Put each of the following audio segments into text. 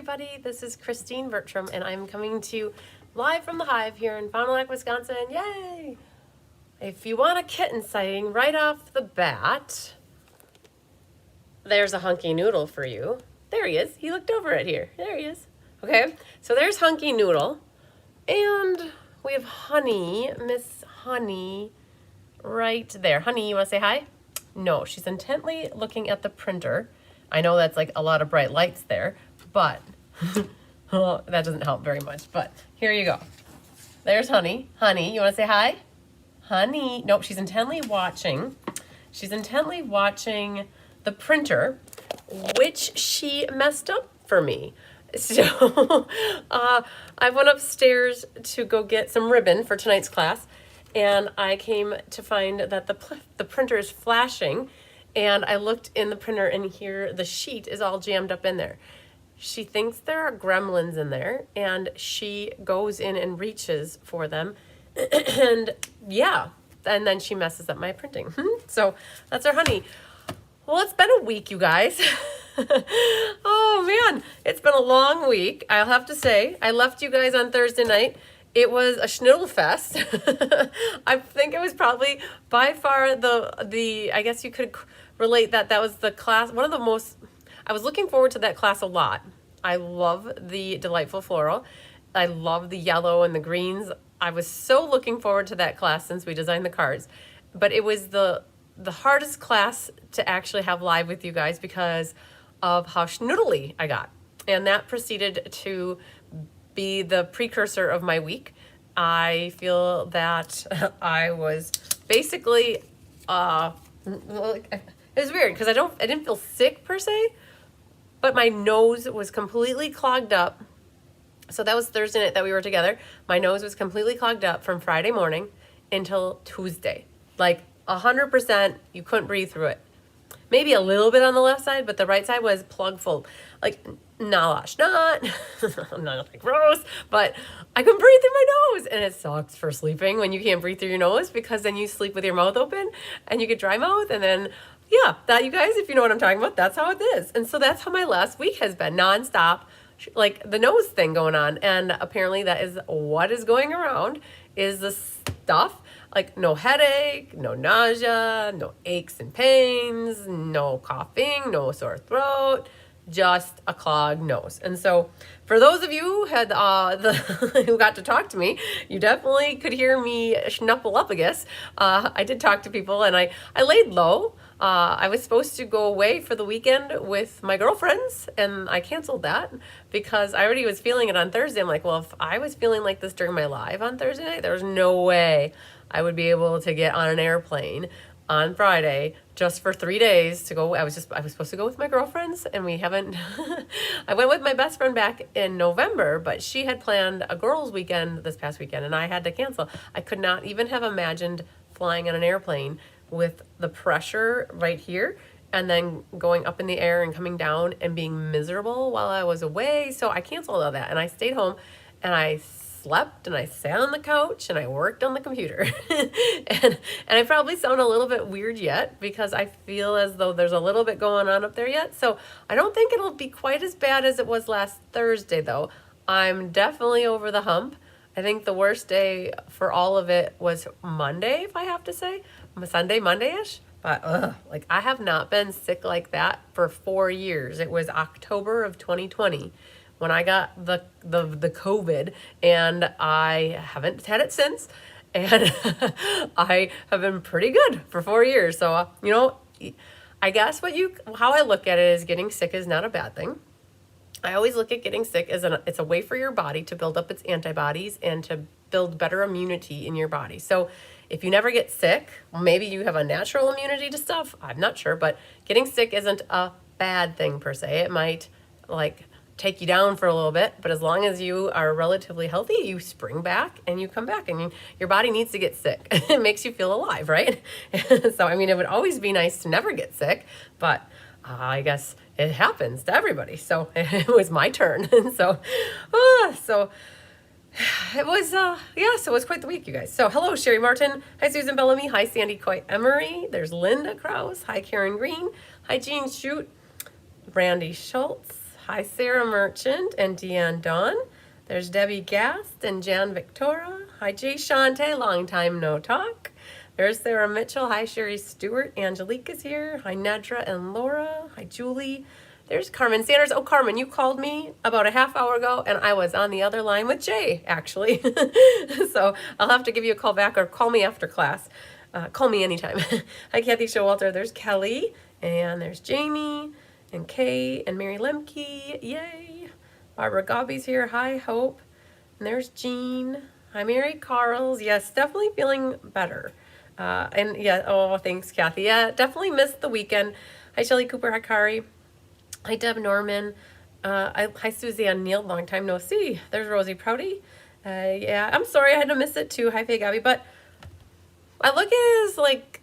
everybody. This is Christine Bertram, and I'm coming to you live from the Hive here in Fond du Lac, Wisconsin. Yay! If you want a kitten sighting right off the bat, there's a Hunky Noodle for you. There he is. He looked over at here. There he is. Okay, so there's Hunky Noodle, and we have Honey, Miss Honey, right there. Honey, you want to say hi? No, she's intently looking at the printer. I know that's like a lot of bright lights there, but that doesn't help very much. But here you go. There's Honey. Honey, you want to say hi? Honey. Nope, she's intently watching. She's intently watching the printer, which she messed up for me. So I went upstairs to go get some ribbon for tonight's class, and I came to find that the printer is flashing, and I looked in the printer, and here the sheet is all jammed up in there. She thinks there are gremlins in there, and she goes in and reaches for them, and yeah, and then she messes up my printing. So that's our Honey. Well, it's been a week, you guys. Oh man, it's been a long week. I'll have to say, I left you guys on Thursday night. It was a schnoodle fest. I think it was probably by far the I guess you could relate that was the class, one of the most, I was looking forward to that class a lot. I love the Delightful Floral. I love the yellow and the greens. I was so looking forward to that class since we designed the cards. But it was the hardest class to actually have live with you guys because of how schnoodly I got. And that proceeded to be the precursor of my week. I feel that I was basically, it was weird because I didn't feel sick per se, but my nose was completely clogged up. So that was Thursday night that we were together. My nose was completely clogged up from Friday morning until Tuesday. Like 100%, you couldn't breathe through it. Maybe a little bit on the left side, but the right side was plug full. Like, not nothing gross, but I couldn't breathe through my nose. And it sucks for sleeping when you can't breathe through your nose because then you sleep with your mouth open and you get dry mouth. And then, yeah, that, you guys, if you know what I'm talking about, that's how it is. And so that's how my last week has been, nonstop, like the nose thing going on. And apparently that is what is going around is the stuff. Like no headache, no nausea, no aches and pains, no coughing, no sore throat, just a clogged nose. And so for those of you who had who got to talk to me, you definitely could hear me schnuffle up, I guess. I did talk to people and I laid low. I was supposed to go away for the weekend with my girlfriends, and I canceled that because I already was feeling it on Thursday. I'm like, well, if I was feeling like this during my live on Thursday night, there's no way I would be able to get on an airplane on Friday just for 3 days to go. I was supposed to go with my girlfriends, and we haven't. I went with my best friend back in November, but she had planned a girls' weekend this past weekend, and I had to cancel. I could not even have imagined flying on an airplane with the pressure right here and then going up in the air and coming down and being miserable while I was away. So I canceled all that, and I stayed home and I slept and I sat on the couch and I worked on the computer. and I probably sound a little bit weird yet because I feel as though there's a little bit going on up there yet. So I don't think it'll be quite as bad as it was last Thursday though. I'm definitely over the hump. I think the worst day for all of it was Monday, if I have to say. Sunday, Monday-ish. But like I have not been sick like that for 4 years. It was October of 2020 when I got the COVID, and I haven't had it since. And I have been pretty good for 4 years. So, you know, I guess how I look at it is getting sick is not a bad thing. I always look at getting sick as it's a way for your body to build up its antibodies and to build better immunity in your body. So if you never get sick, maybe you have a natural immunity to stuff. I'm not sure, but getting sick isn't a bad thing per se. It might like take you down for a little bit, but as long as you are relatively healthy, you spring back and you come back, and your body needs to get sick. It makes you feel alive, right? So, I mean, it would always be nice to never get sick, but I guess it happens to everybody. So it was my turn. And so it was, so it was quite the week, you guys. So hello, Sherry Martin. Hi, Susan Bellamy. Hi, Sandy Coy Emery. There's Linda Krause. Hi, Karen Green. Hi, Jean Shute. Brandy Schultz. Hi, Sarah Merchant and Deanne Dawn. There's Debbie Gast and Jan Victoria. Hi, Jay Shante, long time no talk. There's Sarah Mitchell. Hi, Sherry Stewart. Angelique is here. Hi, Nedra and Laura. Hi, Julie. There's Carmen Sanders. Oh, Carmen, you called me about a half hour ago, and I was on the other line with Jay, actually. So I'll have to give you a call back or call me after class. Call me anytime. Hi, Kathy Showalter. There's Kelly, and there's Jamie, and Kay, and Mary Lemke. Yay. Barbara Gobby's here. Hi, Hope. And there's Jean. Hi, Mary Carls. Yes, definitely feeling better. And yeah, oh, thanks, Kathy. Yeah, definitely missed the weekend. Hi, Shelly Cooper. Hi, Kari. Hi, Deb Norman. Hi, Suzanne Neal. Long time no see. There's Rosie Prouty. Yeah, I'm sorry I had to miss it too. Hi, Faye Gabby. But I look at it as like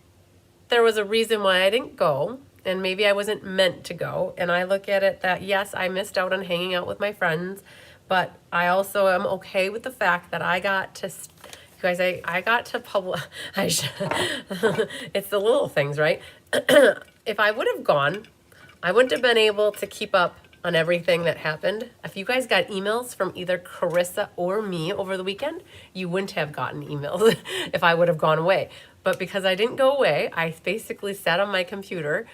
there was a reason why I didn't go, and maybe I wasn't meant to go. And I look at it that, yes, I missed out on hanging out with my friends, but I also am okay with the fact that I got to, you guys, I got to publish, it's the little things, right? If I would have gone, I wouldn't have been able to keep up on everything that happened. If you guys got emails from either Carissa or me over the weekend, you wouldn't have gotten emails if I would have gone away. But because I didn't go away, I basically sat on my computer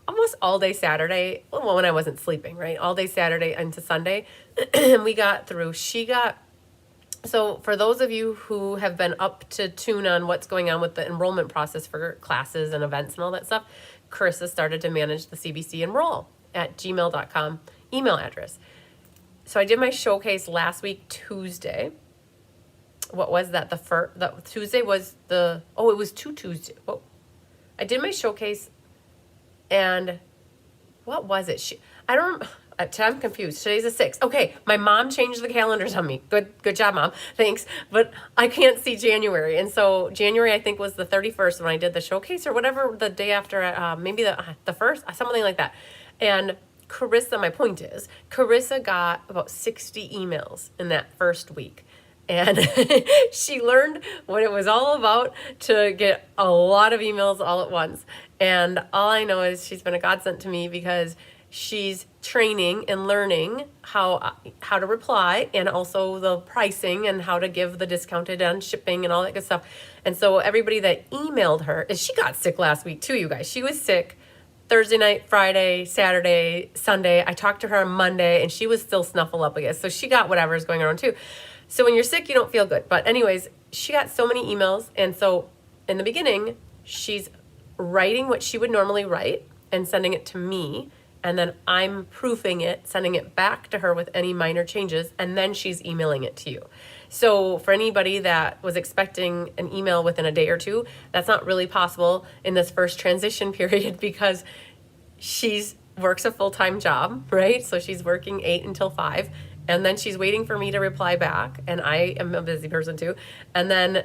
almost all day Saturday, well, when I wasn't sleeping, right? All day Saturday into Sunday, and we got through. So for those of you who have been up to tune on what's going on with the enrollment process for classes and events and all that stuff, Carissa started to manage the CBC Enroll at gmail.com email address. So I did my showcase last week, Tuesday. What was that? The Tuesday was it was Tuesday. Whoa. I did my showcase, and what was it? I'm confused. Today's the 6th. Okay, my mom changed the calendars on me. Good job, Mom. Thanks. But I can't see January. And so January, I think, was the 31st when I did the showcase, or whatever, the day after, maybe the 1st, something like that. And Carissa, my point is, Carissa got about 60 emails in that first week. And she learned what it was all about to get a lot of emails all at once. And all I know is she's been a godsend to me, because she's training and learning how to reply, and also the pricing and how to give the discounted on shipping and all that good stuff. And so everybody that emailed her, she got sick last week too, you guys. She was sick Thursday night, Friday, Saturday, Sunday. I talked to her on Monday, and she was still snuffle up, I guess. So she got whatever's going on too. So when you're sick, you don't feel good. But anyways, she got so many emails. And so in the beginning, she's writing what she would normally write and sending it to me. And then I'm proofing it, sending it back to her with any minor changes. And then she's emailing it to you. So for anybody that was expecting an email within a day or two, that's not really possible in this first transition period, because she's works a full-time job, right? So she's working 8 until 5. And then she's waiting for me to reply back. And I am a busy person too. And then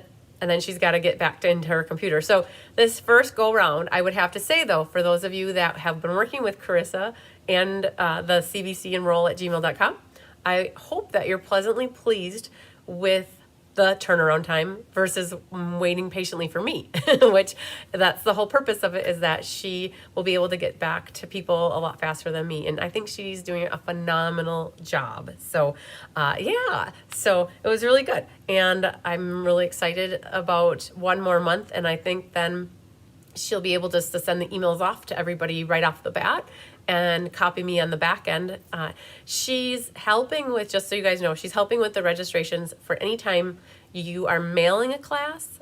she's got to get back into her computer. So this first go round, I would have to say though, for those of you that have been working with Carissa and the CBC Enroll at gmail.com, I hope that you're pleasantly pleased with the turnaround time versus waiting patiently for me, which that's the whole purpose of it, is that she will be able to get back to people a lot faster than me. And I think she's doing a phenomenal job. So yeah, so it was really good. And I'm really excited about one more month. And I think then she'll be able just to send the emails off to everybody right off the bat and copy me on the back end. She's helping with, just so you guys know, she's helping with the registrations for any time you are mailing a class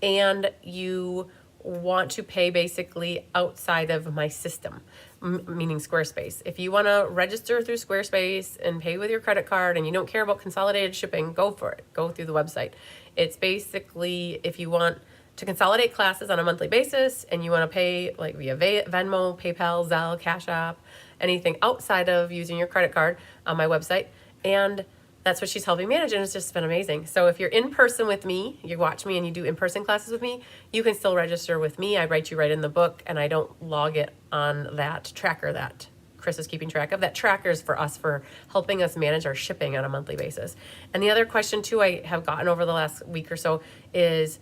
and you want to pay basically outside of my system, meaning Squarespace. If you want to register through Squarespace and pay with your credit card and you don't care about consolidated shipping, go for it. Go through the website. It's basically, if you want to consolidate classes on a monthly basis and you want to pay like via Venmo, PayPal, Zelle, Cash App, anything outside of using your credit card on my website. And that's what she's helping manage, and it's just been amazing. So if you're in person with me, you watch me and you do in-person classes with me, you can still register with me. I write you right in the book, and I don't log it on that tracker that Chris is keeping track of. That tracker is for us, for helping us manage our shipping on a monthly basis. And the other question too I have gotten over the last week or so is,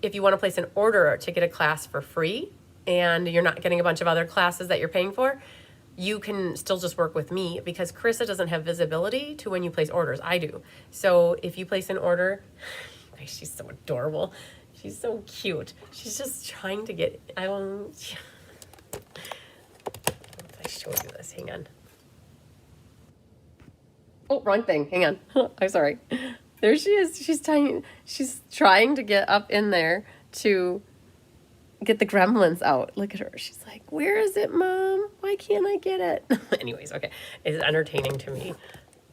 if you want to place an order to get a class for free and you're not getting a bunch of other classes that you're paying for, you can still just work with me because Carissa doesn't have visibility to when you place orders. I do. So if you place an order, she's so adorable. She's so cute. She's just trying to get, I show you this, hang on. Oh, wrong thing, hang on. I'm sorry. There she is, she's trying to get up in there to get the gremlins out. Look at her. She's like, where is it, Mom? Why can't I get it? Anyways, okay. It's entertaining to me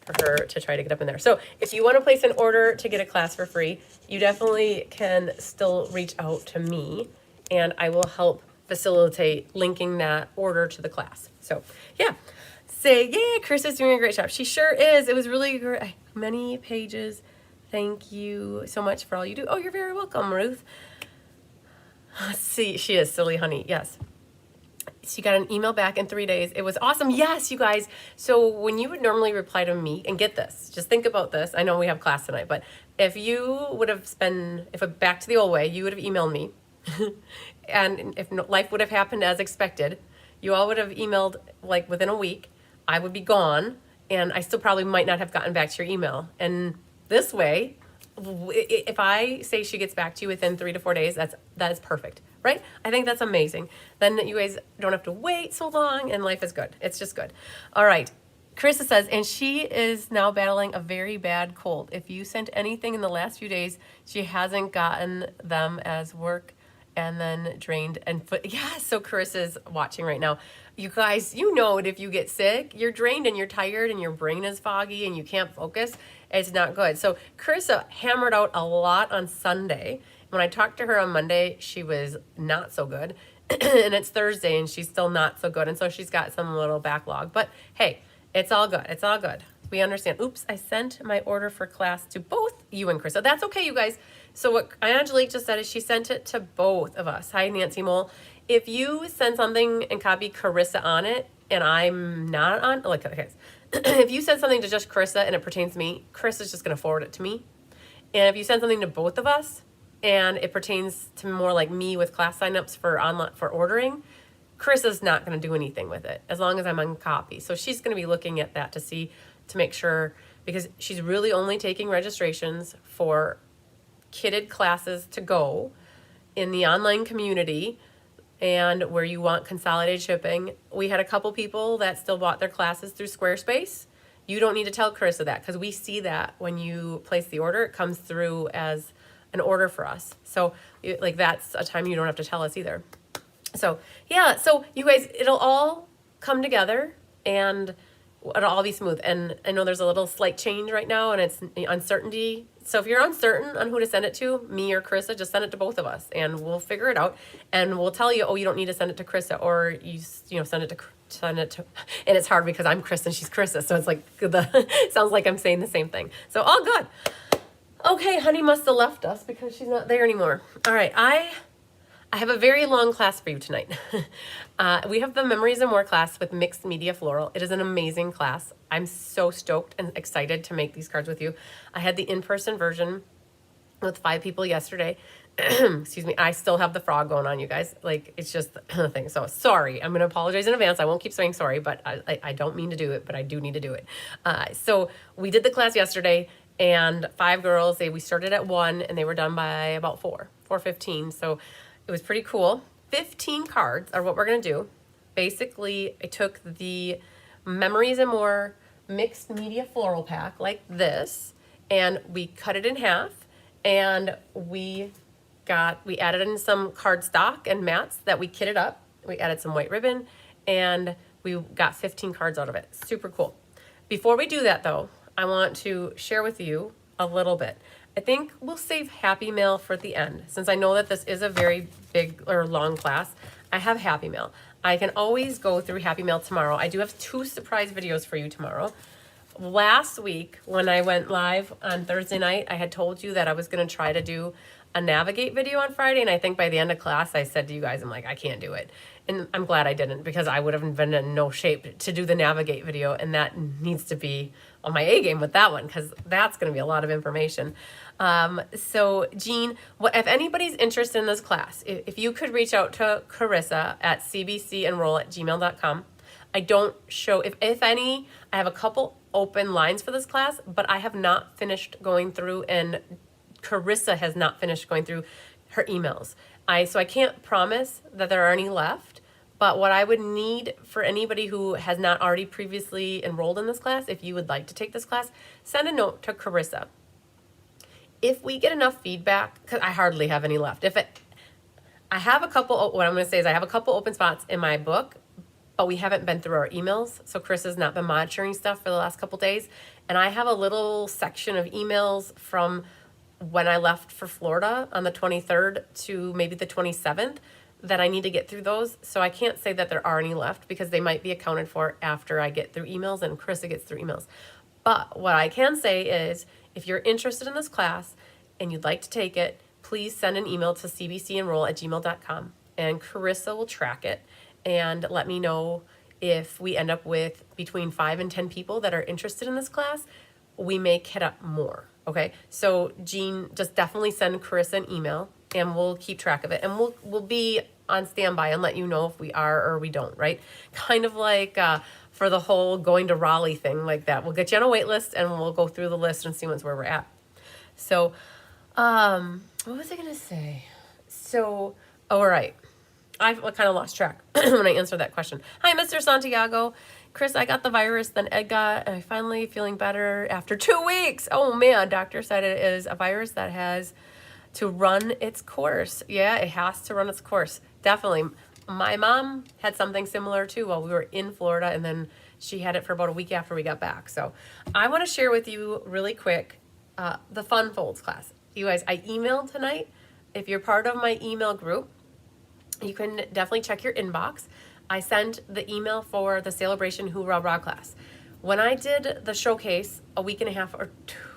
for her to try to get up in there. So if you want to place an order to get a class for free, you definitely can still reach out to me and I will help facilitate linking that order to the class. So yeah, say, yeah, Chris is doing a great job. She sure is. It was really great. Many pages. Thank you so much for all you do. Oh, you're very welcome, Ruth. See, she is silly honey. Yes. She got an email back in 3 days. It was awesome. Yes, you guys. So when you would normally reply to me, and get this, just think about this. I know we have class tonight, but if you would have back to the old way, you would have emailed me. And if life would have happened as expected, you all would have emailed like within a week. I would be gone and I still probably might not have gotten back to your email. And this way, if I say she gets back to you within 3 to 4 days, that is perfect, right? I think that's amazing. Then you guys don't have to wait so long and life is good. It's just good. All right. Carissa says, and she is now battling a very bad cold. If you sent anything in the last few days, she hasn't gotten them as work and then drained and yeah, so Carissa's watching right now. You guys, you know it, if you get sick, you're drained and you're tired and your brain is foggy and you can't focus. It's not good. So Carissa hammered out a lot on Sunday. When I talked to her on Monday, she was not so good. And it's Thursday and she's still not so good. And so she's got some little backlog. But hey, it's all good. It's all good. We understand. Oops, I sent my order for class to both you and Carissa. That's okay, you guys. So what Angelique just said is she sent it to both of us. Hi, Nancy Mole. If you send something and copy Carissa on it and I'm not on, like, okay. If you send something to just Carissa and it pertains to me, Carissa's just going to forward it to me. And if you send something to both of us and it pertains to more like me with class signups for online for ordering, Carissa's not going to do anything with it as long as I'm on copy. So she's going to be looking at that to make sure, because she's really only taking registrations for kitted classes to go in the online community and where you want consolidated shipping. We had a couple people that still bought their classes through Squarespace. You don't need to tell Carissa that because we see that when you place the order, it comes through as an order for us. So like that's a time you don't have to tell us either. So yeah, so you guys, it'll all come together and it'll all be smooth. And I know there's a little slight change right now and it's uncertainty. So if you're uncertain on who to send it to, me or Carissa, just send it to both of us and we'll figure it out. And we'll tell you, oh, you don't need to send it to Carissa, or you send it to, and it's hard because I'm Chris and she's Carissa. So it's like, sounds like I'm saying the same thing. So all good. Okay, honey must have left us because she's not there anymore. All right, I have a very long class for you tonight. We have the Memories and More class with Mixed Media Floral. It is an amazing class. I'm so stoked and excited to make these cards with you. I had the in-person version with 5 people yesterday. Excuse me. I still have the frog going on, you guys. Like, it's just the thing. So sorry. I'm going to apologize in advance. I won't keep saying sorry, but I don't mean to do it, but I do need to do it. So we did the class yesterday, and 5 girls, we started at 1 and they were done by about 4:15. So it was pretty cool. 15 cards are what we're going to do. Basically, I took the Memories and More Mixed Media Floral Pack like this, and we cut it in half, and we added in some cardstock and mats that we kitted up. We added some white ribbon, and we got 15 cards out of it. Super cool. Before we do that, though, I want to share with you a little bit. I think we'll save Happy Mail for the end. Since I know that this is a very big or long class, I have Happy Mail. I can always go through Happy Mail tomorrow. I do have 2 surprise videos for you tomorrow. Last week, when I went live on Thursday night, I had told you that I was going to try to do a Navigate video on Friday, and I think by the end of class, I said to you guys, I'm like, I can't do it. And I'm glad I didn't, because I would have been in no shape to do the Navigate video, and that needs to be on my A game with that one, because that's going to be a lot of information. So Jean, if anybody's interested in this class, if you could reach out to Carissa at cbcenroll@gmail.com. I don't show, if any, I have a couple open lines for this class, but I have not finished going through, and Carissa has not finished going through her emails. So I can't promise that there are any left, but what I would need for anybody who has not already previously enrolled in this class, if you would like to take this class, send a note to Carissa. If we get enough feedback, because I hardly have any left. I have a couple, what I'm going to say is I have a couple open spots in my book, but we haven't been through our emails. So Chris has not been monitoring stuff for the last couple days. And I have a little section of emails from when I left for Florida on the 23rd to maybe the 27th that I need to get through those. So I can't say that there are any left because they might be accounted for after I get through emails and Carissa gets through emails. But what I can say is if you're interested in this class and you'd like to take it, please send an email to cbcenroll@gmail.com and Carissa will track it and let me know if we end up with between 5 and 10 people that are interested in this class. We may hit up more. Okay, so Jean, just definitely send Carissa an email and we'll keep track of it. And we'll be on standby and let you know if we are or we don't, right? Kind of like for the whole going to Raleigh thing like that. We'll get you on a wait list and we'll go through the list and see where we're at. So, what was I going to say? So, all right. I kind of lost track when I answered that question. Hi, Mr. Santiago. Chris, I got the virus, then Ed got, and I'm finally feeling better after 2 weeks. Oh man, doctor said it is a virus that has to run its course. Yeah, it has to run its course. Definitely. My mom had something similar too while we were in Florida, and then she had it for about a week after we got back. So I want to share with you really quick the Fun Folds class. You guys, I emailed tonight. If you're part of my email group, you can definitely check your inbox. I sent the email for the sale-a-bration Hoorah Rah class. When I did the showcase a week and a half or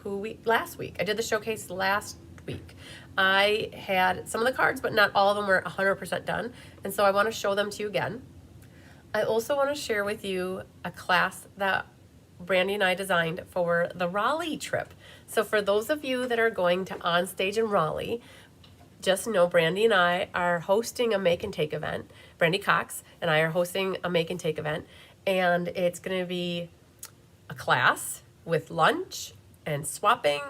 2 weeks, last week, I did the showcase last week. I had some of the cards, but not all of them were 100% done. And so I want to show them to you again. I also want to share with you a class that Brandy and I designed for the Raleigh trip. So for those of you that are going to On Stage in Raleigh, just know Brandy and I are hosting a make and take event. Brandy Cox and I are hosting a make and take event, and it's going to be a class with lunch and swapping,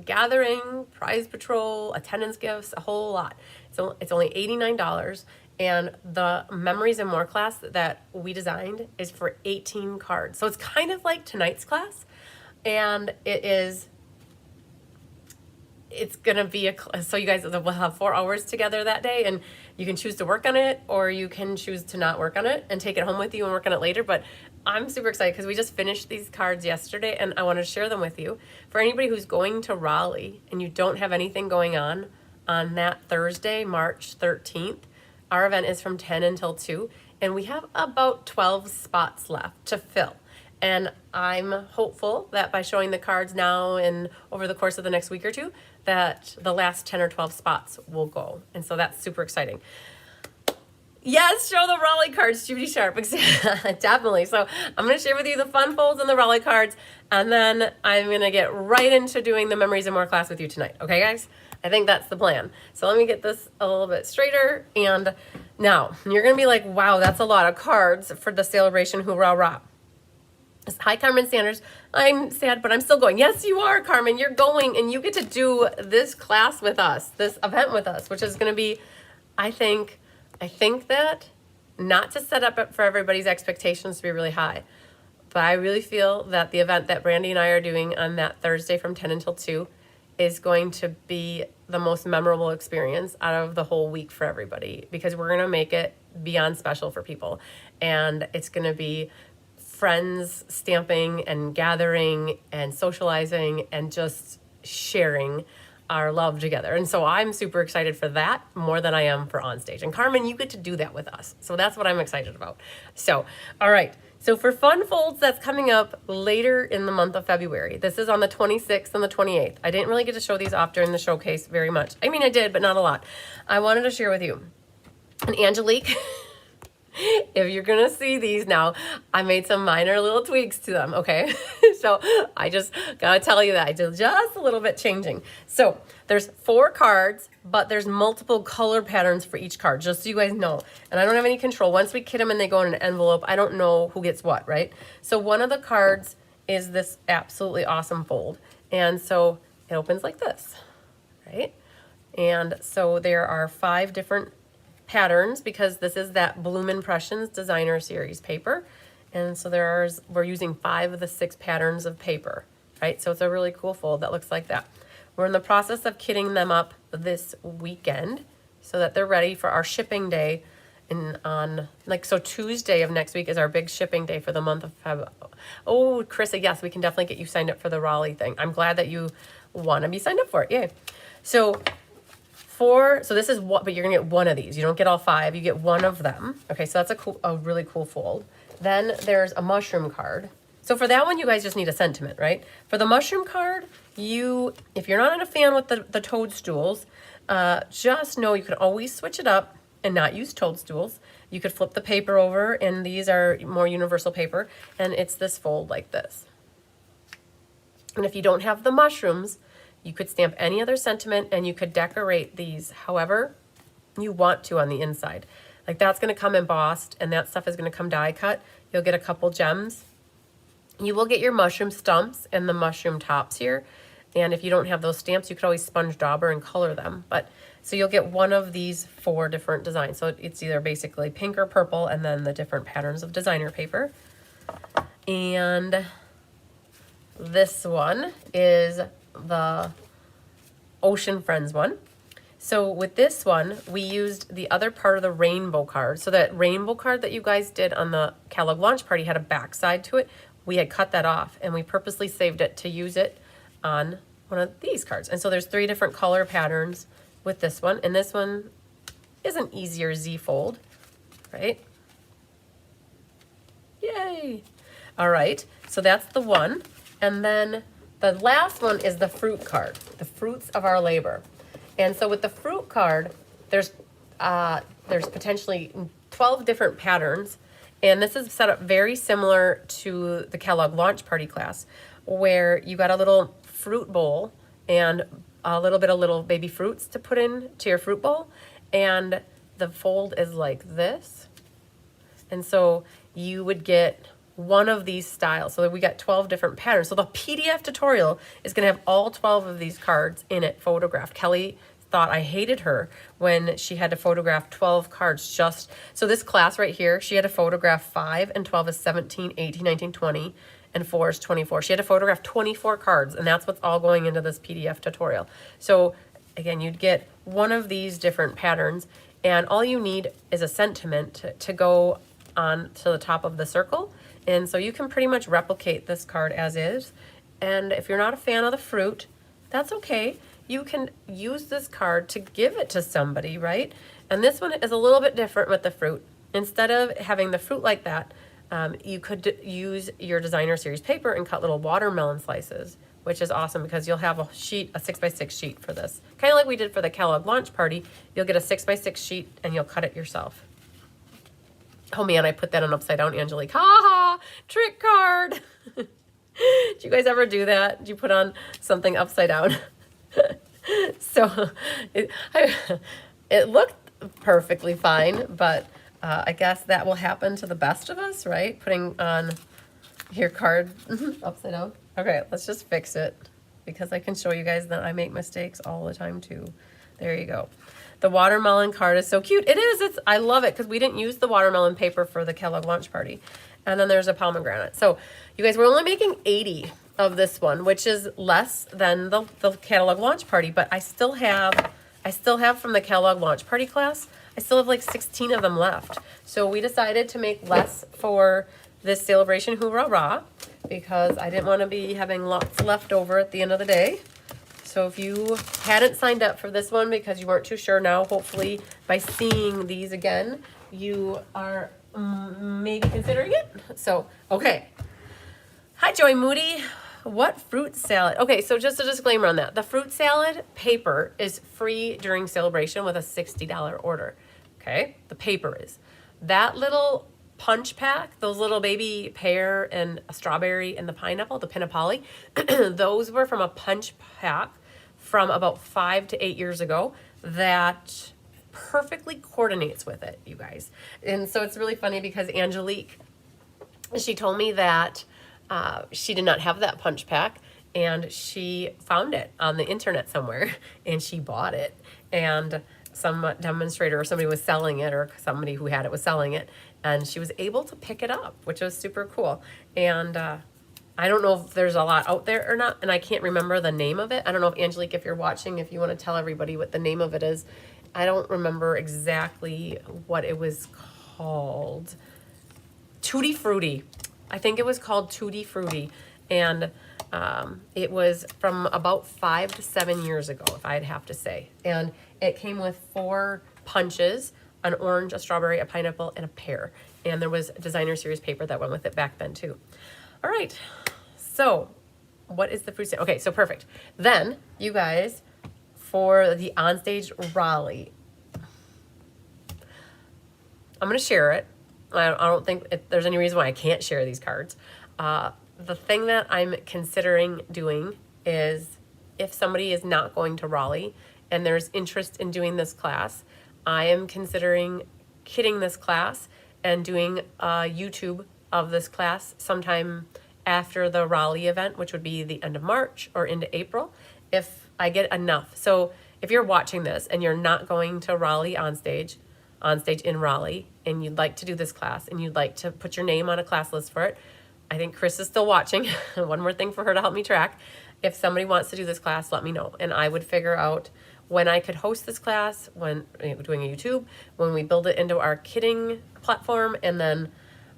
gathering, prize patrol, attendance gifts, a whole lot. So it's only $89, and the Memories and More class that we designed is for 18 cards. So it's kind of like tonight's class, and it's going to be so you guys will have 4 hours together that day, and you can choose to work on it or you can choose to not work on it and take it home with you and work on it later. But I'm super excited because we just finished these cards yesterday and I want to share them with you. For anybody who's going to Raleigh and you don't have anything going on that Thursday, March 13th, our event is from 10 until 2, and we have about 12 spots left to fill. And I'm hopeful that by showing the cards now and over the course of the next week or two, that the last 10 or 12 spots will go. And so that's super exciting. Yes, show the Raleigh cards, Judy Sharp. Definitely. So I'm going to share with you the Fun Folds and the Raleigh cards, and then I'm going to get right into doing the Memories and More class with you tonight. Okay, guys? I think that's the plan. So let me get this a little bit straighter. And now you're going to be like, wow, that's a lot of cards for the sale-a-bration Hoorah Rah. Hi, Carmen Sanders. I'm sad, but I'm still going. Yes, you are, Carmen. You're going, and you get to do this class with us, this event with us, which is going to be, I think that, not to set up for everybody's expectations to be really high, but I really feel that the event that Brandy and I are doing on that Thursday from 10 until 2 is going to be the most memorable experience out of the whole week for everybody, because we're going to make it beyond special for people. And it's going to be friends stamping and gathering and socializing and just sharing our love together. And so I'm super excited for that more than I am for On Stage. And Carmen, you get to do that with us. So that's what I'm excited about. So, all right. So for Fun Folds, that's coming up later in the month of February. This is on the 26th and the 28th. I didn't really get to show these off during the showcase very much. I mean, I did, but not a lot. I wanted to share with you. And Angelique, if you're going to see these now, I made some minor little tweaks to them, okay? So I just gotta tell you that I did just a little bit changing. So there's 4 cards, but there's multiple color patterns for each card, just so you guys know. And I don't have any control. Once we kit them and they go in an envelope, I don't know who gets what, right? So one of the cards is this absolutely awesome fold. And so it opens like this, right? And so there are 5 different patterns because this is that Bloom Impressions Designer Series paper. And so we're using 5 of the 6 patterns of paper, right? So it's a really cool fold that looks like that. We're in the process of kitting them up this weekend so that they're ready for our shipping day. And so Tuesday of next week is our big shipping day for the month of February. Oh, Carissa, yes, we can definitely get you signed up for the Raleigh thing. I'm glad that you want to be signed up for it. Yay. So this is what, but you're gonna get one of these. You don't get all 5, you get one of them. Okay, so that's a really cool fold. Then there's a mushroom card. So for that one, you guys just need a sentiment, right? For the mushroom card, if you're not a fan with the toadstools, just know you can always switch it up and not use toadstools. You could flip the paper over, and these are more universal paper, and it's this fold like this. And if you don't have the mushrooms, you could stamp any other sentiment, and you could decorate these however you want to on the inside. Like that's gonna come embossed, and that stuff is gonna come die cut. You'll get a couple gems. You will get your mushroom stumps and the mushroom tops here. And if you don't have those stamps, you could always sponge dauber and color them. So you'll get one of these 4 different designs. So it's either basically pink or purple, and then the different patterns of designer paper. And this one is the Ocean Friends one. So with this one, we used the other part of the rainbow card. So that rainbow card that you guys did on the catalog launch party had a backside to it. We had cut that off, and we purposely saved it to use it on one of these cards. And so there's 3 different color patterns with this one. And this one is an easier Z fold, right? Yay. All right, so that's the one. And then the last one is the fruit card, the fruits of our labor. And so with the fruit card, there's potentially 12 different patterns. And this is set up very similar to the catalog launch party class, where you got a little fruit bowl and a little bit of little baby fruits to put in to your fruit bowl. And the fold is like this. And so you would get one of these styles. So we got 12 different patterns. So the PDF tutorial is going to have all 12 of these cards in it photographed. Kelly thought I hated her when she had to photograph 12 cards just. So this class right here, she had to photograph 5, and 12 is 17, 18, 19, 20, and 4 is 24. She had to photograph 24 cards, and that's what's all going into this PDF tutorial. So again, you'd get one of these different patterns, and all you need is a sentiment to go on to the top of the circle. And so you can pretty much replicate this card as is. And if you're not a fan of the fruit, that's okay. You can use this card to give it to somebody, right? And this one is a little bit different with the fruit. Instead of having the fruit like that, you could use your designer series paper and cut little watermelon slices, which is awesome because you'll have a 6x6 sheet for this. Kind of like we did for the Kellogg launch party. You'll get a 6x6 sheet and you'll cut it yourself. Oh man, I put that on upside down, Angelique. Ha ha, trick card. Did you guys ever do that? Did you put on something upside down? So it looked perfectly fine, but I guess that will happen to the best of us, right? Putting on your card upside down. Okay, let's just fix it because I can show you guys that I make mistakes all the time too. There you go. The watermelon card is so cute. It is. I love it because we didn't use the watermelon paper for the Kellogg launch party. And then there's a pomegranate. So you guys, we're only making 80 of this one, which is less than the Kellogg launch party, but I still have from the Kellogg launch party class, I still have like 16 of them left. So we decided to make less for this sale-a-bration hoorah rah because I didn't want to be having lots left over at the end of the day. So if you hadn't signed up for this one because you weren't too sure, now hopefully by seeing these again, you are maybe considering it. So, okay. Hi, Joy Moody. What fruit salad? Okay, so just a disclaimer on that. The fruit salad paper is free during sale-a-bration with a $60 order. Okay, the paper is. That little punch pack, those little baby pear and a strawberry and the pineapple, the Pinapoli, those were from a punch pack from about 5 to 8 years ago that perfectly coordinates with it, you guys. And so it's really funny because Angelique, she told me that she did not have that punch pack, and she found it on the internet somewhere and she bought it, and some demonstrator or somebody was selling it, or somebody who had it was selling it, and she was able to pick it up, which was super cool. And I don't know if there's a lot out there or not, and I can't remember the name of it. I don't know if Angelique, if you're watching, if you want to tell everybody what the name of it is. I don't remember exactly what it was called. Tutti Frutti. I think it was called Tutti Frutti. And it was from about 5 to 7 years ago, if I'd have to say. And it came with 4 punches, an orange, a strawberry, a pineapple, and a pear. And there was designer series paper that went with it back then too. All right, so what is the fruit stand? Okay, so perfect. Then, you guys, for the Onstage Raleigh, I'm going to share it. I don't think there's any reason why I can't share these cards. The thing that I'm considering doing is, if somebody is not going to Raleigh and there's interest in doing this class, I am considering kitting this class and doing a YouTube of this class sometime after the Raleigh event, which would be the end of March or into April, if I get enough. So if you're watching this and you're not going to Raleigh on stage in Raleigh, and you'd like to do this class and you'd like to put your name on a class list for it, I think Chris is still watching. One more thing for her to help me track. If somebody wants to do this class, let me know. And I would figure out when I could host this class, when doing a YouTube, when we build it into our kitting platform, and then,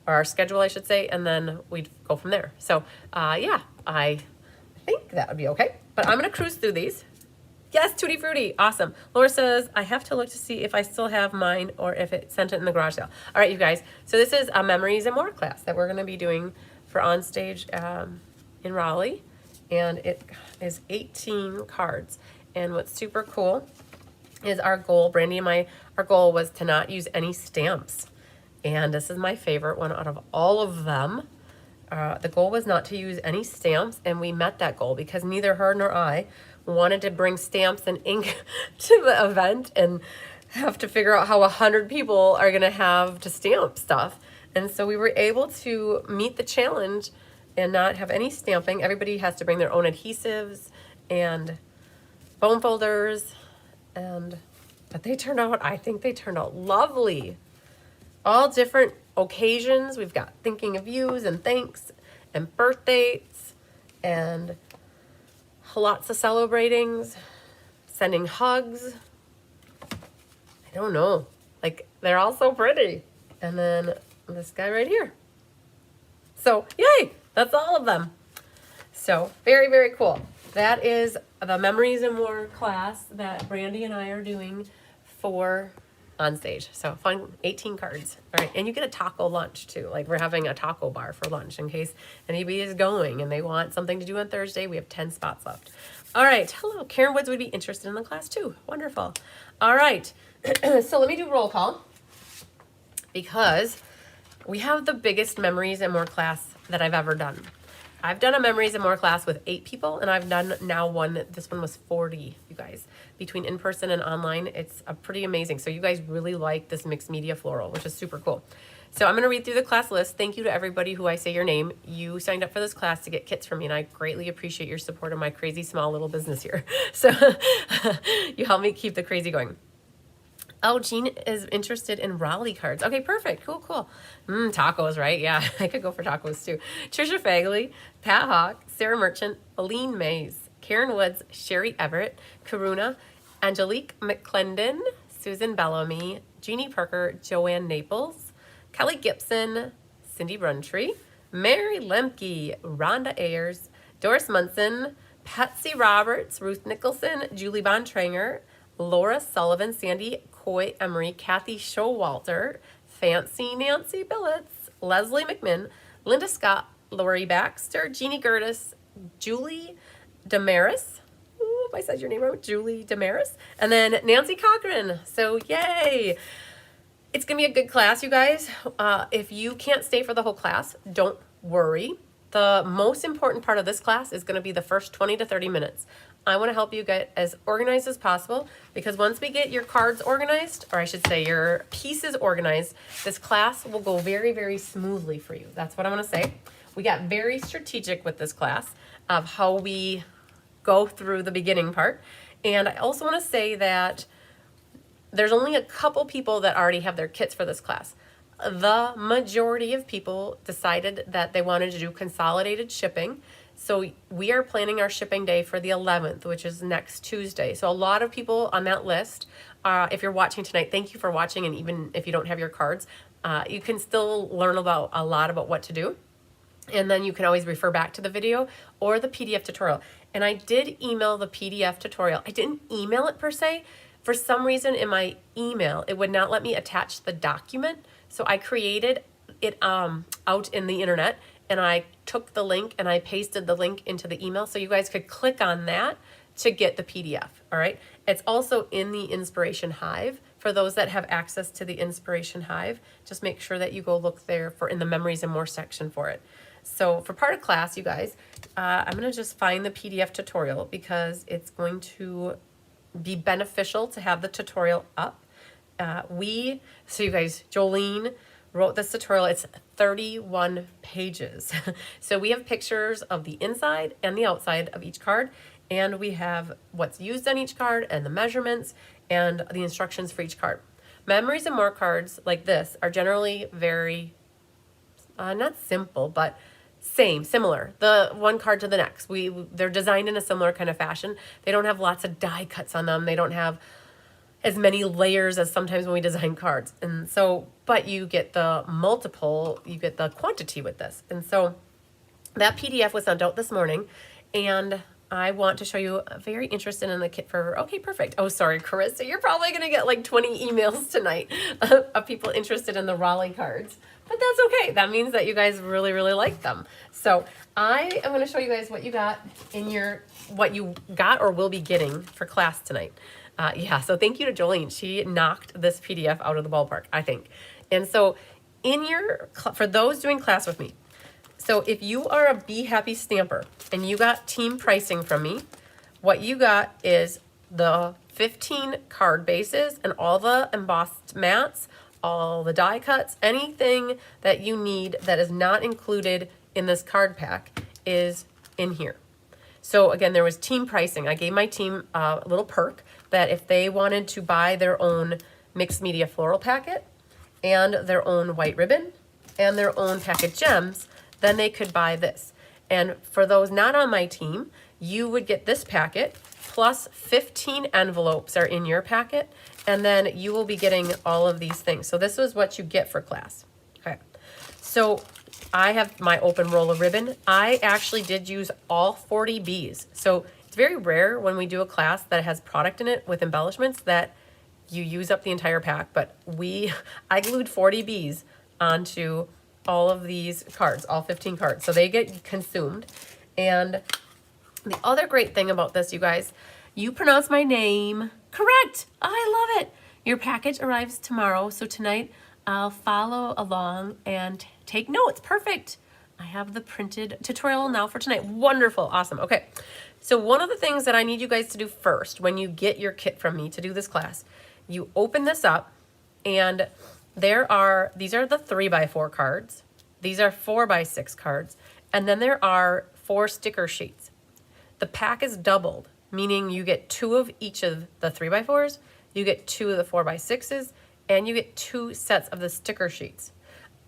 or our schedule, I should say, and then we'd go from there. So yeah, I think that would be okay. But I'm going to cruise through these. Yes, Tutti Frutti. Awesome. Laura says, I have to look to see if I still have mine or if it sent it in the garage sale. All right, you guys. So this is a Memories and More class that we're going to be doing for Onstage in Raleigh. And it is 18 cards. And what's super cool is our goal, Brandy and our goal was to not use any stamps. And this is my favorite one out of all of them. The goal was not to use any stamps, and we met that goal because neither her nor I wanted to bring stamps and ink to the event and have to figure out how 100 people are going to have to stamp stuff. And so we were able to meet the challenge and not have any stamping. Everybody has to bring their own adhesives and foam folders, but they turned out, I think they turned out lovely. All different occasions. We've got thinking of yous and thanks and birth dates and lots of celebratings, sending hugs. I don't know. Like, they're all so pretty. And then this guy right here. So, yay! That's all of them. So, very, very cool. That is the Memories and More class that Brandy and I are doing for Onstage. So fun, 18 cards. All right, and you get a taco lunch too. Like, we're having a taco bar for lunch in case anybody is going and they want something to do on Thursday. We have 10 spots left. All right, hello. Karen Woods would be interested in the class too. Wonderful. All right, so let me do roll call because we have the biggest Memories and More class that I've ever done. I've done a Memories and More class with 8 people, and I've done now one. This one was 40, you guys. Between in-person and online, it's pretty amazing. So you guys really like this mixed media floral, which is super cool. So I'm going to read through the class list. Thank you to everybody who I say your name. You signed up for this class to get kits from me, and I greatly appreciate your support of my crazy small little business here. So you help me keep the crazy going. Oh, Jean is interested in Raleigh cards. Okay, perfect. Cool, cool. Tacos, right? Yeah, I could go for tacos too. Trisha Fagley, Pat Hawk, Sarah Merchant, Aline Mays, Karen Woods, Sherry Everett, Karuna, Angelique McClendon, Susan Bellamy, Jeannie Parker, Joanne Naples, Kelly Gibson, Cindy Bruntree, Mary Lemke, Rhonda Ayers, Doris Munson, Patsy Roberts, Ruth Nicholson, Julie Bontranger, Laura Sullivan, Sandy Coy Emery, Kathy Showalter, Fancy Nancy Billets, Leslie McMinn, Linda Scott, Lori Baxter, Jeannie Gertis, Julie Damaris. Ooh, if I said your name wrong, Julie Damaris. And then Nancy Cochran. So yay. It's going to be a good class, you guys. If you can't stay for the whole class, don't worry. The most important part of this class is going to be the first 20 to 30 minutes. I want to help you get as organized as possible, because once we get your cards organized, or I should say your pieces organized, this class will go very, very smoothly for you. That's what I want to say. We got very strategic with this class of how we go through the beginning part. And I also want to say that there's only a couple people that already have their kits for this class. The majority of people decided that they wanted to do consolidated shipping. So we are planning our shipping day for the 11th, which is next Tuesday. So a lot of people on that list, if you're watching tonight, thank you for watching. And even if you don't have your cards, you can still learn about a lot about what to do. And then you can always refer back to the video or the PDF tutorial. And I did email the PDF tutorial. I didn't email it per se. For some reason in my email, it would not let me attach the document. So I created it out in the internet, and I took the link and I pasted the link into the email so you guys could click on that to get the PDF, all right? It's also in the Inspiration Hive. For those that have access to the Inspiration Hive, just make sure that you go look there for in the Memories and More section for it. So for part of class, you guys, I'm gonna just find the PDF tutorial because it's going to be beneficial to have the tutorial up. So you guys, Jolene wrote this tutorial. It's 31 pages. So we have pictures of the inside and the outside of each card, and we have what's used on each card and the measurements and the instructions for each card. Memories and More cards like this are generally very, not simple, but similar, the one card to the next. They're designed in a similar kind of fashion. They don't have lots of die cuts on them. They don't have as many layers as sometimes when we design cards. And so, but you get the quantity with this. And so that PDF was sent out this morning, and I want to show you, very interested in the kit for, okay, perfect. Oh, sorry, Carissa, you're probably going to get like 20 emails tonight of people interested in the Raleigh cards. But that's okay. That means that you guys really, really like them. So I am going to show you guys what you got what you got or will be getting for class tonight. Yeah, so thank you to Jolene. She knocked this PDF out of the ballpark, I think. And so for those doing class with me, so if you are a Be Happy stamper and you got team pricing from me, what you got is the 15 card bases and all the embossed mats, all the die cuts, anything that you need that is not included in this card pack is in here. So again, there was team pricing. I gave my team a little perk that if they wanted to buy their own mixed media floral packet and their own white ribbon and their own packet gems, then they could buy this. And for those not on my team, you would get this packet plus 15 envelopes are in your packet, and then you will be getting all of these things. So this is what you get for class. Okay. So I have my open roll of ribbon. I actually did use all 40 Bs. So it's very rare when we do a class that has product in it with embellishments that you use up the entire pack, but I glued 40 Bs onto all of these cards, all 15 cards. So they get consumed. And the other great thing about this, you guys, you pronounce my name correct. I love it. Your package arrives tomorrow. So tonight I'll follow along and take notes. Perfect. I have the printed tutorial now for tonight. Wonderful. Awesome. Okay. So one of the things that I need you guys to do first when you get your kit from me to do this class, you open this up, and these are the 3x4 cards. These are 4x6 cards. And then there are 4 sticker sheets. The pack is doubled, meaning you get 2 of each of the 3x4s, you get 2 of the 4x6s, and you get 2 sets of the sticker sheets.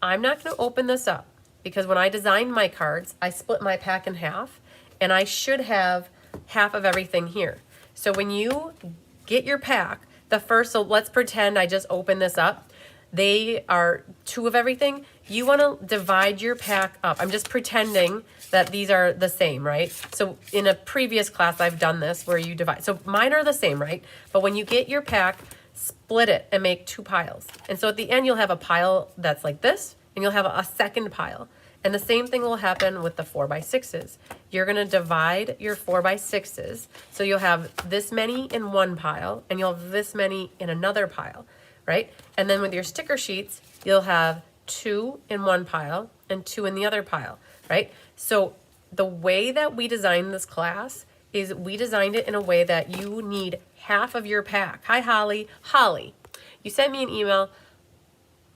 I'm not going to open this up because when I designed my cards, I split my pack in half, and I should have half of everything here. So when you get your pack, so let's pretend I just open this up. They are 2 of everything. You want to divide your pack up. I'm just pretending that these are the same, right? So in a previous class, I've done this where you divide. So mine are the same, right? But when you get your pack, split it and make 2 piles. And so at the end, you'll have a pile that's like this, and you'll have a second pile. And the same thing will happen with the 4x6s. You're going to divide your 4x6s. So you'll have this many in one pile, and you'll have this many in another pile. right? And then with your sticker sheets, you'll have 2 in one pile and 2 in the other pile, right? So the way that we designed this class is we designed it in a way that you need half of your pack. Hi, Holly. Holly, you sent me an email.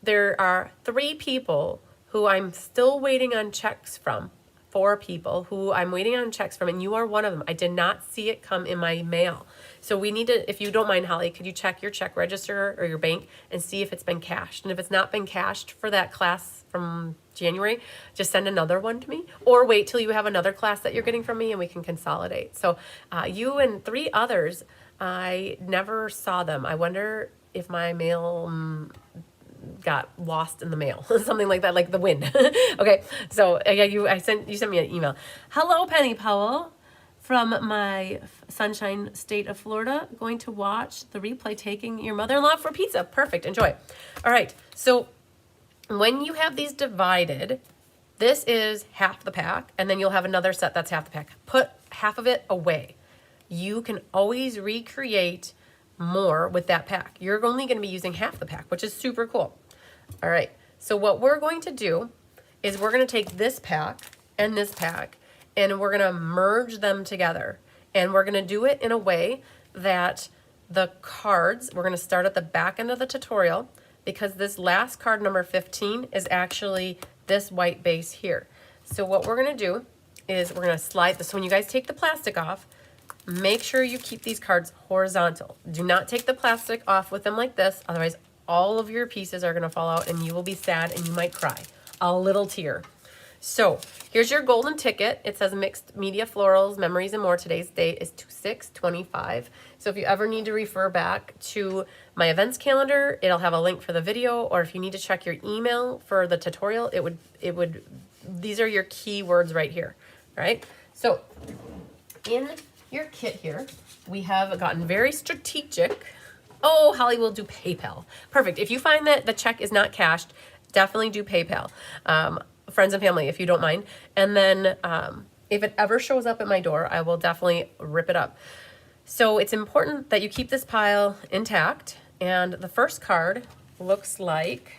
There are 3 people who I'm still waiting on checks from. 4 people who I'm waiting on checks from, and you are one of them. I did not see it come in my mail. So we need to, if you don't mind, Holly, could you check your check register or your bank and see if it's been cashed? And if it's not been cashed for that class from January, just send another one to me, or wait till you have another class that you're getting from me and we can consolidate. So you and 3 others, I never saw them. I wonder if my mail got lost in the mail, something like that, like the wind. Okay, so yeah, you sent me an email. Hello, Penny Powell, from my sunshine state of Florida. Going to watch the replay, taking your mother-in-law for pizza. Perfect, enjoy. All right, so when you have these divided, this is half the pack, and then you'll have another set that's half the pack. Put half of it away. You can always recreate more with that pack. You're only going to be using half the pack, which is super cool. All right, so what we're going to do is we're going to take this pack and we're going to merge them together. And we're going to do it in a way that the cards, we're going to start at the back end of the tutorial, because this last card, number 15, is actually this white base here. So what we're going to do is we're going to slide this. So when you guys take the plastic off, make sure you keep these cards horizontal. Do not take the plastic off with them like this, otherwise all of your pieces are going to fall out and you will be sad and you might cry. A little tear. So here's your golden ticket. It says Mixed Media Florals, Memories and More. Today's date is 2/6/25. So if you ever need to refer back to my events calendar, it'll have a link for the video, or if you need to check your email for the tutorial, it would, these are your keywords right here, right? So in your kit here, we have gotten very strategic. Oh, Holly will do PayPal. Perfect. If you find that the check is not cashed, definitely do PayPal. Friends and family, if you don't mind. And then if it ever shows up at my door, I will definitely rip it up. So it's important that you keep this pile intact. And the first card looks like,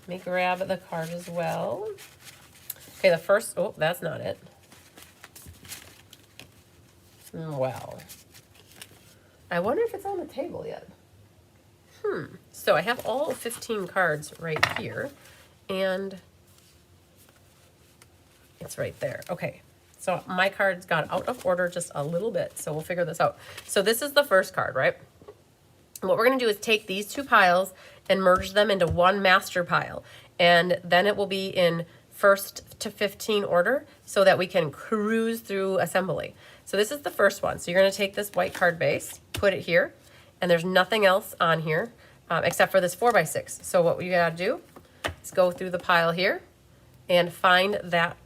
let me grab the card as well. Okay, the first, oh, that's not it. Well, I wonder if it's on the table yet. So I have all 15 cards right here, and it's right there. Okay, so my cards got out of order just a little bit, so we'll figure this out. So this is the first card, right? What we're going to do is take these 2 piles and merge them into one master pile, and then it will be in 1st to 15 order so that we can cruise through assembly. So this is the first one. So you're going to take this white card base, put it here, and there's nothing else on here except for this 4x6. So what you got to do is go through the pile here and find that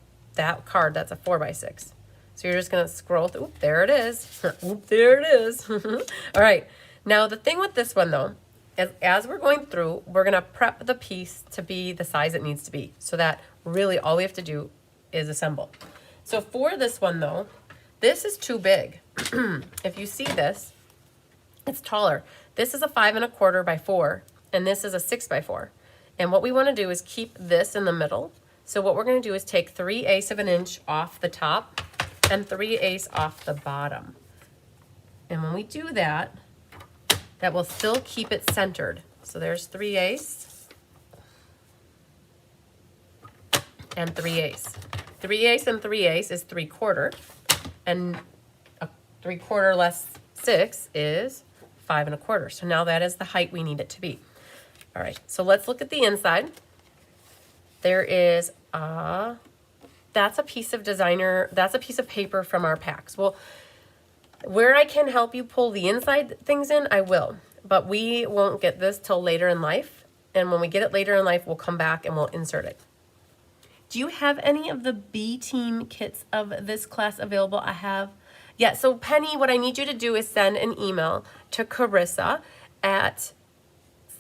card that's a 4x6. So you're just going to scroll through. Oop, there it is. Oop, there it is. All right. Now the thing with this one though, is as we're going through, we're going to prep the piece to be the size it needs to be, so that really all we have to do is assemble. So for this one though, this is too big. If you see this, it's taller. This is a 5 1/4 by 4, and this is a 6 by 4. And what we want to do is keep this in the middle. So what we're going to do is take 3/8 of an inch off the top and 3/8 off the bottom. And when we do that, that will still keep it centered. So there's 3/8 and 3/8. 3/8 and 3/8 is 3/4, and a 3/4 less 6 is 5 1/4. So now that is the height we need it to be. All right, so let's look at the inside. There is that's a piece of that's a piece of paper from our packs. Well, where I can help you pull the inside things in, I will, but we won't get this till later in life. And when we get it later in life, we'll come back and we'll insert it. Do you have any of the B team kits of this class available? I have. Yeah, so Penny, what I need you to do is send an email to Carissa at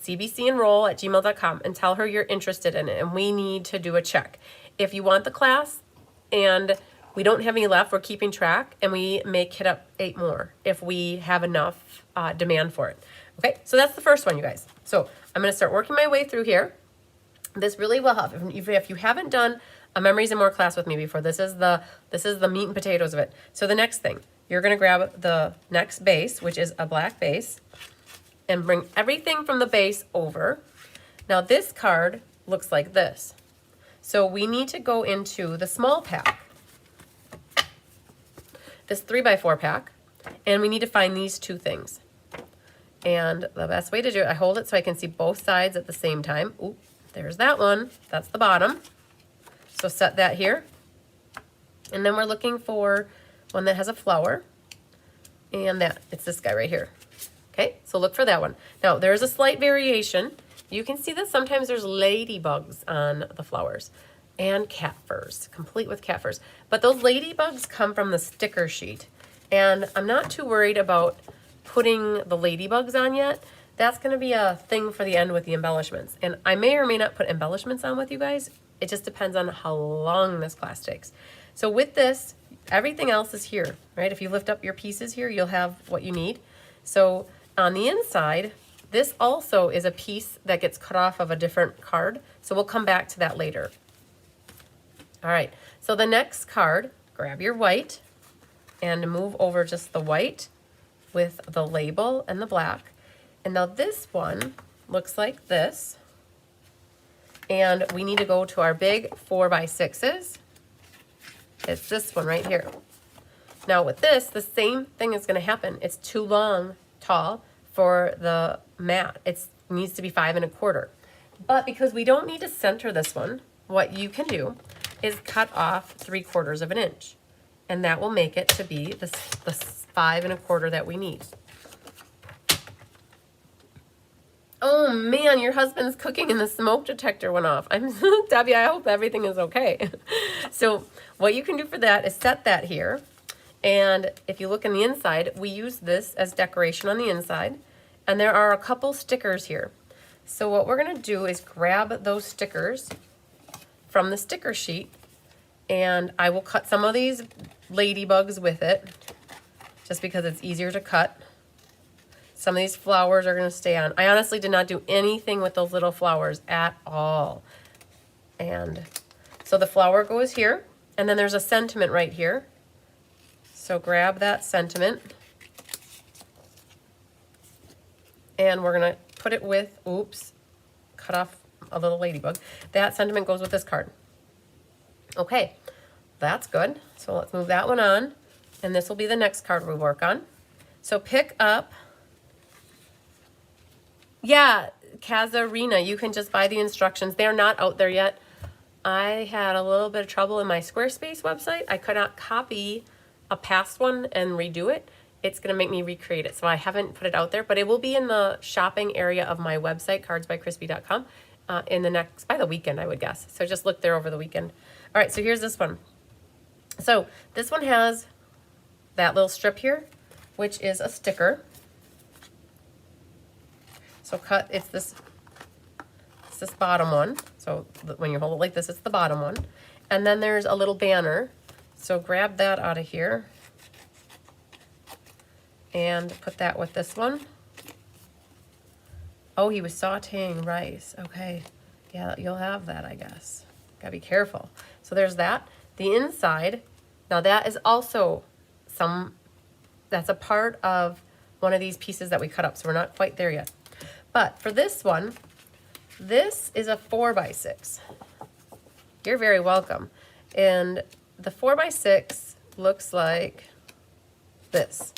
cbcenroll@gmail.com and tell her you're interested in it, and we need to do a check. If you want the class and we don't have any left, we're keeping track, and we may kit up 8 more if we have enough demand for it. Okay, so that's the first one, you guys. So I'm going to start working my way through here. This really will help. If you haven't done a Memories and More class with me before, this is the meat and potatoes of it. So the next thing, you're going to grab the next base, which is a black base, and bring everything from the base over. Now this card looks like this. So we need to go into the small pack, this 3x4 pack, and we need to find these two things. And the best way to do it, I hold it so I can see both sides at the same time. Ooh, there's that one. That's the bottom. So set that here. And then we're looking for one that has a flower. And it's this guy right here. Okay, so look for that one. Now, there's a slight variation. You can see that sometimes there's ladybugs on the flowers and cat furs, complete with cat furs. But those ladybugs come from the sticker sheet. And I'm not too worried about putting the ladybugs on yet. That's going to be a thing for the end with the embellishments. And I may or may not put embellishments on with you guys. It just depends on how long this class takes. So with this, everything else is here, right? If you lift up your pieces here, you'll have what you need. So on the inside, this also is a piece that gets cut off of a different card. So we'll come back to that later. All right, so the next card, grab your white and move over just the white with the label and the black. And now this one looks like this. And we need to go to our big 4x6s. It's this one right here. Now with this, the same thing is going to happen. It's too long, tall for the mat. It needs to be 5 1/4. But because we don't need to center this one, what you can do is cut off 3/4 of an inch. And that will make it to be the 5 1/4 that we need. Oh man, your husband's cooking and the smoke detector went off. Debbie, I hope everything is okay. So what you can do for that is set that here. And if you look in the inside, we use this as decoration on the inside. And there are a couple stickers here. So what we're going to do is grab those stickers from the sticker sheet. And I will cut some of these ladybugs with it, just because it's easier to cut. Some of these flowers are going to stay on. I honestly did not do anything with those little flowers at all. And so the flower goes here, and then there's a sentiment right here. So grab that sentiment. And we're going to put it with, oops, cut off a little ladybug. That sentiment goes with this card. Okay, that's good. So let's move that one on. And this will be the next card we work on. So pick up, yeah, Kazarina, you can just buy the instructions. They're not out there yet. I had a little bit of trouble in my Squarespace website. I could not copy a past one and redo it. It's going to make me recreate it. So I haven't put it out there, but it will be in the shopping area of my website, cardsbycrispy.com, by the weekend, I would guess. So just look there over the weekend. All right, so here's this one. So this one has that little strip here, which is a sticker. So it's this bottom one. So when you hold it like this, it's the bottom one. And then there's a little banner. So grab that out of here and put that with this one. Oh, he was sauteing rice. Okay. Yeah, you'll have that, I guess. Gotta be careful. So there's that. The inside, now that is also that's a part of one of these pieces that we cut up. So we're not quite there yet. But for this one, this is a 4x6. You're very welcome. And the 4x6 looks like this,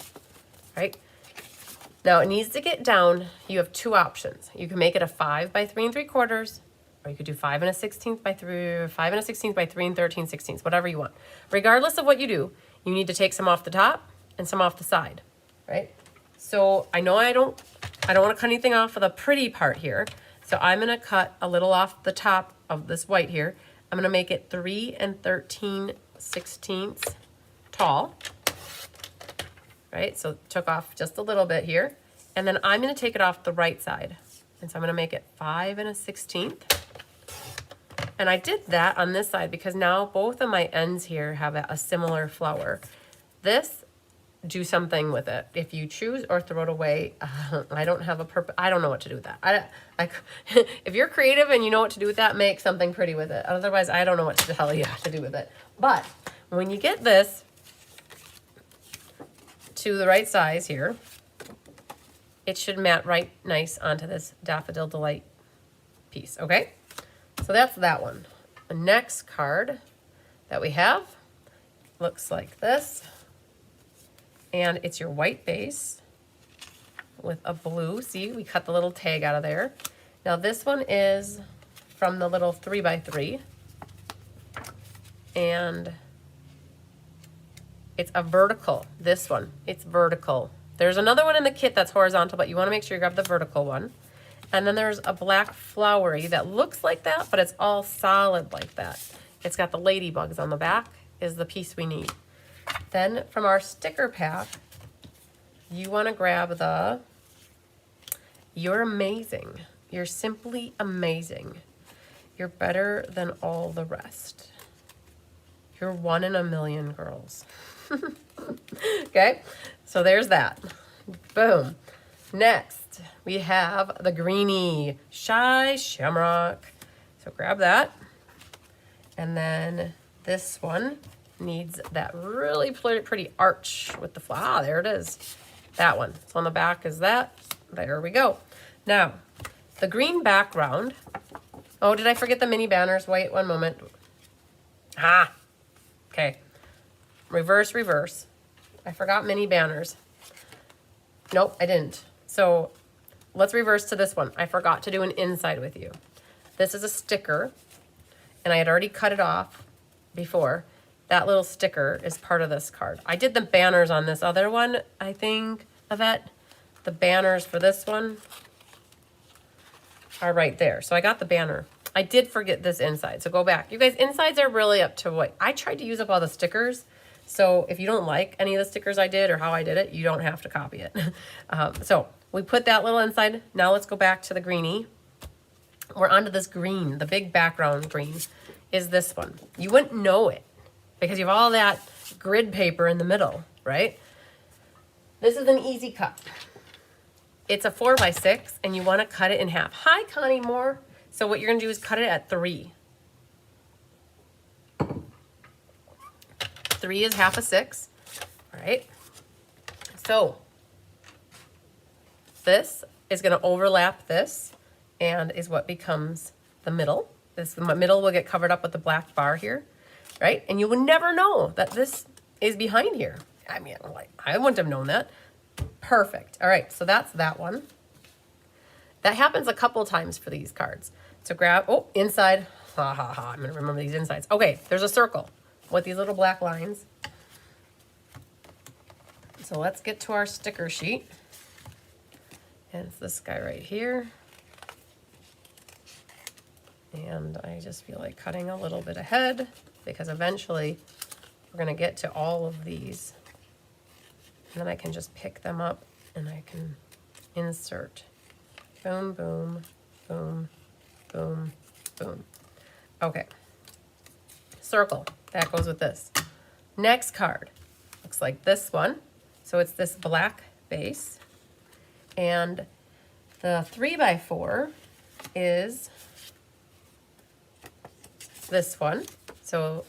right? Now it needs to get down. You have two options. You can make it a 5 by 3 3/4, or you could do 5 1/16 by 3, 5 1/16 by 3 13/16, whatever you want. Regardless of what you do, you need to take some off the top and some off the side, right? So I know I don't want to cut anything off of the pretty part here. So I'm going to cut a little off the top of this white here. I'm going to make it 3 13/16 tall. Right? So took off just a little bit here. And then I'm going to take it off the right side. And so I'm going to make it 5 1/16. And I did that on this side because now both of my ends here have a similar flower. This do something with it. If you choose or throw it away, I don't have a purpose. I don't know what to do with that. If you're creative and you know what to do with that, make something pretty with it. Otherwise, I don't know what to tell you to do with it. But when you get this to the right size here, it should mat right nice onto this Daffodil Delight piece, okay? So that's that one. The next card that we have looks like this. And it's your white base with a blue. See, we cut the little tag out of there. Now this one is from the little 3x3. And it's a vertical, this one. It's vertical. There's another one in the kit that's horizontal, but you want to make sure you grab the vertical one. And then there's a black flowery that looks like that, but it's all solid like that. It's got the ladybugs on the back, is the piece we need. Then from our sticker pack, you want to grab the You're Amazing. You're Simply Amazing. You're better than all the rest. You're 1 in a million, girls. Okay, so there's that. Boom. Next, we have the Greenie Shy Shamrock. So grab that. And then this one needs that really pretty arch with the flower. Ah, there it is. That one. So on the back is that. There we go. Now, the green background. Oh, did I forget the mini banners? Wait one moment. Ah, okay. Reverse, reverse. I forgot mini banners. Nope, I didn't. So let's reverse to this one. I forgot to do an inside with you. This is a sticker, and I had already cut it off before. That little sticker is part of this card. I did the banners on this other one, I think, Yvette. The banners for this one are right there. So I got the banner. I did forget this inside, so go back. You guys, insides are really up to what. I tried to use up all the stickers, so if you don't like any of the stickers I did or how I did it, you don't have to copy it. So we put that little inside. Now let's go back to the greenie. We're onto this green. The big background green is this one. You wouldn't know it because you have all that grid paper in the middle, right? This is an easy cut. It's a 4x6, and you want to cut it in half. Hi, Connie Moore. So what you're going to do is cut it at 3. 3 is half a 6, all right? So this is going to overlap this and is what becomes the middle. This middle will get covered up with the black bar here, right? And you will never know that this is behind here. I mean, like, I wouldn't have known that. Perfect. All right, so that's that one. That happens a couple times for these cards. So grab, oh, inside. Ha, ha, ha. I'm going to remember these insides. Okay, there's a circle with these little black lines. So let's get to our sticker sheet. And it's this guy right here. And I just feel like cutting a little bit ahead because eventually we're going to get to all of these. And then I can just pick them up and I can insert. Boom, boom, boom, boom, boom. Okay. Circle. That goes with this. Next card looks like this one. So it's this black base. And the 3x4 is this one. So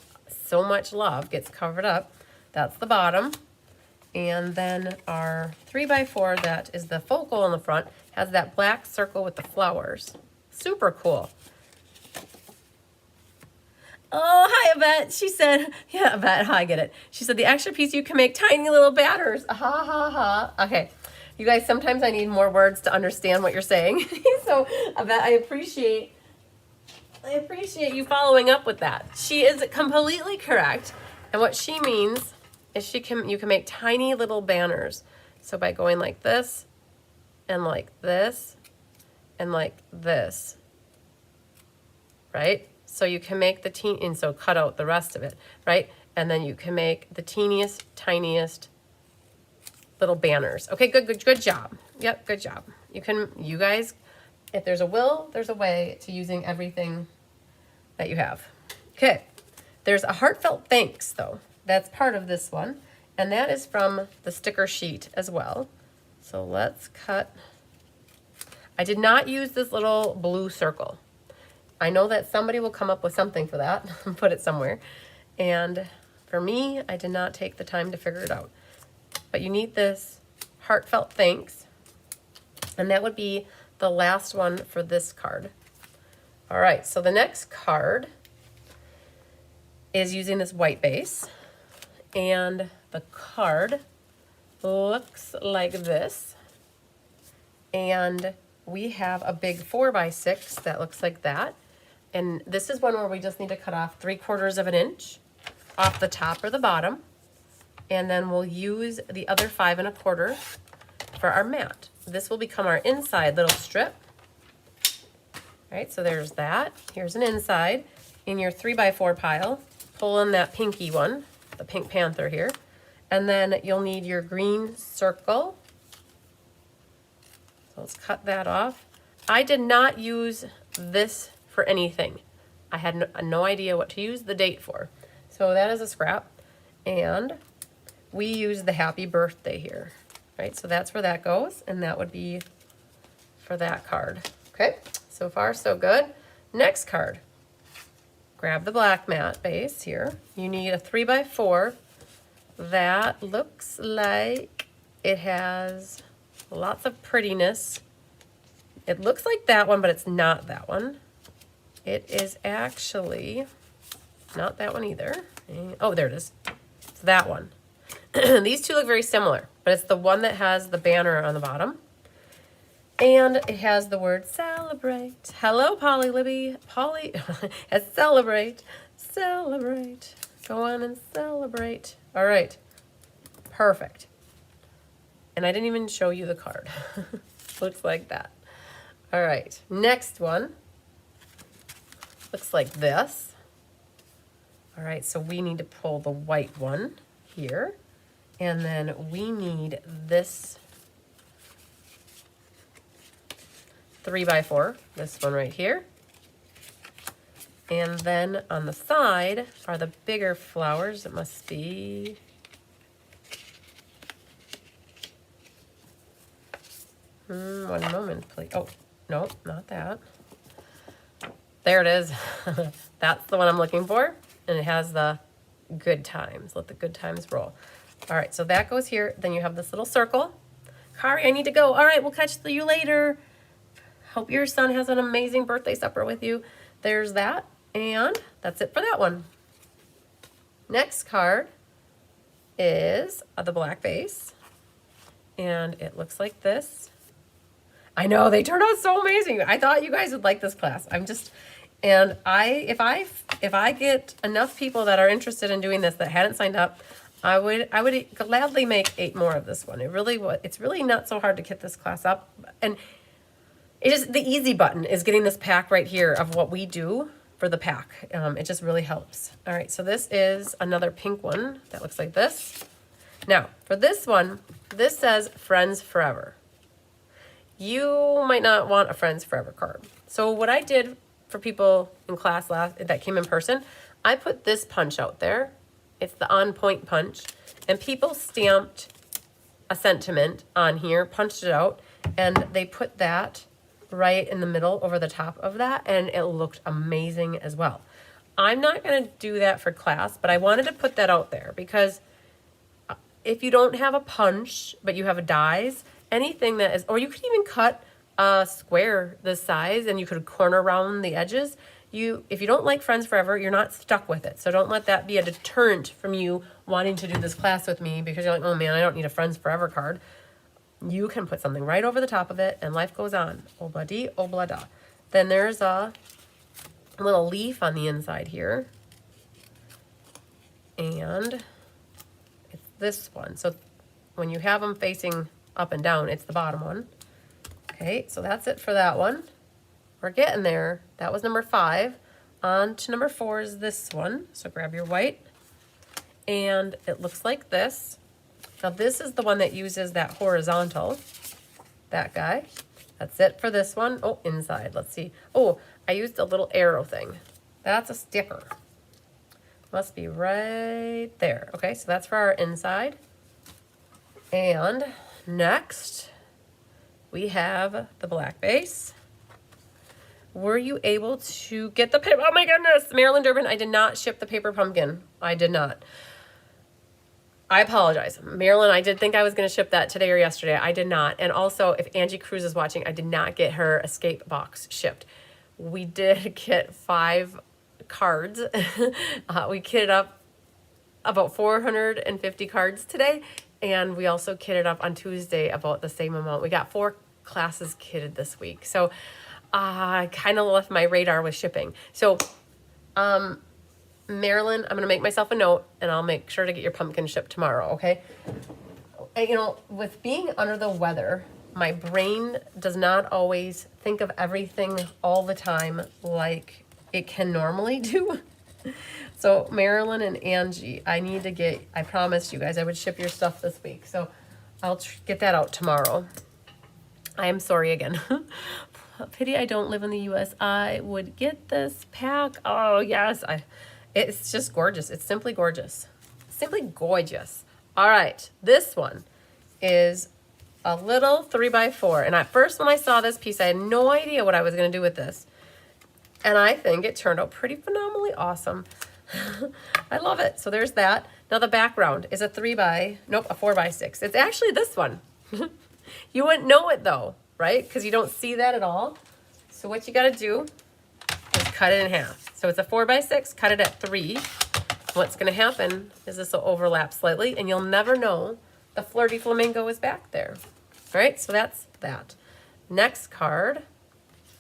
much love gets covered up. That's the bottom. And then our 3x4 that is the focal in the front has that black circle with the flowers. Super cool. Oh, hi, Yvette. She said, yeah, Yvette, hi, I get it. She said, the extra piece, you can make tiny little banners. Ha, ha, ha. Okay. You guys, sometimes I need more words to understand what you're saying. So, Yvette, I appreciate you following up with that. She is completely correct. And what she means is you can make tiny little banners. So by going like this, and like this, and like this, right? So you can make the and so cut out the rest of it, right? And then you can make the teeniest, tiniest little banners. Okay, good job. Yep, good job. You guys, if there's a will, there's a way to using everything that you have. Okay, there's a heartfelt thanks though. That's part of this one. And that is from the sticker sheet as well. So let's cut. I did not use this little blue circle. I know that somebody will come up with something for that and put it somewhere. And for me, I did not take the time to figure it out. But you need this heartfelt thanks. And that would be the last one for this card. All right, so the next card is using this white base. And the card looks like this. And we have a big 4x6 that looks like that. And this is one where we just need to cut off 3/4 of an inch off the top or the bottom. And then we'll use the other 5 1/4 for our mat. This will become our inside little strip. All right, so there's that. Here's an inside. In your 3x4 pile, pull in that pinky one, the Pink Panther here. And then you'll need your green circle. So let's cut that off. I did not use this for anything. I had no idea what to use the date for. So that is a scrap. And we use the happy birthday here, right? So that's where that goes, and that would be for that card. Okay, so far so good. Next card. Grab the black mat base here. You need a 3x4. That looks like it has lots of prettiness. It looks like that one, but it's not that one. It is actually not that one either. Oh, there it is. It's that one. These two look very similar, but it's the one that has the banner on the bottom. And it has the word celebrate. Hello, Polly Libby. Polly, celebrate, celebrate. Go on and celebrate. All right, perfect. And I didn't even show you the card. Looks like that. All right, next one looks like this. All right, so we need to pull the white one here. And then we need this 3x4, this one right here. And then on the side are the bigger flowers. It must be one moment, please. Oh, no, not that. There it is. That's the one I'm looking for. And it has the good times. Let the good times roll. All right, so that goes here. Then you have this little circle. Kari, I need to go. All right, we'll catch you later. Hope your son has an amazing birthday supper with you. There's that. And that's it for that one. Next card is the black base. And it looks like this. I know, they turned out so amazing. I thought you guys would like this class. If I get enough people that are interested in doing this that hadn't signed up, I would gladly make 8 more of this one. It's really not so hard to get this class up. And it is the easy button is getting this pack right here of what we do for the pack. It just really helps. All right, so this is another pink one that looks like this. Now, for this one, this says Friends Forever. You might not want a Friends Forever card. So what I did for people in class that came in person, I put this punch out there. It's the On Point punch. And people stamped a sentiment on here, punched it out, and they put that right in the middle over the top of that, and it looked amazing as well. I'm not going to do that for class, but I wanted to put that out there because if you don't have a punch, but you have a dies, anything that is, or you could even cut a square this size and you could corner around the edges. If you don't like Friends Forever, you're not stuck with it. So don't let that be a deterrent from you wanting to do this class with me because you're like, oh man, I don't need a Friends Forever card. You can put something right over the top of it and life goes on. Obla-dee, obla-da. Then there's a little leaf on the inside here. And it's this one. So when you have them facing up and down, it's the bottom one. Okay, so that's it for that one. We're getting there. That was number 5. On to number 4 is this one. So grab your white. And it looks like this. Now this is the one that uses that horizontal. That guy. That's it for this one. Oh, inside. Let's see. Oh, I used a little arrow thing. That's a sticker. Must be right there. Okay, so that's for our inside. And next, we have the black base. Were you able to get the paper? Oh my goodness, Maryland Durbin, I did not ship the paper pumpkin. I did not. I apologize. Marilyn, I did think I was going to ship that today or yesterday. I did not. And also, if Angie Cruz is watching, I did not get her escape box shipped. We did get 5 cards. We kitted up about 450 cards today. And we also kitted up on Tuesday about the same amount. We got 4 classes kitted this week. So I kind of left my radar with shipping. So, Marilyn, I'm going to make myself a note, and I'll make sure to get your pumpkin shipped tomorrow, okay? And, you know, with being under the weather, my brain does not always think of everything all the time like it can normally do. So, Marilyn and Angie, I promised you guys I would ship your stuff this week. So, I'll get that out tomorrow. I am sorry again. Pity I don't live in the U.S. I would get this pack. Oh, yes. It's just gorgeous. It's simply gorgeous. Simply gorgeous. All right. This one is a little 3x4. And at first when I saw this piece, I had no idea what I was going to do with this. And I think it turned out pretty phenomenally awesome. I love it. So there's that. Now the background is a 4x6. It's actually this one. You wouldn't know it though, right? Because you don't see that at all. So what you got to do is cut it in half. So it's a 4x6, cut it at 3. What's going to happen is this will overlap slightly, and you'll never know the flirty flamingo is back there. All right, so that's that. Next card,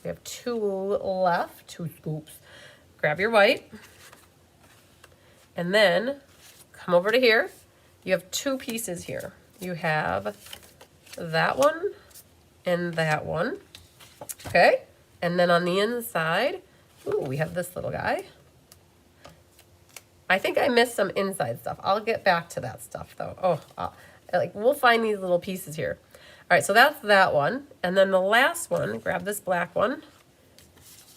we have 2 left, 2 scoops. Grab your white, and then come over to here. You have 2 pieces here. You have that one and that one, okay? And then on the inside, ooh, we have this little guy. I think I missed some inside stuff. I'll get back to that stuff though. Oh, we'll find these little pieces here. All right, so that's that one. And then the last one, grab this black one,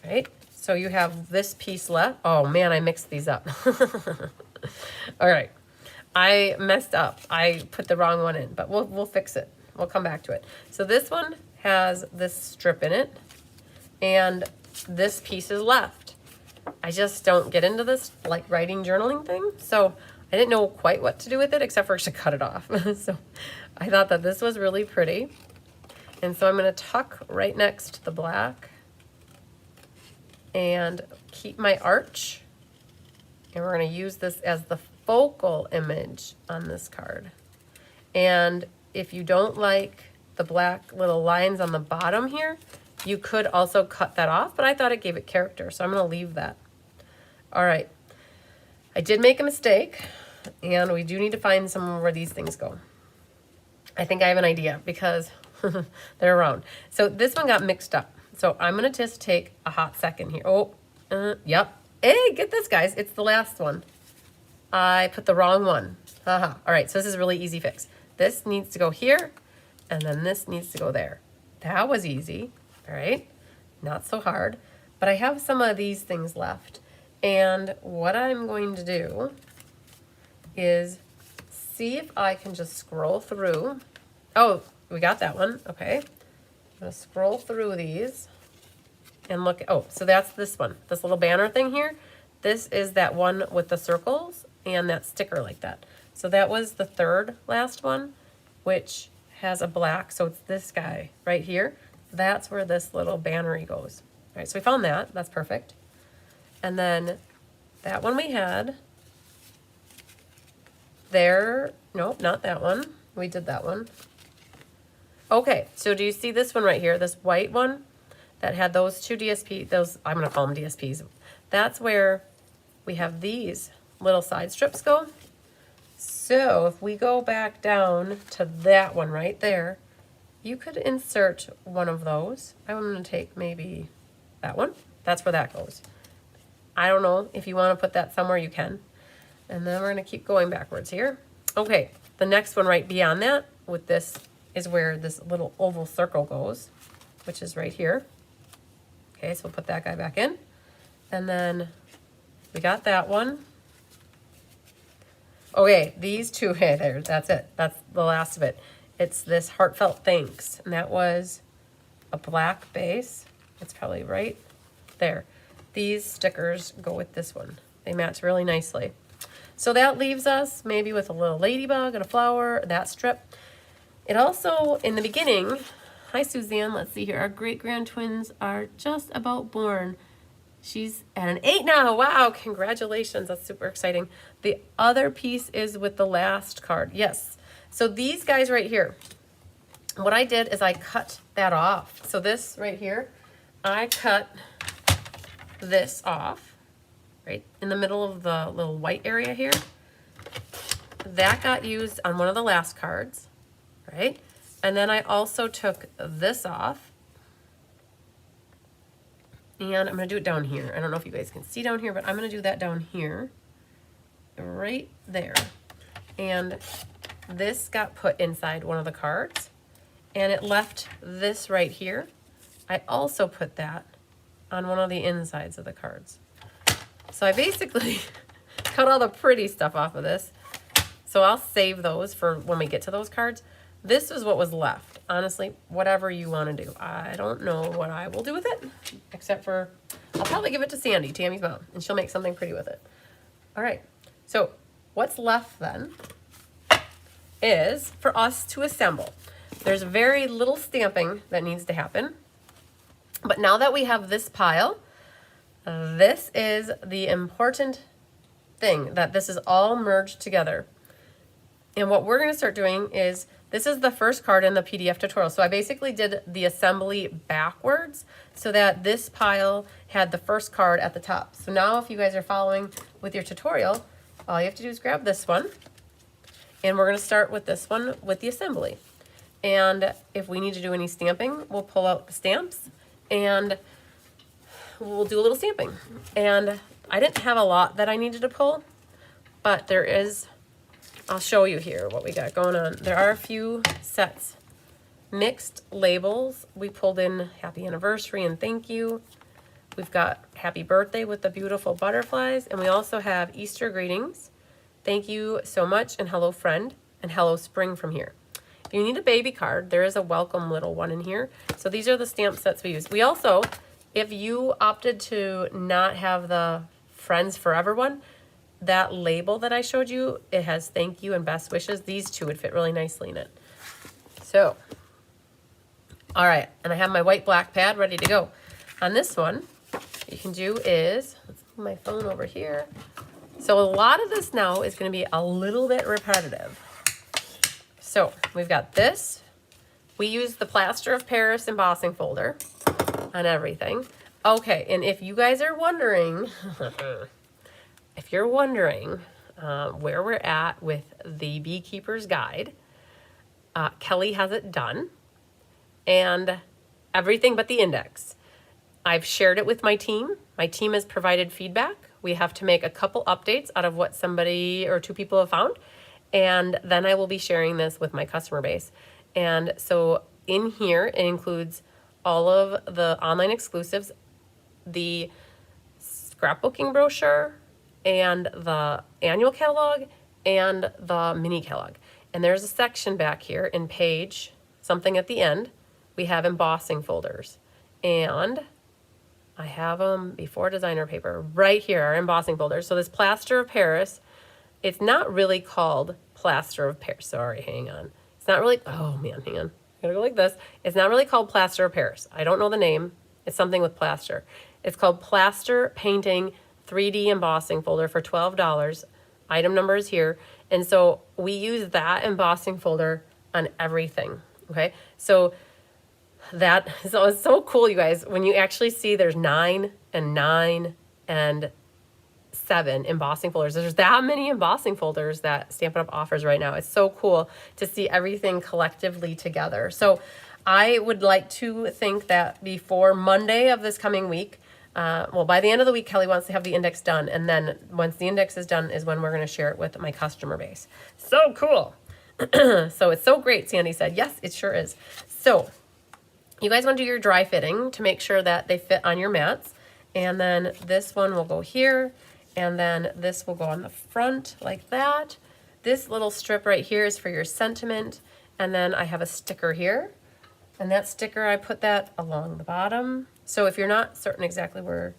right? So you have this piece left. Oh man, I mixed these up. All right, I messed up. I put the wrong one in, but we'll fix it. We'll come back to it. So this one has this strip in it, and this piece is left. I just don't get into this like writing journaling thing, so I didn't know quite what to do with it except for to cut it off. So I thought that this was really pretty, and so I'm going to tuck right next to the black and keep my arch, and we're going to use this as the focal image on this card. And if you don't like the black little lines on the bottom here, you could also cut that off, but I thought it gave it character, so I'm going to leave that. All right. I did make a mistake, and we do need to find somewhere where these things go. I think I have an idea because they're around. So this one got mixed up. So I'm going to just take a hot second here. Oh, yep. Hey, get this, guys. It's the last one. I put the wrong one. Haha. All right, so this is a really easy fix. This needs to go here, and then this needs to go there. That was easy. All right, not so hard, but I have some of these things left. And what I'm going to do is see if I can just scroll through. Oh, we got that one. Okay. I'm going to scroll through these and look. Oh, so that's this one, this little banner thing here. This is that one with the circles and that sticker like that. So that was the third last one, which has a black. So it's this guy right here. That's where this little bannery goes. All right, so we found that. That's perfect. And then that one we had there. Nope, not that one. We did that one. Okay, so do you see this one right here? This white one that had those 2 DSP, those, I'm going to call them DSPs. That's where we have these little side strips go. So if we go back down to that one right there, you could insert one of those. I'm going to take maybe that one. That's where that goes. I don't know. If you want to put that somewhere, you can. And then we're going to keep going backwards here. Okay, the next one right beyond that with this is where this little oval circle goes, which is right here. Okay, so we'll put that guy back in. And then we got that one. Okay, these two, hey, there, that's it. That's the last of it. It's this heartfelt thanks, and that was a black base. It's probably right there. These stickers go with this one. They match really nicely. So that leaves us maybe with a little ladybug and a flower, that strip. It also, in the beginning, hi Suzanne, let's see here. Our great-grand twins are just about born. She's at an 8 now. Wow, congratulations. That's super exciting. The other piece is with the last card. Yes. So these guys right here, what I did is I cut that off. So this right here, I cut this off right in the middle of the little white area here. That got used on one of the last cards, right? And then I also took this off. And I'm going to do it down here. I don't know if you guys can see down here, but I'm going to do that down here. Right there. And this got put inside one of the cards. And it left this right here. I also put that on one of the insides of the cards. So I basically cut all the pretty stuff off of this. So I'll save those for when we get to those cards. This is what was left. Honestly, whatever you want to do. I don't know what I will do with it, except for I'll probably give it to Sandy, Tammy's mom, and she'll make something pretty with it. All right, so what's left then is for us to assemble. There's very little stamping that needs to happen. But now that we have this pile, this is the important thing, that this is all merged together. And what we're going to start doing is, this is the first card in the PDF tutorial. So I basically did the assembly backwards so that this pile had the first card at the top. So now if you guys are following with your tutorial, all you have to do is grab this one. And we're going to start with this one with the assembly. And if we need to do any stamping, we'll pull out the stamps and we'll do a little stamping. And I didn't have a lot that I needed to pull, but there is, I'll show you here what we got going on. There are a few sets. Mixed labels. We pulled in happy anniversary and thank you. We've got happy birthday with the beautiful butterflies. And we also have Easter greetings. Thank you so much, and hello friend, and hello spring from here. If you need a baby card, there is a welcome little one in here. So these are the stamp sets we use. We also, if you opted to not have the Friends Forever one, that label that I showed you, it has thank you and best wishes. These two would fit really nicely in it. So, all right, and I have my white black pad ready to go. On this one, what you can do is, let's move my phone over here. So a lot of this now is going to be a little bit repetitive. So we've got this. We use the Plaster of Paris embossing folder on everything. Okay, and if you guys are wondering, if you're wondering where we're at with the Beekeeper's Guide, Kelly has it done, and everything but the index. I've shared it with my team. My team has provided feedback. We have to make a couple updates out of what somebody or two people have found, and then I will be sharing this with my customer base. And so in here, it includes all of the online exclusives, the scrapbooking brochure, and the annual catalog, and the mini catalog. And there's a section back here in page something at the end. We have embossing folders. And I have them before designer paper right here, our embossing folders. So this Plaster of Paris, it's not really called Plaster of Paris. Sorry, hang on. It's not really, oh man, hang on. I gotta go like this. It's not really called Plaster of Paris. I don't know the name. It's something with plaster. It's called Plaster Painting 3D Embossing Folder for $12. Item number is here. And so we use that embossing folder on everything, okay? So it's so cool, you guys, when you actually see there's 9 and 7 embossing folders. There's that many embossing folders that Stampin' Up! Offers right now. It's so cool to see everything collectively together. So I would like to think that before Monday of this coming week, well, by the end of the week, Kelly wants to have the index done. And then once the index is done is when we're going to share it with my customer base. So cool. So it's so great, Sandy said. Yes, it sure is. So you guys want to do your dry fitting to make sure that they fit on your mats. And then this one will go here. And then this will go on the front like that. This little strip right here is for your sentiment, and then I have a sticker here, and that sticker, I put that along the bottom. So if you're not certain exactly how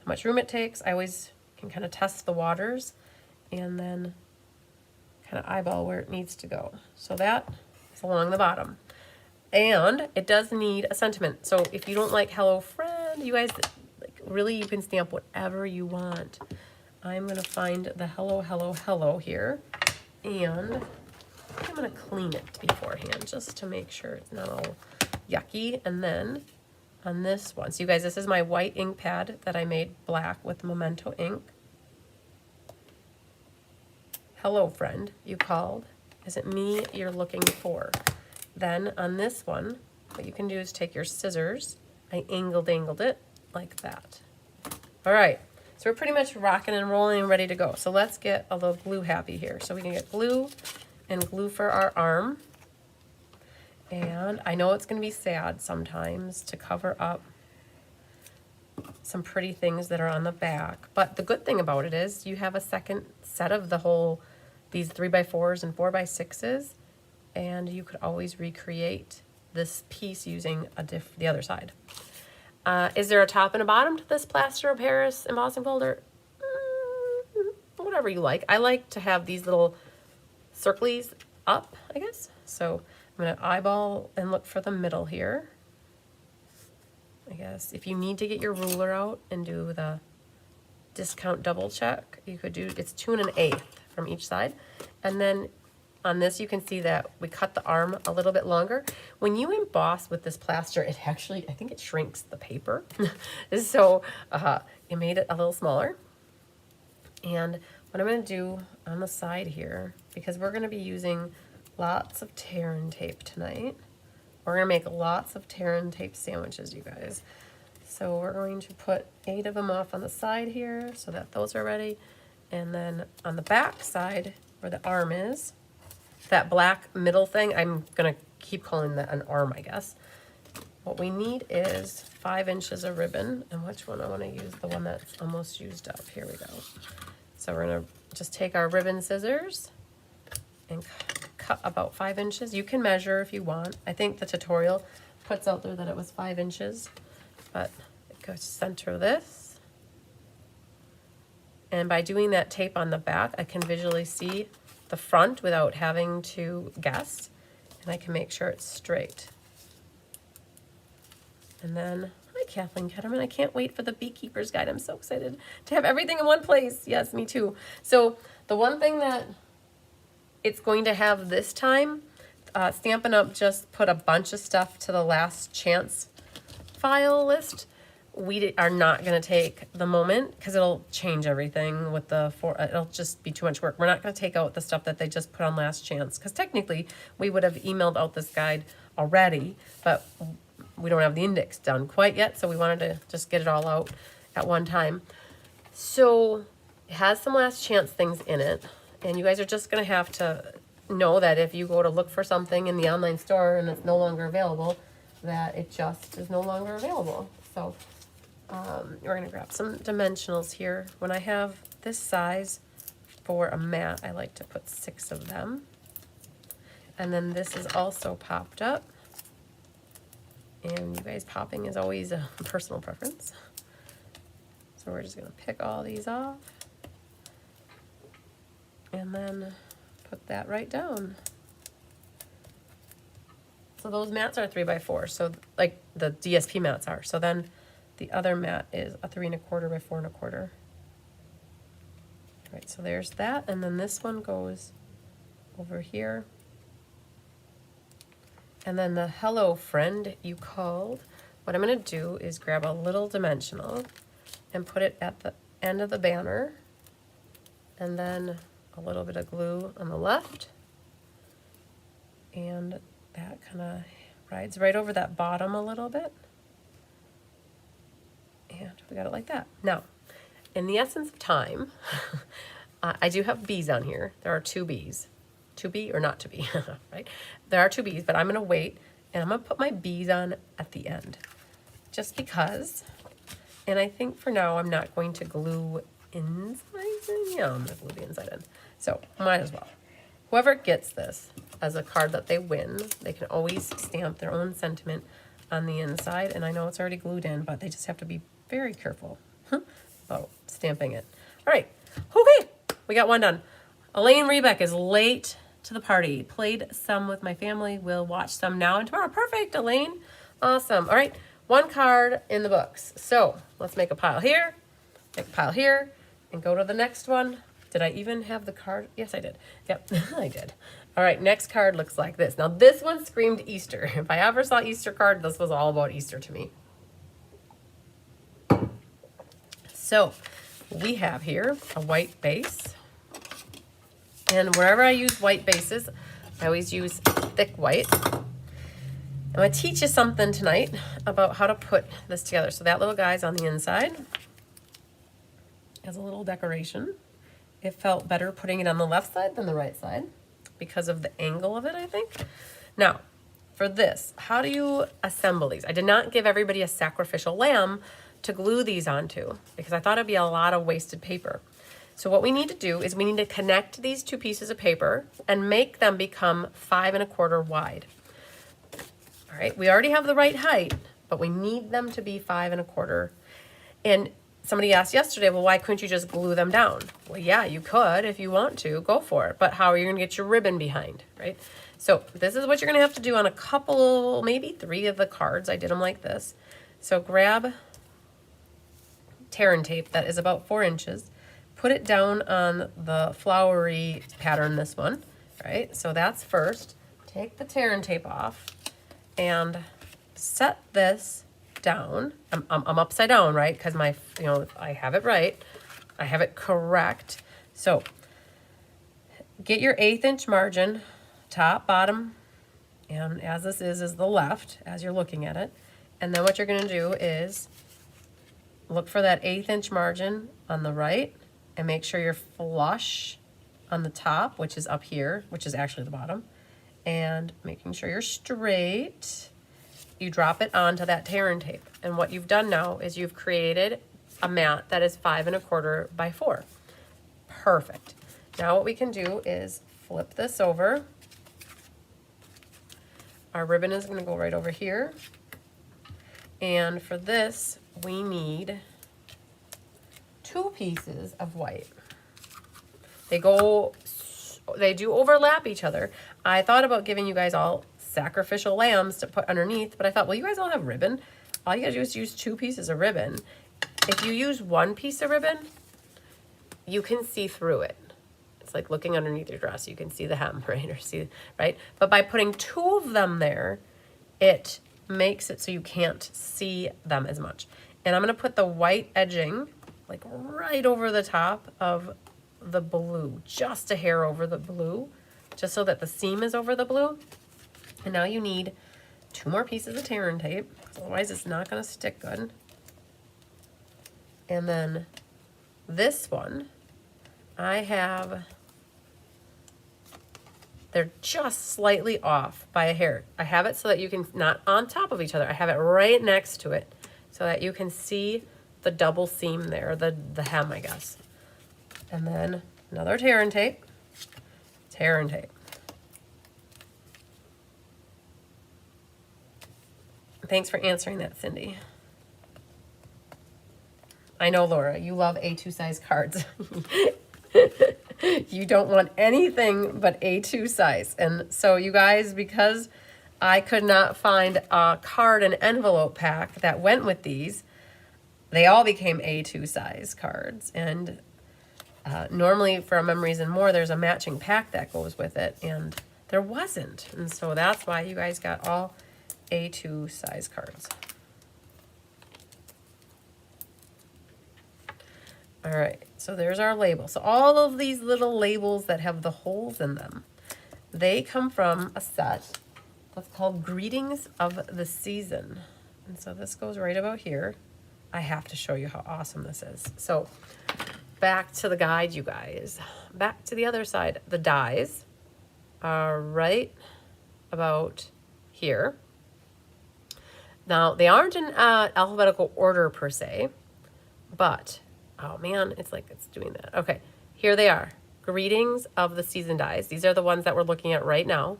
much room it takes, I always can kind of test the waters and then kind of eyeball where it needs to go. So that is along the bottom. And it does need a sentiment. So if you don't like hello friend, you guys, like, really, you can stamp whatever you want. I'm gonna find the hello, hello, hello here. And I'm gonna clean it beforehand just to make sure it's not all yucky. And then on this one, so you guys, this is my white ink pad that I made black with Memento ink. Hello friend, you called. Is it me you're looking for? Then on this one, what you can do is take your scissors. I angled it like that. All right. So we're pretty much rocking and rolling and ready to go. So let's get a little glue happy here. So we can get glue and glue for our arm. And I know it's going to be sad sometimes to cover up some pretty things that are on the back. But the good thing about it is you have a second set of these 3x4s and 4x6s. And you could always recreate this piece using the other side. Is there a top and a bottom to this plaster of Paris embossing folder? Whatever you like. I like to have these little circlies up, I guess. So I'm going to eyeball and look for the middle here. I guess if you need to get your ruler out and do the discount double check, you could do, it's 2 1/8 from each side. And then on this, you can see that we cut the arm a little bit longer. When you emboss with this plaster, it actually, I think it shrinks the paper. So it made it a little smaller. And what I'm going to do on the side here, because we're going to be using lots of tear and tape tonight. We're going to make lots of tear and tape sandwiches, you guys. So we're going to put 8 of them off on the side here so that those are ready. And then on the back side, where the arm is, that black middle thing, I'm going to keep calling that an arm, I guess. What we need is 5 inches of ribbon. And which one I want to use? The one that's almost used up. Here we go. So we're going to just take our ribbon scissors and cut about 5 inches. You can measure if you want. I think the tutorial puts out there that it was 5 inches. But go to center this. And by doing that tape on the back, I can visually see the front without having to guess, and I can make sure it's straight. And then, hi Kathleen Ketterman, I can't wait for the Beekeeper's Guide. I'm so excited to have everything in one place. Yes, me too. So the one thing that it's going to have this time, Stampin' Up! Just put a bunch of stuff to the last chance file list. We are not going to take the moment because it'll change everything with it'll just be too much work. We're not going to take out the stuff that they just put on last chance because technically we would have emailed out this guide already, but we don't have the index done quite yet, so we wanted to just get it all out at one time. So it has some last chance things in it, and you guys are just going to have to know that if you go to look for something in the online store and it's no longer available, that it just is no longer available. So we're going to grab some dimensionals here. When I have this size for a mat, I like to put 6 of them. And then this is also popped up. And you guys, popping is always a personal preference. So we're just going to pick all these off. And then put that right down. So those mats are 3x4, so like the DSP mats are. So then the other mat is a 3 1/4 by 4 1/4. Right, so there's that, and then this one goes over here. And then the hello friend you called. What I'm going to do is grab a little dimensional and put it at the end of the banner, and then a little bit of glue on the left, and that kind of rides right over that bottom a little bit. And we got it like that. Now, in the essence of time, I do have bees on here. There are 2 bees. To be or not to be, right? There are 2 bees, but I'm going to wait, and I'm going to put my bees on at the end. Just because. And I think for now I'm not going to glue inside in. Yeah, I'm going to glue the inside in. So, might as well. whoever gets this as a card that they win, they can always stamp their own sentiment on the inside. And I know it's already glued in, but they just have to be very careful about stamping it. All right. Okay. We got one done. Elaine Rebeck is late to the party. Played some with my family. We'll watch some now and tomorrow. Perfect, Elaine. Awesome. All right. One card in the books. So let's make a pile here, make a pile here, and go to the next one. Did I even have the card? Yes, I did. Yep, I did. All right, next card looks like this. Now, this one screamed Easter. If I ever saw Easter card, this was all about Easter to me. So we have here a white base. And wherever I use white bases, I always use thick white. I'm going to teach you something tonight about how to put this together. So that little guy's on the inside as a little decoration. It felt better putting it on the left side than the right side because of the angle of it, I think. Now, for this, how do you assemble these? I did not give everybody a sacrificial lamb to glue these onto because I thought it'd be a lot of wasted paper. So what we need to do is we need to connect these two pieces of paper and make them become 5 1/4 wide. All right, we already have the right height, but we need them to be 5 1/4. And somebody asked yesterday, well, why couldn't you just glue them down? Well, yeah, you could if you want to, go for it. But how are you going to get your ribbon behind, right? So this is what you're going to have to do on a couple, maybe 3 of the cards. I did them like this. So grab tear and tape that is about 4 inches. Put it down on the flowery pattern, this one, right? So that's first. Take the tear and tape off and set this down. I'm upside down, right? Because my, I have it right. I have it correct. So get your 1/8 inch margin, top, bottom, and as this is the left, as you're looking at it. And then what you're going to do is look for that 1/8 inch margin on the right and make sure you're flush on the top, which is up here, which is actually the bottom, and making sure you're straight. You drop it onto that tear and tape. And what you've done now is you've created a mat that is 5 1/4 by 4. Perfect. Now what we can do is flip this over. Our ribbon is going to go right over here. And for this, we need 2 pieces of white. They do overlap each other. I thought about giving you guys all sacrificial lambs to put underneath, but I thought, well, you guys all have ribbon. All you gotta do is use 2 pieces of ribbon. If you use 1 piece of ribbon, you can see through it. It's like looking underneath your dress. You can see the hem, right? But by putting 2 of them there, it makes it so you can't see them as much. And I'm gonna put the white edging like right over the top of the blue, just a hair over the blue, just so that the seam is over the blue. And now you need 2 more pieces of tear and tape, otherwise it's not going to stick good. And then this one, they're just slightly off by a hair. I have it so that you can, not on top of each other, I have it right next to it so that you can see the double seam there, the hem, I guess. And then another tear and tape, tear and tape. Thanks for answering that, Cindy. I know, Laura, you love A2 size cards. You don't want anything but A2 size. And so you guys, because I could not find a card and envelope pack that went with these, they all became A2 size cards. And normally for a Memories and More, there's a matching pack that goes with it. And there wasn't. And so that's why you guys got all A2 size cards. All right, so there's our label. So all of these little labels that have the holes in them, they come from a set that's called Greetings of the Season. And so this goes right about here. I have to show you how awesome this is. So back to the guide, you guys. Back to the other side. The dies are right about here. Now, they aren't in alphabetical order per se, but, oh man, it's like it's doing that. Okay, here they are. Greetings of the Season dies. These are the ones that we're looking at right now.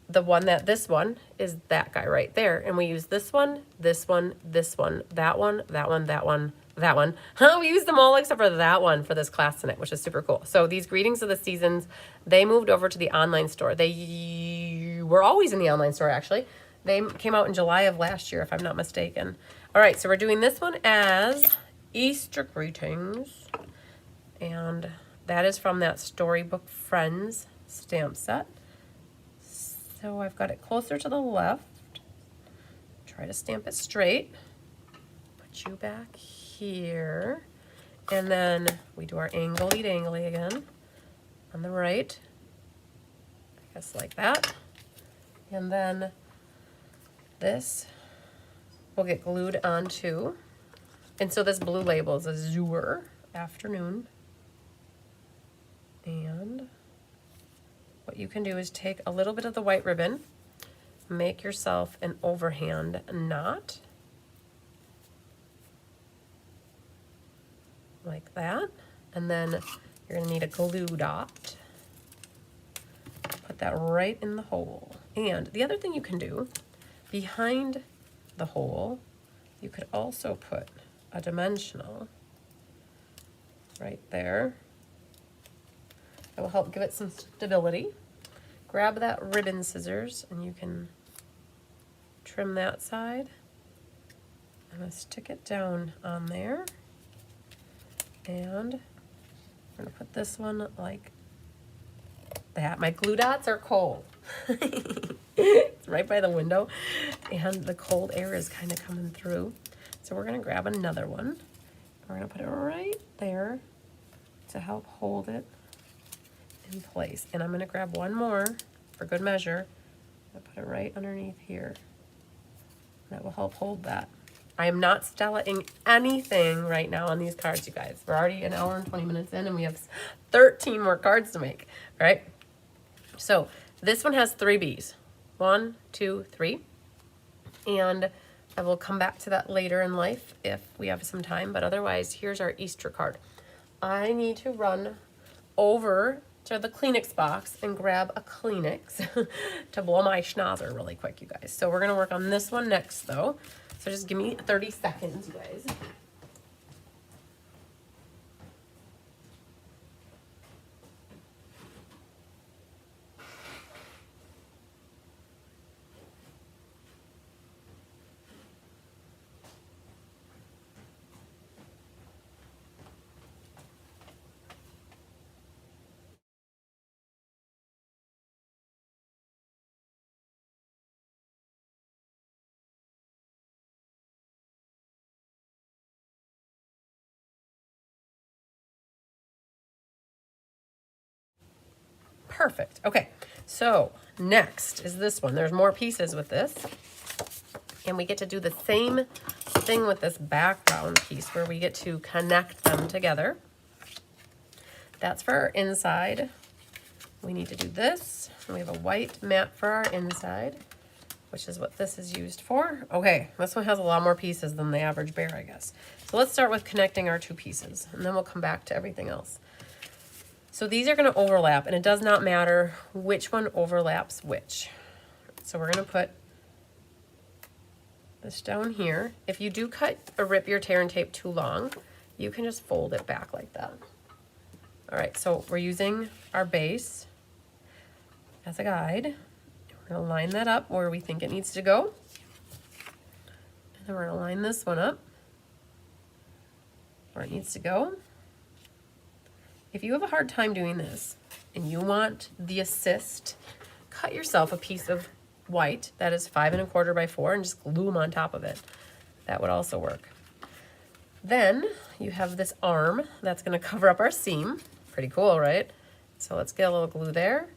The one this one is that guy right there. And we use this one, this one, this one, that one, that one, that one, that one. We used them all except for that one for this class tonight, which is super cool. So these Greetings of the Seasons, they moved over to the online store. They were always in the online store, actually. They came out in July of last year, if I'm not mistaken. All right, so we're doing this one as Easter Greetings. And that is from that Storybook Friends stamp set. So I've got it closer to the left. Try to stamp it straight. Put you back here. And then we do our angly dangly again on the right. I guess like that. And then this will get glued onto. And so this blue label is Azure Afternoon. And what you can do is take a little bit of the white ribbon, make yourself an overhand knot, like that, and then you're going to need a glue dot. Put that right in the hole. And the other thing you can do, behind the hole, you could also put a dimensional right there. It will help give it some stability. Grab that ribbon scissors and you can trim that side. I'm going to stick it down on there. And I'm going to put this one like that. My glue dots are cold. It's right by the window and the cold air is kind of coming through. So we're going to grab another one. We're going to put it right there to help hold it in place. And I'm going to grab one more for good measure. I'll put it right underneath here. That will help hold that. I am not Stella-ing anything right now on these cards, you guys. We're already an hour and 20 minutes in and we have 13 more cards to make, right? So this one has 3 B's. 1, 2, 3. And I will come back to that later in life if we have some time, but otherwise here's our Easter card. I need to run over to the Kleenex box and grab a Kleenex to blow my schnozzer really quick, you guys. So we're going to work on this one next, though. So just give me 30 seconds, you guys. Perfect. Okay, so next is this one. There's more pieces with this. And we get to do the same thing with this background piece where we get to connect them together. That's for our inside. We need to do this. We have a white mat for our inside, which is what this is used for. Okay, this one has a lot more pieces than the average bear, I guess. So let's start with connecting our 2 pieces, and then we'll come back to everything else. So these are going to overlap, and it does not matter which one overlaps which. So we're going to put this down here. If you do cut or rip your tear and tape too long, you can just fold it back like that. All right, so we're using our base as a guide. We're going to line that up where we think it needs to go. And then we're going to line this one up where it needs to go. If you have a hard time doing this and you want the assist, cut yourself a piece of white that is 5 1/4 by 4 and just glue them on top of it. That would also work. Then you have this arm that's going to cover up our seam. Pretty cool, right? So let's get a little glue there.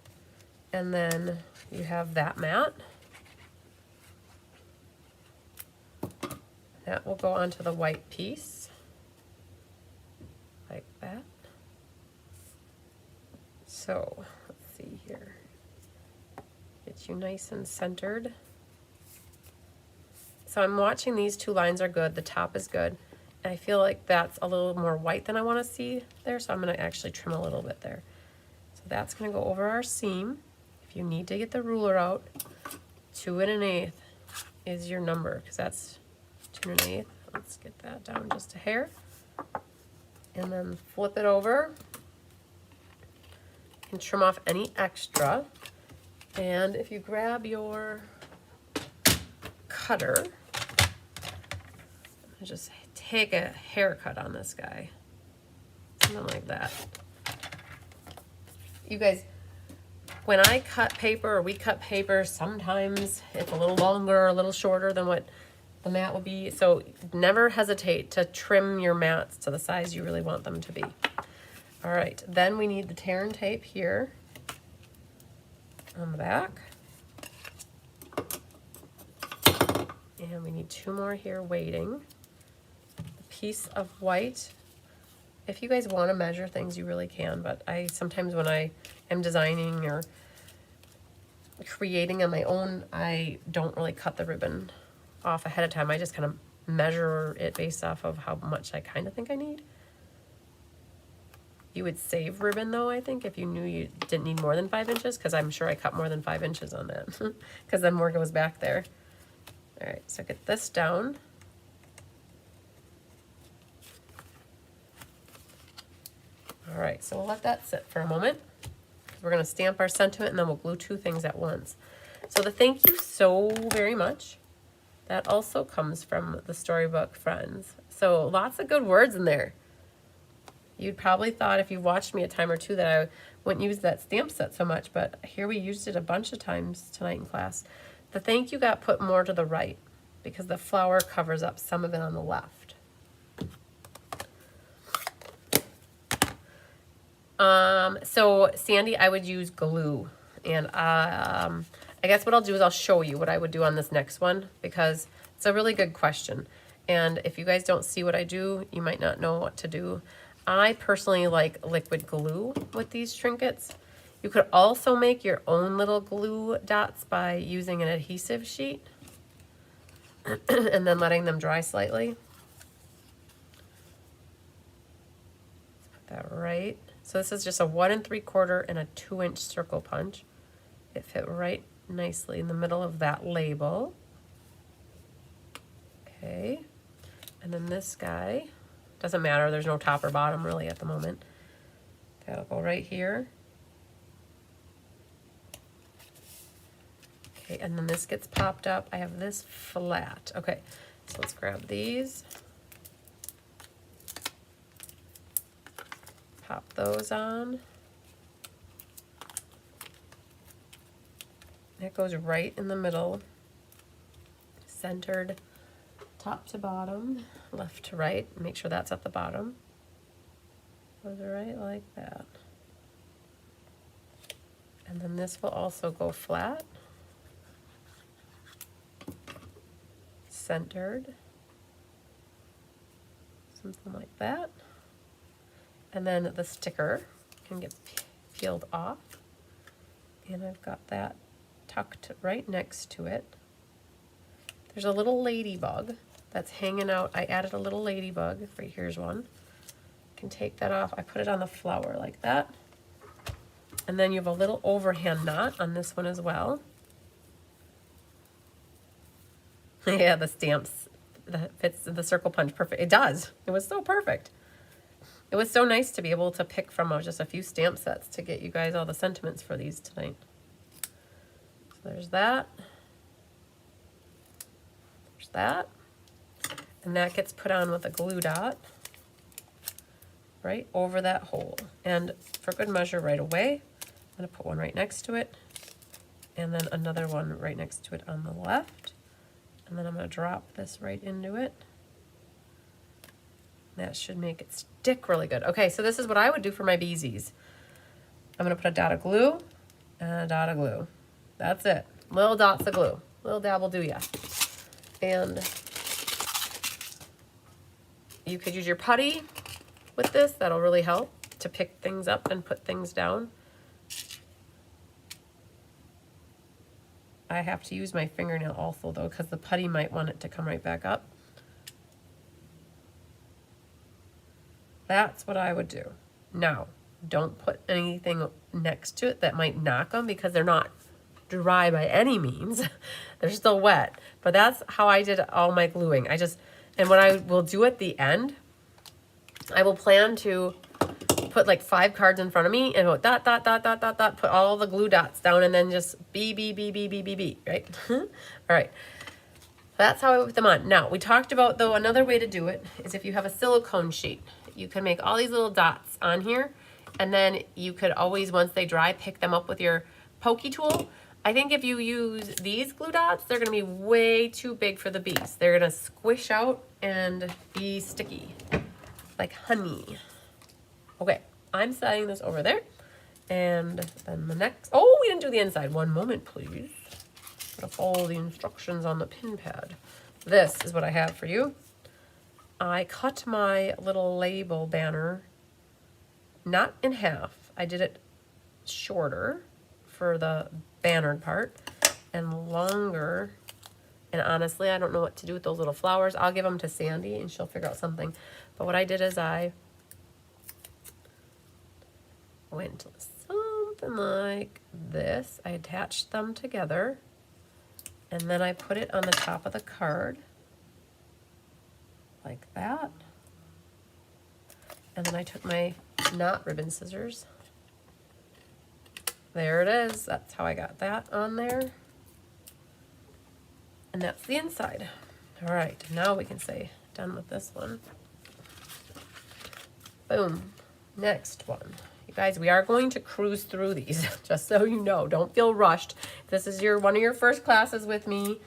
And then you have that mat. That will go onto the white piece, like that. So let's see here. Get you nice and centered. So I'm watching these 2 lines are good. The top is good. I feel like that's a little more white than I want to see there, so I'm going to actually trim a little bit there. So that's going to go over our seam. If you need to get the ruler out, 2 1/8 is your number, because that's 2 1/8. Let's get that down just a hair. And then flip it over. You can trim off any extra. And if you grab your cutter, just take a haircut on this guy. Something like that. You guys, when I cut paper or we cut paper, sometimes it's a little longer, a little shorter than what the mat will be. So never hesitate to trim your mats to the size you really want them to be. All right, then we need the tear and tape here on the back. And we need 2 more here waiting. A piece of white. If you guys want to measure things, you really can, but I sometimes when I am designing or creating on my own, I don't really cut the ribbon off ahead of time. I just kind of measure it based off of how much I kind of think I need. You would save ribbon though, I think, if you knew you didn't need more than 5 inches, because I'm sure I cut more than 5 inches on that, because then more goes back there. All right, so get this down. All right, so we'll let that sit for a moment. We're going to stamp our sentiment, and then we'll glue 2 things at once. So the thank you so very much, that also comes from the Storybook Friends. So lots of good words in there. You'd probably thought if you watched me a time or two that I wouldn't use that stamp set so much, but here we used it a bunch of times tonight in class. The thank you got put more to the right because the flower covers up some of it on the left. So Sandy, I would use glue, and I guess what I'll do is I'll show you what I would do on this next one, because it's a really good question. And if you guys don't see what I do, you might not know what to do. I personally like liquid glue with these trinkets. You could also make your own little glue dots by using an adhesive sheet and then letting them dry slightly. Let's put that right. So this is just a 1 3/4 and a 2-inch circle punch. It fit right nicely in the middle of that label. Okay, and then this guy, doesn't matter, there's no top or bottom really at the moment. That'll go right here. Okay, and then this gets popped up. I have this flat. Okay, so let's grab these. Pop those on. That goes right in the middle, centered top to bottom, left to right. Make sure that's at the bottom. Goes right like that. And then this will also go flat, centered, something like that. And then the sticker can get peeled off. And I've got that tucked right next to it. There's a little ladybug that's hanging out. I added a little ladybug. Right here's one. Can take that off. I put it on the flower like that. And then you have a little overhand knot on this one as well. Yeah, the stamps, that fits the circle punch perfect. It does. It was so perfect. It was so nice to be able to pick from just a few stamp sets to get you guys all the sentiments for these tonight. So there's that. There's that. And that gets put on with a glue dot right over that hole. And for good measure right away, I'm going to put one right next to it, and then another one right next to it on the left. And then I'm going to drop this right into it. That should make it stick really good. Okay, so this is what I would do for my beesies. I'm going to put a dot of glue and a dot of glue. That's it. Little dots of glue. Little dab will do ya. And you could use your putty with this. That'll really help to pick things up and put things down. I have to use my fingernail also though, because the putty might want it to come right back up. That's what I would do. Now, don't put anything next to it that might knock them because they're not dry by any means. They're still wet. But that's how I did all my gluing. And what I will do at the end, I will plan to put like 5 cards in front of me and go dot, dot, dot, dot, dot, dot, put all the glue dots down and then just B, B, B, B, B, B, B, right? All right. That's how I put them on. Now, we talked about, though, another way to do it is if you have a silicone sheet. You can make all these little dots on here, and then you could always, once they dry, pick them up with your pokey tool. I think if you use these glue dots, they're going to be way too big for the bees. They're going to squish out and be sticky, like honey. Okay, I'm setting this over there. And then the next, oh, we didn't do the inside. One moment, please. Gotta follow the instructions on the pin pad. This is what I have for you. I cut my little label banner not in half. I did it shorter for the bannered part and longer. And honestly, I don't know what to do with those little flowers. I'll give them to Sandy and she'll figure out something. But what I did is I went something like this. I attached them together and then I put it on the top of the card like that. And then I took my knot ribbon scissors. There it is. That's how I got that on there. And that's the inside. All right, now we can say done with this one. Boom. Next one. You guys, we are going to cruise through these, just so you know. Don't feel rushed. If this is one of your first classes with me,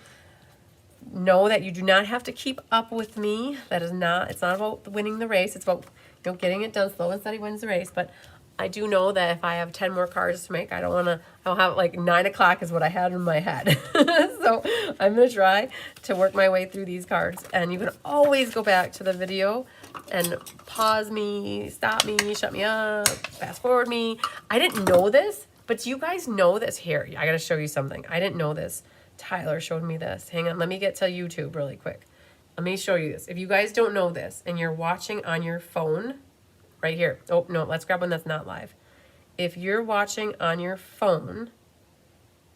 know that you do not have to keep up with me. It's not about winning the race. It's about getting it done. Slow and steady wins the race. But I do know that if I have 10 more cards to make, I don't have like 9 o'clock is what I had in my head. So I'm going to try to work my way through these cards. And you can always go back to the video and pause me, stop me, shut me up, fast forward me. I didn't know this, but you guys know this. Here, I got to show you something. I didn't know this. Tyler showed me this. Hang on, let me get to YouTube really quick. Let me show you this. If you guys don't know this and you're watching on your phone, right here. Oh, no, let's grab one that's not live. If you're watching on your phone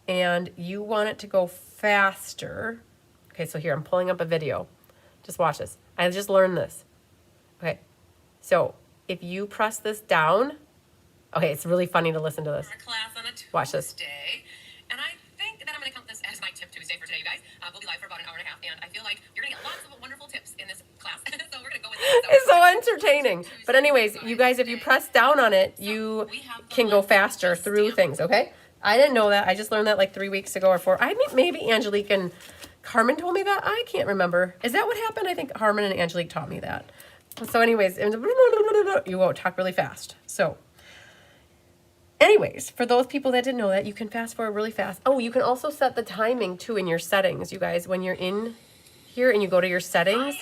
and you want it to go faster, okay, so here, I'm pulling up a video. Just watch this. I just learned this. Okay, so if you press this down, okay, it's really funny to listen to this. Class on a Tuesday, watch this. And I think that I'm going to count this as my tip Tuesday for today, you guys. We'll be live for about an hour and a half, and I feel like you're going to get lots of wonderful tips in this class. So we're going to go with that. It's so entertaining. But anyways, you guys, if you press down on it, you can go faster through things, okay? I didn't know that. I just learned that like 3 weeks ago or 4. I think maybe Angelique and Carmen told me that. I can't remember. Is that what happened? I think Carmen and Angelique taught me that. So anyways, you won't talk really fast. So anyways, for those people that didn't know that, you can fast forward really fast. Oh, you can also set the timing too in your settings, you guys. When you're in here and you go to your settings,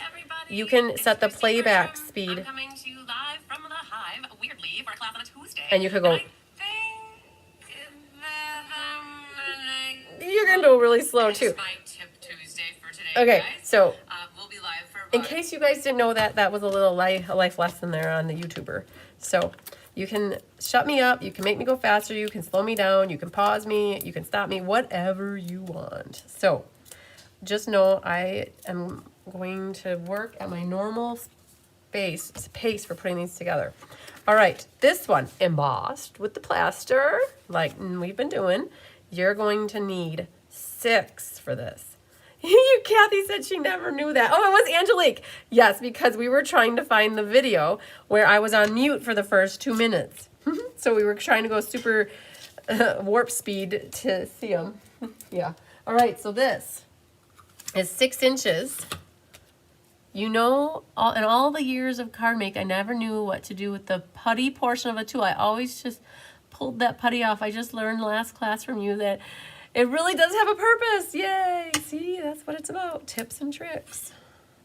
you can set the playback speed. I'm coming to you live from the Hive, weirdly, for a class on a Tuesday. And you could go. And You're going to go really slow too. my tip Tuesday for today, Okay, guys. so We'll be live for in case you guys didn't know that, that was a little life lesson there on the YouTuber. So you can shut me up, you can make me go faster, you can slow me down, you can pause me, you can stop me, whatever you want. So just know I am going to work at my normal pace for putting these together. All right, this one embossed with the plaster, like we've been doing. You're going to need 6 for this. Kathy said she never knew that. Oh, it was Angelique. Yes, because we were trying to find the video where I was on mute for the first 2 minutes. So we were trying to go super warp speed to see them. Yeah. All right, so this is 6 inches. You know, in all the years of card make, I never knew what to do with the putty portion of a tool. I always just pulled that putty off. I just learned last class from you that it really does have a purpose. Yay. See, that's what it's about. Tips and tricks.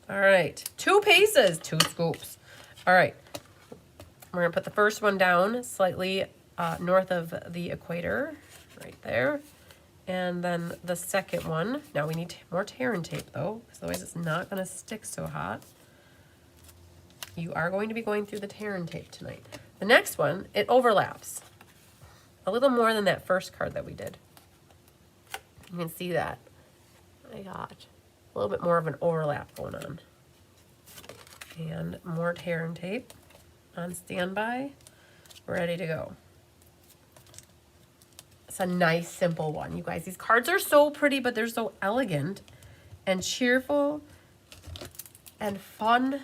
All right. 2 paces, 2 scoops. All right. We're going to put the first one down slightly north of the equator, right there. And then the second one. Now we need more tear and tape, though, because otherwise it's not going to stick so hot. you are going to be going through the tear and tape tonight. The next one, it overlaps a little more than that first card that we did. You can see that. I got a little bit more of an overlap going on. And more tear and tape on standby, ready to go. It's a nice, simple one, you guys. These cards are so pretty, but they're so elegant and cheerful and fun,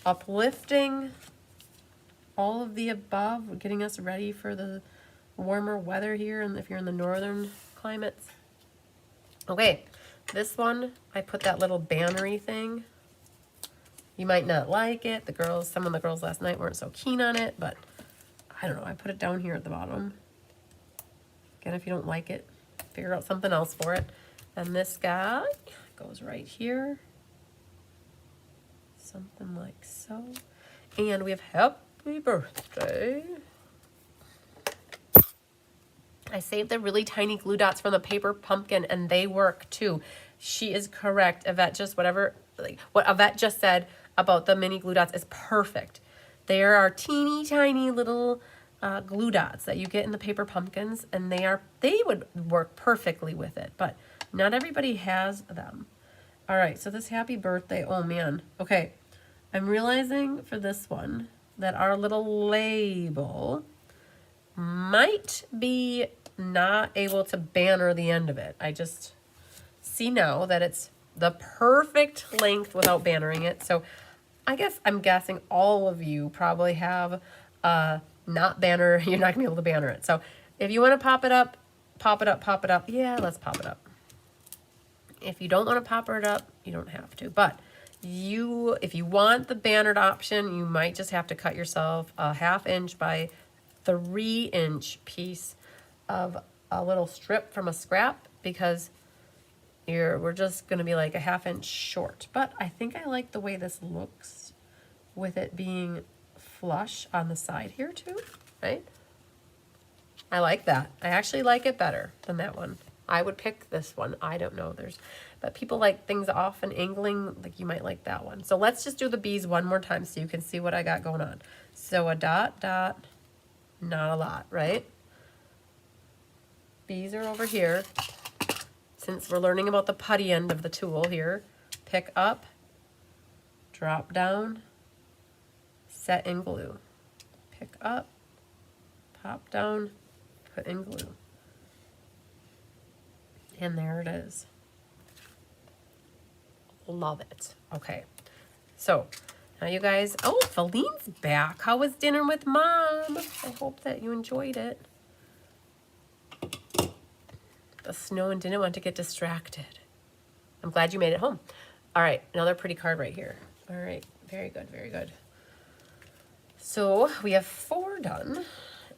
uplifting, all of the above, getting us ready for the warmer weather here, and if you're in the northern climates. Okay, this one, I put that little bannery thing. You might not like it. Some of the girls last night weren't so keen on it, but I don't know. I put it down here at the bottom. Again, if you don't like it, figure out something else for it. And this guy goes right here. Something like so. And we have happy birthday. I saved the really tiny glue dots from the paper pumpkin, and they work too. She is correct. Yvette, just whatever, like what Yvette just said about the mini glue dots is perfect. There are teeny tiny little glue dots that you get in the paper pumpkins, and they would work perfectly with it, but not everybody has them. All right, so this happy birthday, oh man. Okay, I'm realizing for this one that our little label might be not able to banner the end of it. I just see now that it's the perfect length without bannering it. So I'm guessing all of you probably have not banner. You're not gonna be able to banner it. So if you want to pop it up, pop it up, pop it up. Yeah, let's pop it up. If you don't want to pop it up, you don't have to. But if you want the bannered option, you might just have to cut yourself a 1/2 inch by 3 inch piece of a little strip from a scrap, because we're just going to be like a 1/2 inch short. But I think I like the way this looks with it being flush on the side here too, right? I like that. I actually like it better than that one. I would pick this one. I don't know. But people like things off and angling, like you might like that one. So let's just do the bees one more time so you can see what I got going on. So a dot, dot, not a lot, right? Bees are over here. Since we're learning about the putty end of the tool here, pick up, drop down, set in glue. Pick up, pop down, put in glue. And there it is. Love it. Okay. So now you guys, oh, Feline's back. How was dinner with Mom? I hope that you enjoyed it. The snow and didn't want to get distracted. I'm glad you made it home. All right, another pretty card right here. All right, very good, very good. So we have 4 done,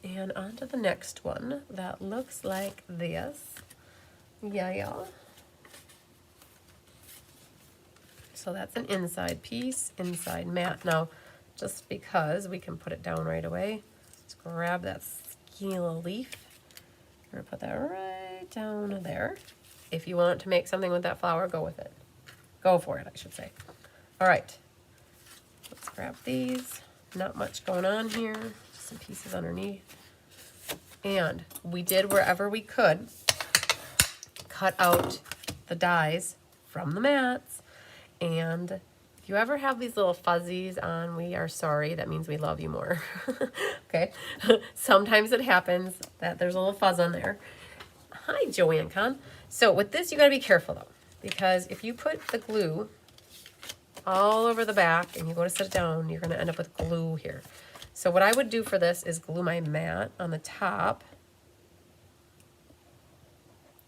and on to the next one that looks like this. Yeah. So that's an inside piece, inside mat. Now, just because we can put it down right away, let's grab that skeela leaf. We're gonna put that right down there. If you want to make something with that flower, go with it. Go for it, I should say. All right, let's grab these. Not much going on here, just some pieces underneath. And we did, wherever we could, cut out the dies from the mats. And if you ever have these little fuzzies on, we are sorry. That means we love you more. Okay. Sometimes it happens that there's a little fuzz on there. Hi, Joanne Con. So with this, you got to be careful though, because if you put the glue all over the back and you go to set it down, you're going to end up with glue here. So what I would do for this is glue my mat on the top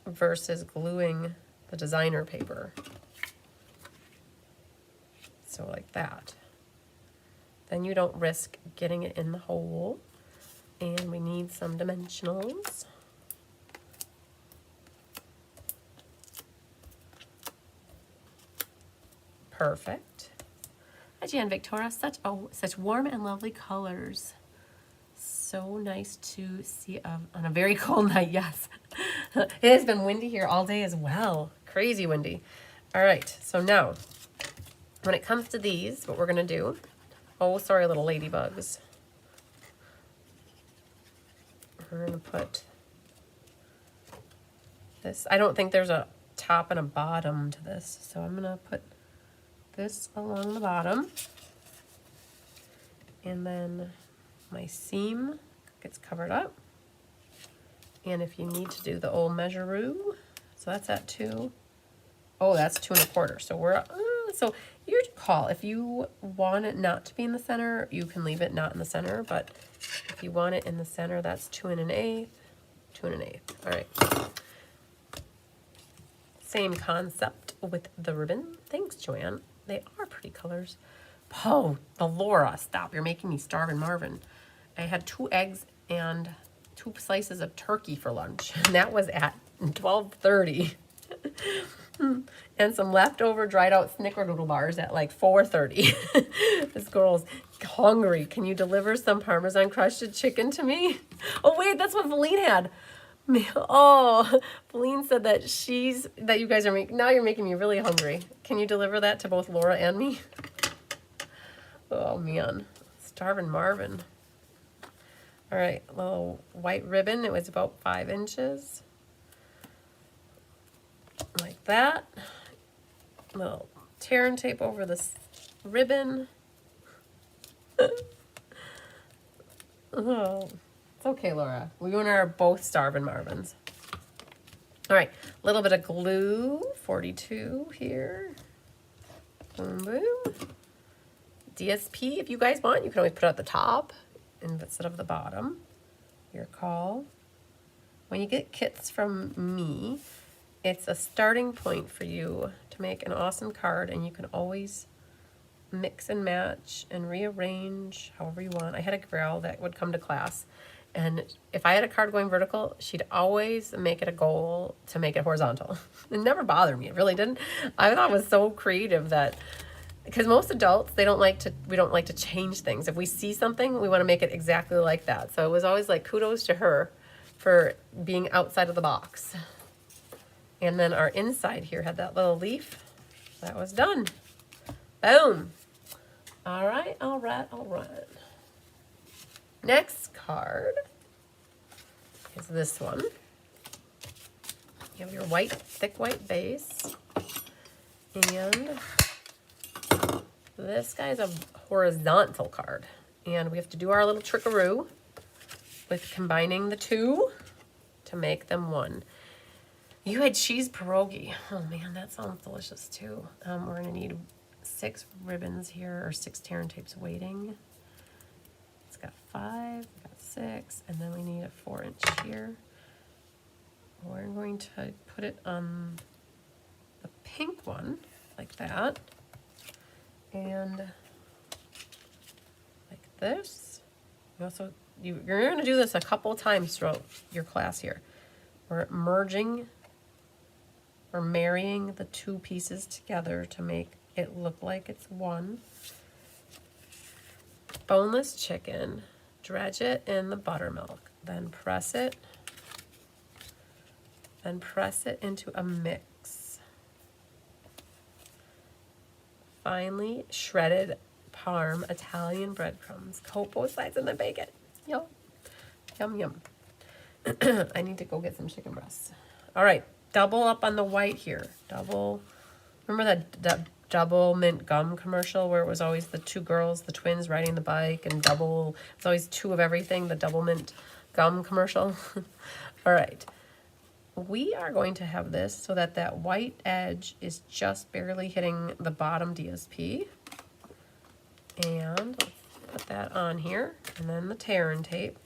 versus gluing the designer paper. So like that. Then you don't risk getting it in the hole. And we need some dimensionals. Perfect. Hi, Jan Victoria. Such warm and lovely colors. So nice to see on a very cold night. Yes. It has been windy here all day as well. Crazy windy. All right. So now, when it comes to these, what we're going to do, Oh, sorry, little ladybugs. We're gonna put this. I don't think there's a top and a bottom to this, so I'm gonna put this along the bottom. And then my seam gets covered up. And if you need to do the old measure-oo, so that's at 2. Oh, that's 2 1/4. So we're, so your call. If you want it not to be in the center, you can leave it not in the center. But if you want it in the center, that's 2 1/8, 2 1/8. All right. Same concept with the ribbon. Thanks, Joanne. They are pretty colors. Oh, the Laura, stop. You're making me starve and Marvin. I had 2 eggs and 2 slices of turkey for lunch. And that was at 12:30. And some leftover dried out snickerdoodle bars at like 4:30. This girl's hungry. Can you deliver some Parmesan crusted chicken to me? Oh wait, that's what Feline had. Oh, Feline said that you guys are making, now you're making me really hungry. Can you deliver that to both Laura and me? Oh man, starving Marvin. All right, little white ribbon. It was about 5 inches. Like that. Little tear and tape over this ribbon. Oh, it's okay, Laura. We and I are both starving Marvins. All right, a little bit of glue, 42 here. Boom, boom. DSP, if you guys want, you can always put it at the top instead of the bottom. Your call. When you get kits from me, it's a starting point for you to make an awesome card, and you can always mix and match and rearrange however you want. I had a girl that would come to class, and if I had a card going vertical, she'd always make it a goal to make it horizontal. It never bothered me. It really didn't. I thought it was so creative that, because most adults, we don't like to change things. If we see something, we want to make it exactly like that. So it was always like kudos to her for being outside of the box. And then our inside here had that little leaf. That was done. Boom. All right, all right, all right. Next card is this one. You have your white, thick white base. And this guy's a horizontal card. And we have to do our little trickaroo with combining the 2 to make them 1. You had cheese pierogi. Oh man, that sounds delicious too. We're gonna need 6 ribbons here, or 6 tear and tapes waiting. It's got 5, we got 6, and then we need a 4-inch here. We're going to put it on the pink one, like that. And like this. You're going to do this a couple times throughout your class here. We're marrying the 2 pieces together to make it look like it's 1. Boneless chicken, dredge it in the buttermilk, then press it into a mix. Finely shredded Parm Italian breadcrumbs. Coat both sides and then bake it. Yum, yum, yum. I need to go get some chicken breasts. All right, double up on the white here. Remember that double mint gum commercial where it was always the 2 girls, the twins riding the bike, and it's always 2 of everything, the double mint gum commercial? All right. We are going to have this so that white edge is just barely hitting the bottom DSP. And let's put that on here. And then the tear and tape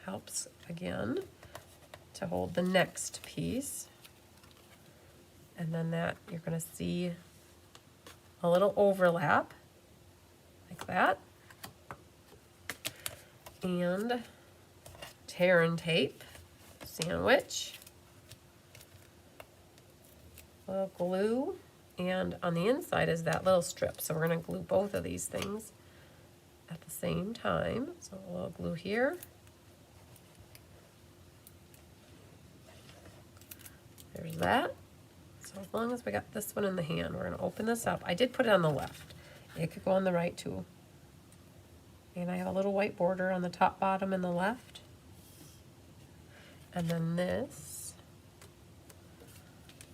helps again to hold the next piece. And then that you're going to see a little overlap like that. And tear and tape. Sandwich, a little glue, and on the inside is that little strip. So we're going to glue both of these things at the same time. So a little glue here. There's that. So as long as we got this one in the hand, we're going to open this up. I did put it on the left. It could go on the right too. And I have a little white border on the top, bottom, and the left. And then this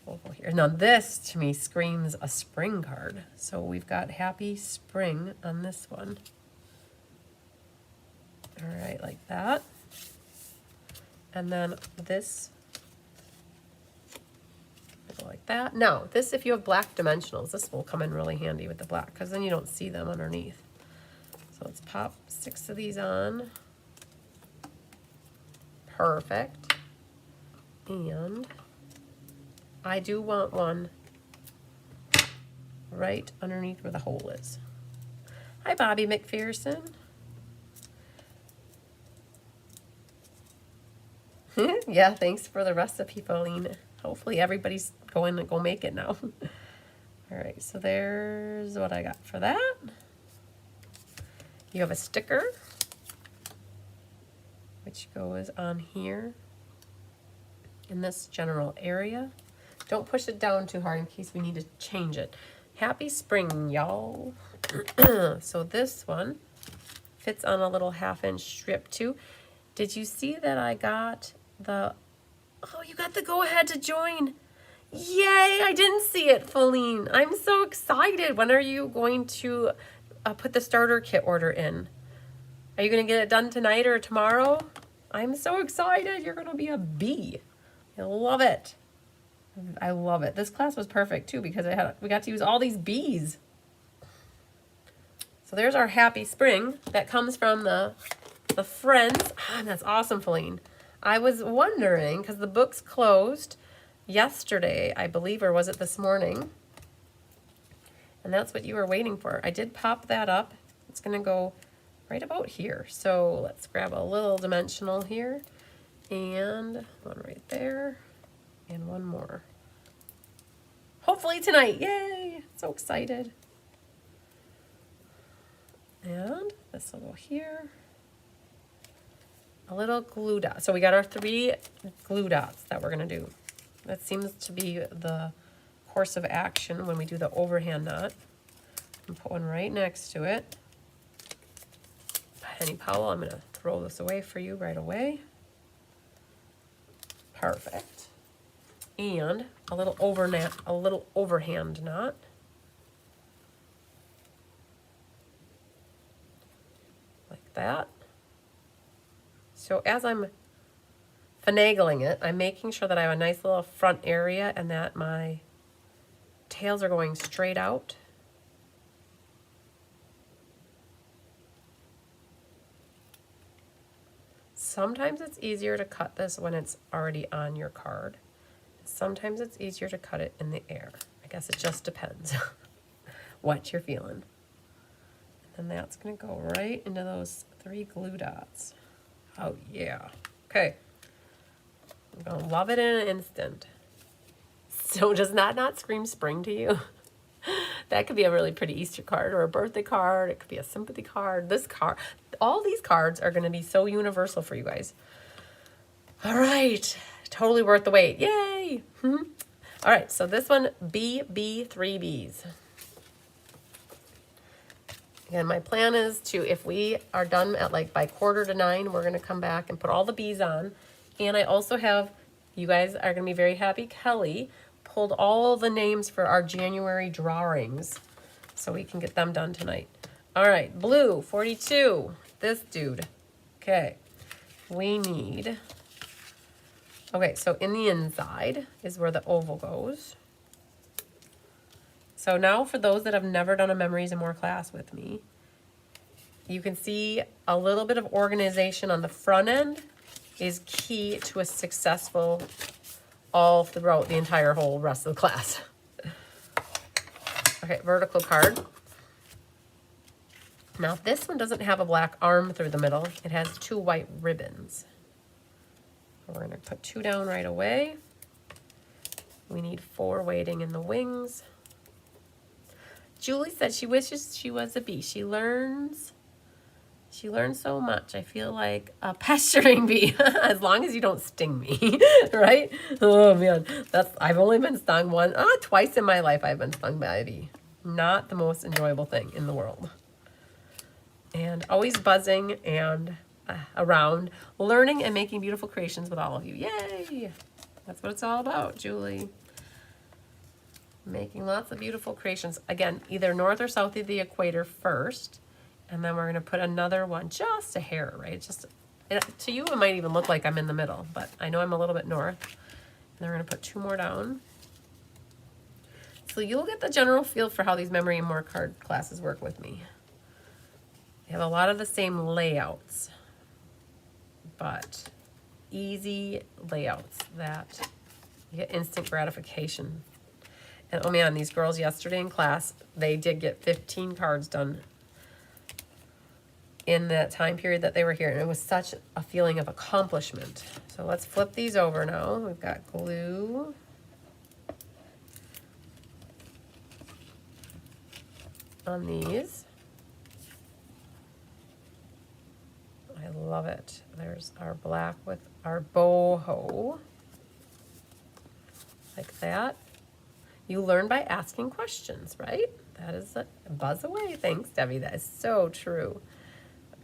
oval here. Now this, to me, screams a spring card. So we've got Happy Spring on this one. All right, like that. And then this, like that. Now, this, if you have black dimensionals, this will come in really handy with the black, because then you don't see them underneath. So let's pop 6 of these on. Perfect. And I do want one right underneath where the hole is. Hi, Bobby McPherson. Yeah, thanks for the recipe, Pauline. Hopefully everybody's going to go make it now. All right, so there's what I got for that. You have a sticker, which goes on here in this general area. Don't push it down too hard in case we need to change it. Happy spring, y'all. So this one fits on a little 1/2-inch strip too. Did you see that I got the, oh, you got the go ahead to join. Yay, I didn't see it, Feline. I'm so excited. When are you going to put the starter kit order in? Are you going to get it done tonight or tomorrow? I'm so excited. You're going to be a bee. I love it. I love it. This class was perfect too because we got to use all these bees. So there's our Happy Spring that comes from the Friends. Ah, that's awesome, Feline. I was wondering because the book's closed yesterday, I believe, or was it this morning? And that's what you were waiting for. I did pop that up. It's going to go right about here. So let's grab a little dimensional here and one right there and one more. Hopefully tonight. Yay! So excited. And this will go here. A little glue dot. So we got our 3 glue dots that we're going to do. That seems to be the course of action when we do the overhand knot. And put one right next to it. Penny Powell, I'm going to throw this away for you right away. Perfect. And a little overhand knot. Like that. So as I'm finagling it, I'm making sure that I have a nice little front area and that my tails are going straight out. Sometimes it's easier to cut this when it's already on your card. Sometimes it's easier to cut it in the air. I guess it just depends what you're feeling. And that's going to go right into those 3 glue dots. Oh, yeah. Okay. I'm going to love it in an instant. So does that not scream spring to you? That could be a really pretty Easter card or a birthday card. It could be a sympathy card. This card, all these cards are going to be so universal for you guys. All right. Totally worth the wait. Yay. All right. So this one, B3Bs. Again, my plan is to, if we are done at like by 8:45, we're going to come back and put all the bees on. And I also have, you guys are going to be very happy, Kelly pulled all the names for our January drawings so we can get them done tonight. All right, blue, 42, this dude. Okay, we need, okay, so in the inside is where the oval goes. So now for those that have never done a Memories and More class with me, you can see a little bit of organization on the front end is key to a successful all throughout the entire whole rest of the class. Okay, vertical card. Now this one doesn't have a black arm through the middle. It has 2 white ribbons. We're going to put 2 down right away. We need 4 waiting in the wings. Julie said she wishes she was a bee. She learns so much. I feel like a pestering bee, as long as you don't sting me, right? Oh man, I've only been stung twice in my life. I've been stung by a bee. Not the most enjoyable thing in the world. and always buzzing and around, learning and making beautiful creations with all of you. Yay! That's what it's all about, Julie. Making lots of beautiful creations. Again, either north or south of the equator first, and then we're going to put another one just a hair, right? Just to you, it might even look like I'm in the middle, but I know I'm a little bit north. And then we're going to put 2 more down. So you'll get the general feel for how these memory and more card classes work with me. They have a lot of the same layouts, but easy layouts that you get instant gratification. And oh man, these girls yesterday in class, they did get 15 cards done in that time period that they were here. And it was such a feeling of accomplishment. So let's flip these over now. We've got glue. On these. I love it. There's our black with our boho. Like that. You learn by asking questions, right? That is a buzz away. Thanks, Debbie. That is so true.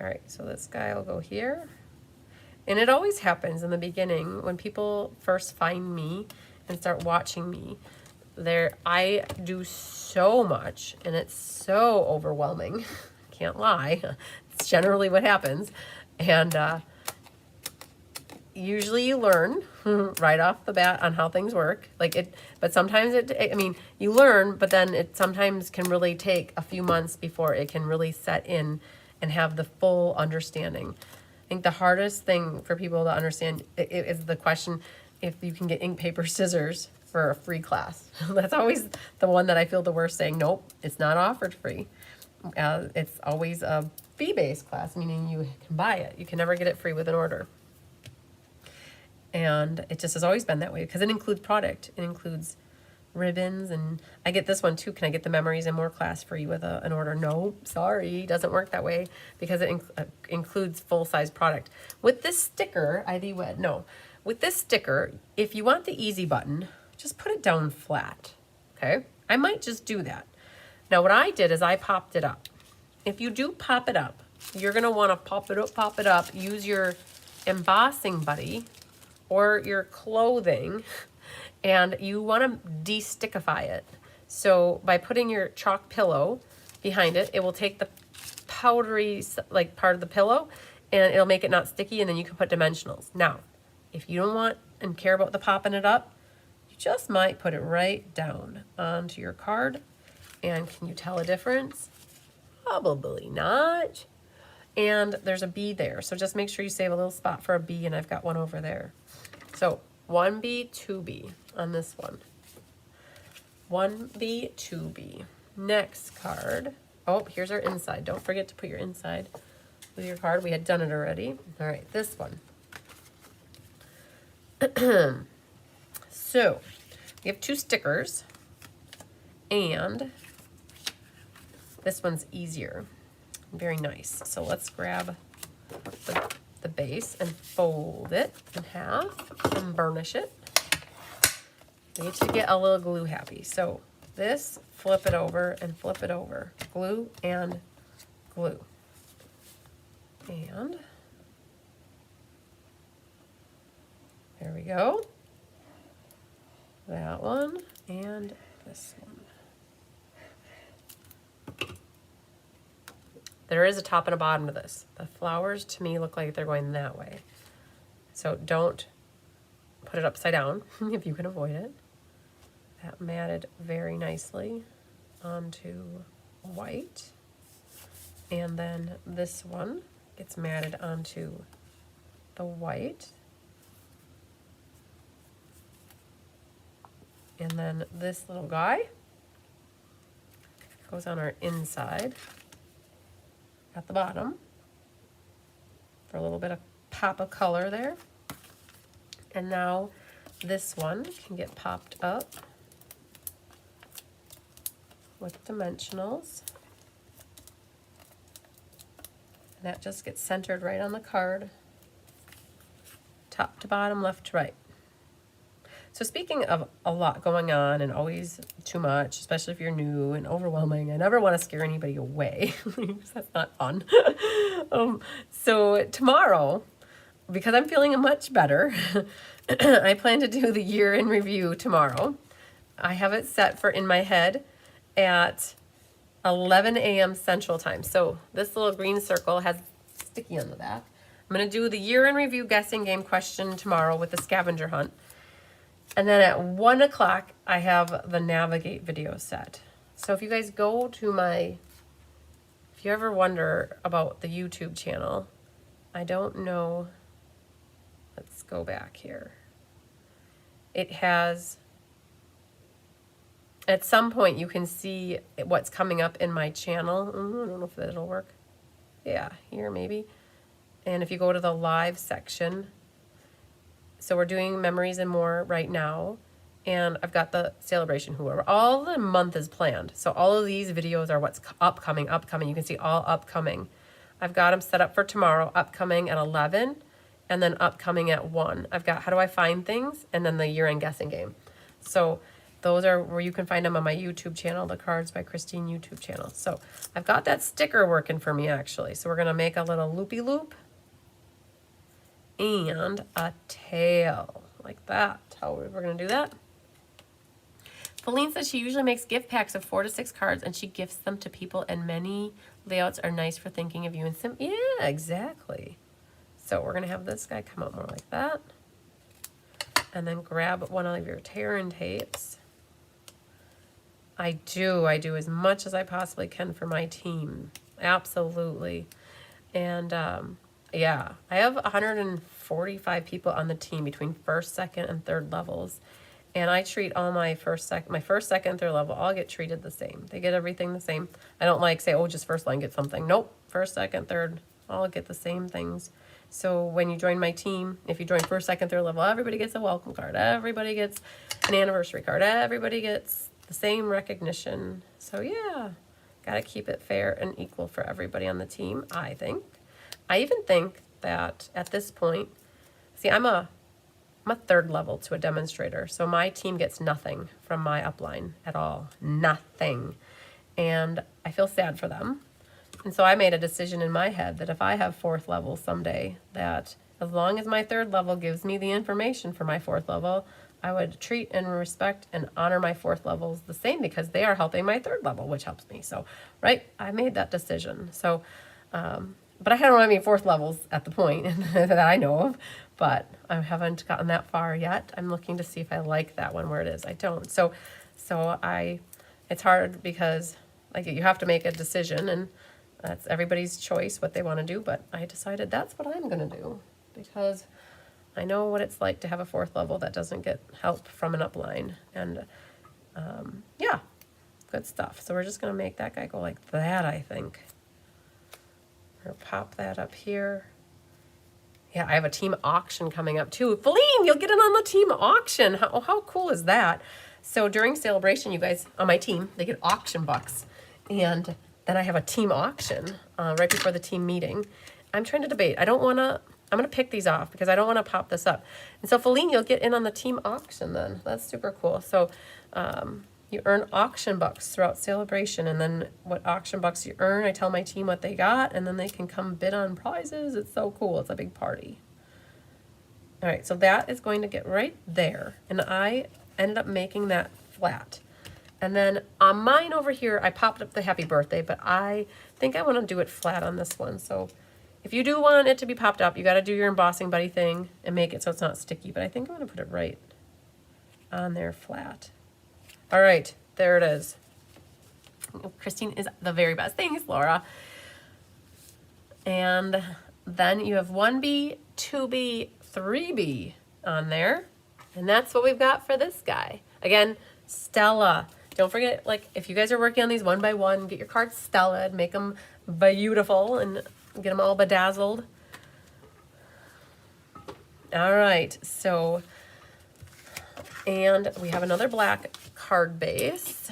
All right, so this guy will go here. And it always happens in the beginning when people first find me and start watching me. I do so much and it's so overwhelming. Can't lie. It's generally what happens. And usually you learn right off the bat on how things work. But sometimes you learn, but then it sometimes can really take a few months before it can really set in and have the full understanding. I think the hardest thing for people to understand is the question if you can get ink, paper, scissors for a free class. That's always the one that I feel the worst, saying, nope, it's not offered free. It's always a fee-based class, meaning you can buy it. You can never get it free with an order. And it just has always been that way because it includes product. It includes ribbons, and I get this one too. Can I get the memories and more class free with an order? No, sorry, doesn't work that way because it includes full-size product. With this sticker, with this sticker, if you want the easy button, just put it down flat, okay? I might just do that. Now what I did is I popped it up. If you do pop it up, you're gonna wanna pop it up, use your embossing buddy or your clothing, and you wanna de-stickify it. So by putting your chalk pillow behind it, it will take the powdery part of the pillow and it'll make it not sticky, and then you can put dimensionals. Now, if you don't want and care about the popping it up, you just might put it right down onto your card. And can you tell a difference? Probably not. And there's a B there, so just make sure you save a little spot for a B, and I've got one over there. So 1B, 2B on this one. 1B, 2B. Next card. Oh, here's our inside. Don't forget to put your inside with your card. We had done it already. All right, this one. So we have 2 stickers, and this one's easier. Very nice. So let's grab the base and fold it in half and burnish it. We need to get a little glue happy. So this, flip it over and flip it over. Glue and glue. And there we go. That one and this one. There is a top and a bottom to this. The flowers to me look like they're going that way. So don't put it upside down if you can avoid it. That matted very nicely onto white. And then this one gets matted onto the white. And then this little guy goes on our inside at the bottom for a little bit of pop of color there. And now this one can get popped up with dimensionals. And that just gets centered right on the card, top to bottom, left to right. So speaking of a lot going on and always too much, especially if you're new and overwhelming, I never want to scare anybody away. That's not fun. So tomorrow, because I'm feeling much better, I plan to do the year in review tomorrow. I have it set for in my head at 11 a.m. Central Time. So this little green circle has sticky on the back. I'm going to do the year in review guessing game question tomorrow with the scavenger hunt. And then at 1 o'clock, I have the navigate video set. So if you guys go to my, if you ever wonder about the YouTube channel, I don't know, let's go back here. It has, at some point you can see what's coming up in my channel. I don't know if that'll work. Yeah, here maybe. And if you go to the live section, so we're doing memories and more right now. And I've got the sale-a-bration whoever. All the month is planned. So all of these videos are what's upcoming. You can see all upcoming. I've got them set up for tomorrow, upcoming at 11, and then upcoming at 1. I've got how do I find things, and then the year-end guessing game. So those are where you can find them on my YouTube channel, the Cards by Christine YouTube channel. So I've got that sticker working for me, actually. So we're going to make a little loopy-loop and a tail like that. How we're going to do that. Feline says she usually makes gift packs of 4 to 6 cards and she gifts them to people, and many layouts are nice for thinking of you and yeah, exactly. So we're going to have this guy come out more like that. And then grab one of your tear-in tapes. I do as much as I possibly can for my team. Absolutely. And yeah, I have 145 people on the team between first, second, and third levels. And I treat all my first, second, and third level all get treated the same. They get everything the same. I don't like say, oh, just first line get something. Nope, first, second, third, all get the same things. So when you join my team, if you join first, second, third level, everybody gets a welcome card. Everybody gets an anniversary card. Everybody gets the same recognition. So yeah, got to keep it fair and equal for everybody on the team, I think. I even think that at this point, see, I'm a third level to a demonstrator, so my team gets nothing from my upline at all. Nothing. And I feel sad for them. And so I made a decision in my head that if I have fourth level someday, that as long as my third level gives me the information for my fourth level, I would treat and respect and honor my fourth levels the same, because they are helping my third level, which helps me. So, right, I made that decision. So, but I don't have any fourth levels at the point that I know of, but I haven't gotten that far yet. I'm looking to see if I like that one where it is. I don't. So it's hard because like you have to make a decision, and that's everybody's choice what they want to do. But I decided that's what I'm going to do, because I know what it's like to have a fourth level that doesn't get help from an upline. And yeah, good stuff. So we're just going to make that guy go like that, I think. Or pop that up here. Yeah, I have a team auction coming up too. Feline, you'll get in on the team auction. How cool is that? So during sale-a-bration, you guys on my team, they get auction bucks. And then I have a team auction right before the team meeting. I'm trying to debate. I'm going to pick these off because I don't want to pop this up. And so Feline, you'll get in on the team auction then. That's super cool. So you earn auction bucks throughout sale-a-bration, and then what auction bucks you earn, I tell my team what they got, and then they can come bid on prizes. It's so cool. It's a big party. All right, so that is going to get right there, and I ended up making that flat. And then on mine over here, I popped up the happy birthday, but I think I want to do it flat on this one. So if you do want it to be popped up, you got to do your embossing buddy thing and make it so it's not sticky, but I think I'm going to put it right on there flat. All right, there it is. Christine is the very best. Thanks, Laura. And then you have 1B, 2B, 3B on there. And that's what we've got for this guy. Again, Stella. Don't forget, like, if you guys are working on these one by one, get your cards Stella and make them beautiful and get them all bedazzled. All right, so, and we have another black card base,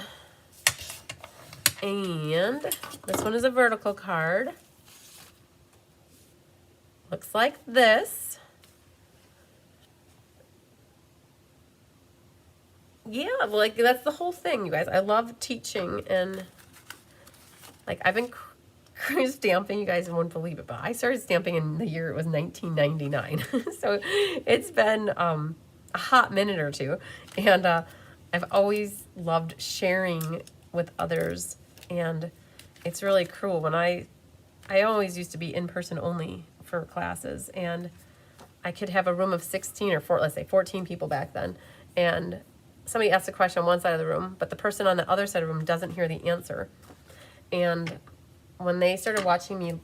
and this one is a vertical card. Looks like this. yeah, like that's the whole thing, you guys. I love teaching, and like I've been stamping, you guys won't believe it, but I started stamping in the year it was 1999. So it's been a hot minute or two, and I've always loved sharing with others, and it's really cool when I always used to be in person only for classes, and I could have a room of 16 or let's say 14 people back then, and somebody asks a question on one side of the room, but the person on the other side of the room doesn't hear the answer. And when they started watching me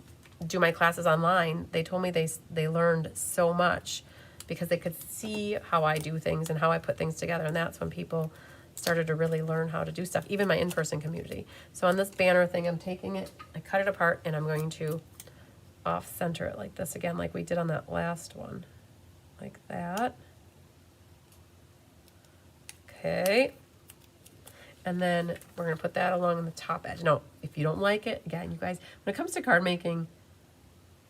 do my classes online, they told me they learned so much because they could see how I do things and how I put things together. And that's when people started to really learn how to do stuff, even my in-person community. So on this banner thing, I'm taking it, I cut it apart, and I'm going to off-center it like this again, like we did on that last one. Like that. Okay. And then we're going to put that along the top edge. Now, if you don't like it, again, you guys, when it comes to card making,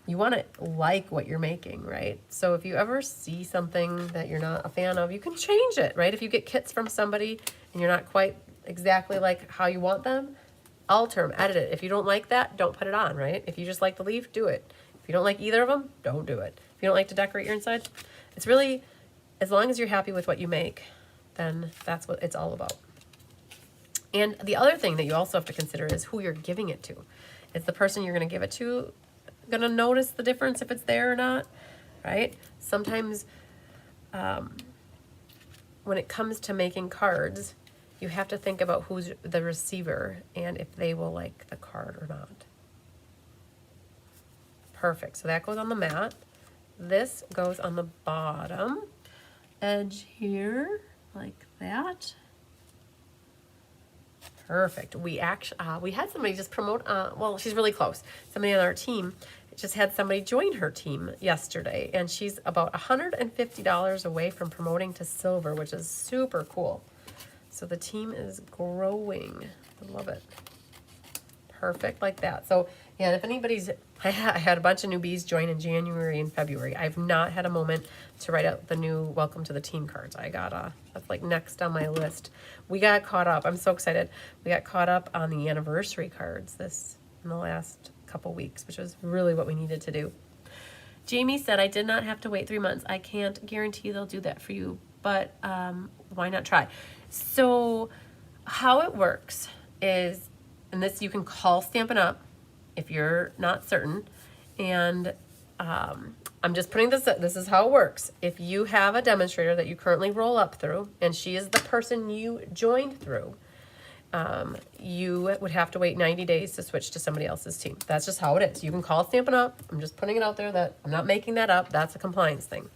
you want to like what you're making, right? So if you ever see something that you're not a fan of, you can change it, right? If you get kits from somebody and you're not quite exactly like how you want them, alter them, edit it. If you don't like that, don't put it on, right? If you just like the leaf, do it. If you don't like either of them, don't do it. If you don't like to decorate your inside, it's really, as long as you're happy with what you make, then that's what it's all about. And the other thing that you also have to consider is who you're giving it to. Is the person you're going to give it to going to notice the difference if it's there or not, right? Sometimes when it comes to making cards, you have to think about who's the receiver and if they will like the card or not. Perfect. So that goes on the mat. This goes on the bottom edge here, like that. Perfect. We actually we had somebody just promote. Well, she's really close. Somebody on our team just had somebody join her team yesterday, and she's about $150 away from promoting to silver, which is super cool. So the team is growing. I love it. Perfect, like that. So yeah, if anybody's, I had a bunch of newbies join in January and February. I've not had a moment to write out the new welcome to the team cards. I got that's like next on my list. We got caught up. I'm so excited. We got caught up on the anniversary cards in the last couple weeks, which was really what we needed to do. Jamie said, I did not have to wait 3 months. I can't guarantee they'll do that for you, but why not try? So how it works is, and this you can call Stampin' Up! If you're not certain, and I'm just putting this is how it works. If you have a demonstrator that you currently roll up through, and she is the person you joined through, you would have to wait 90 days to switch to somebody else's team. That's just how it is. You can call Stampin' Up! I'm just putting it out there that I'm not making that up. That's a compliance thing.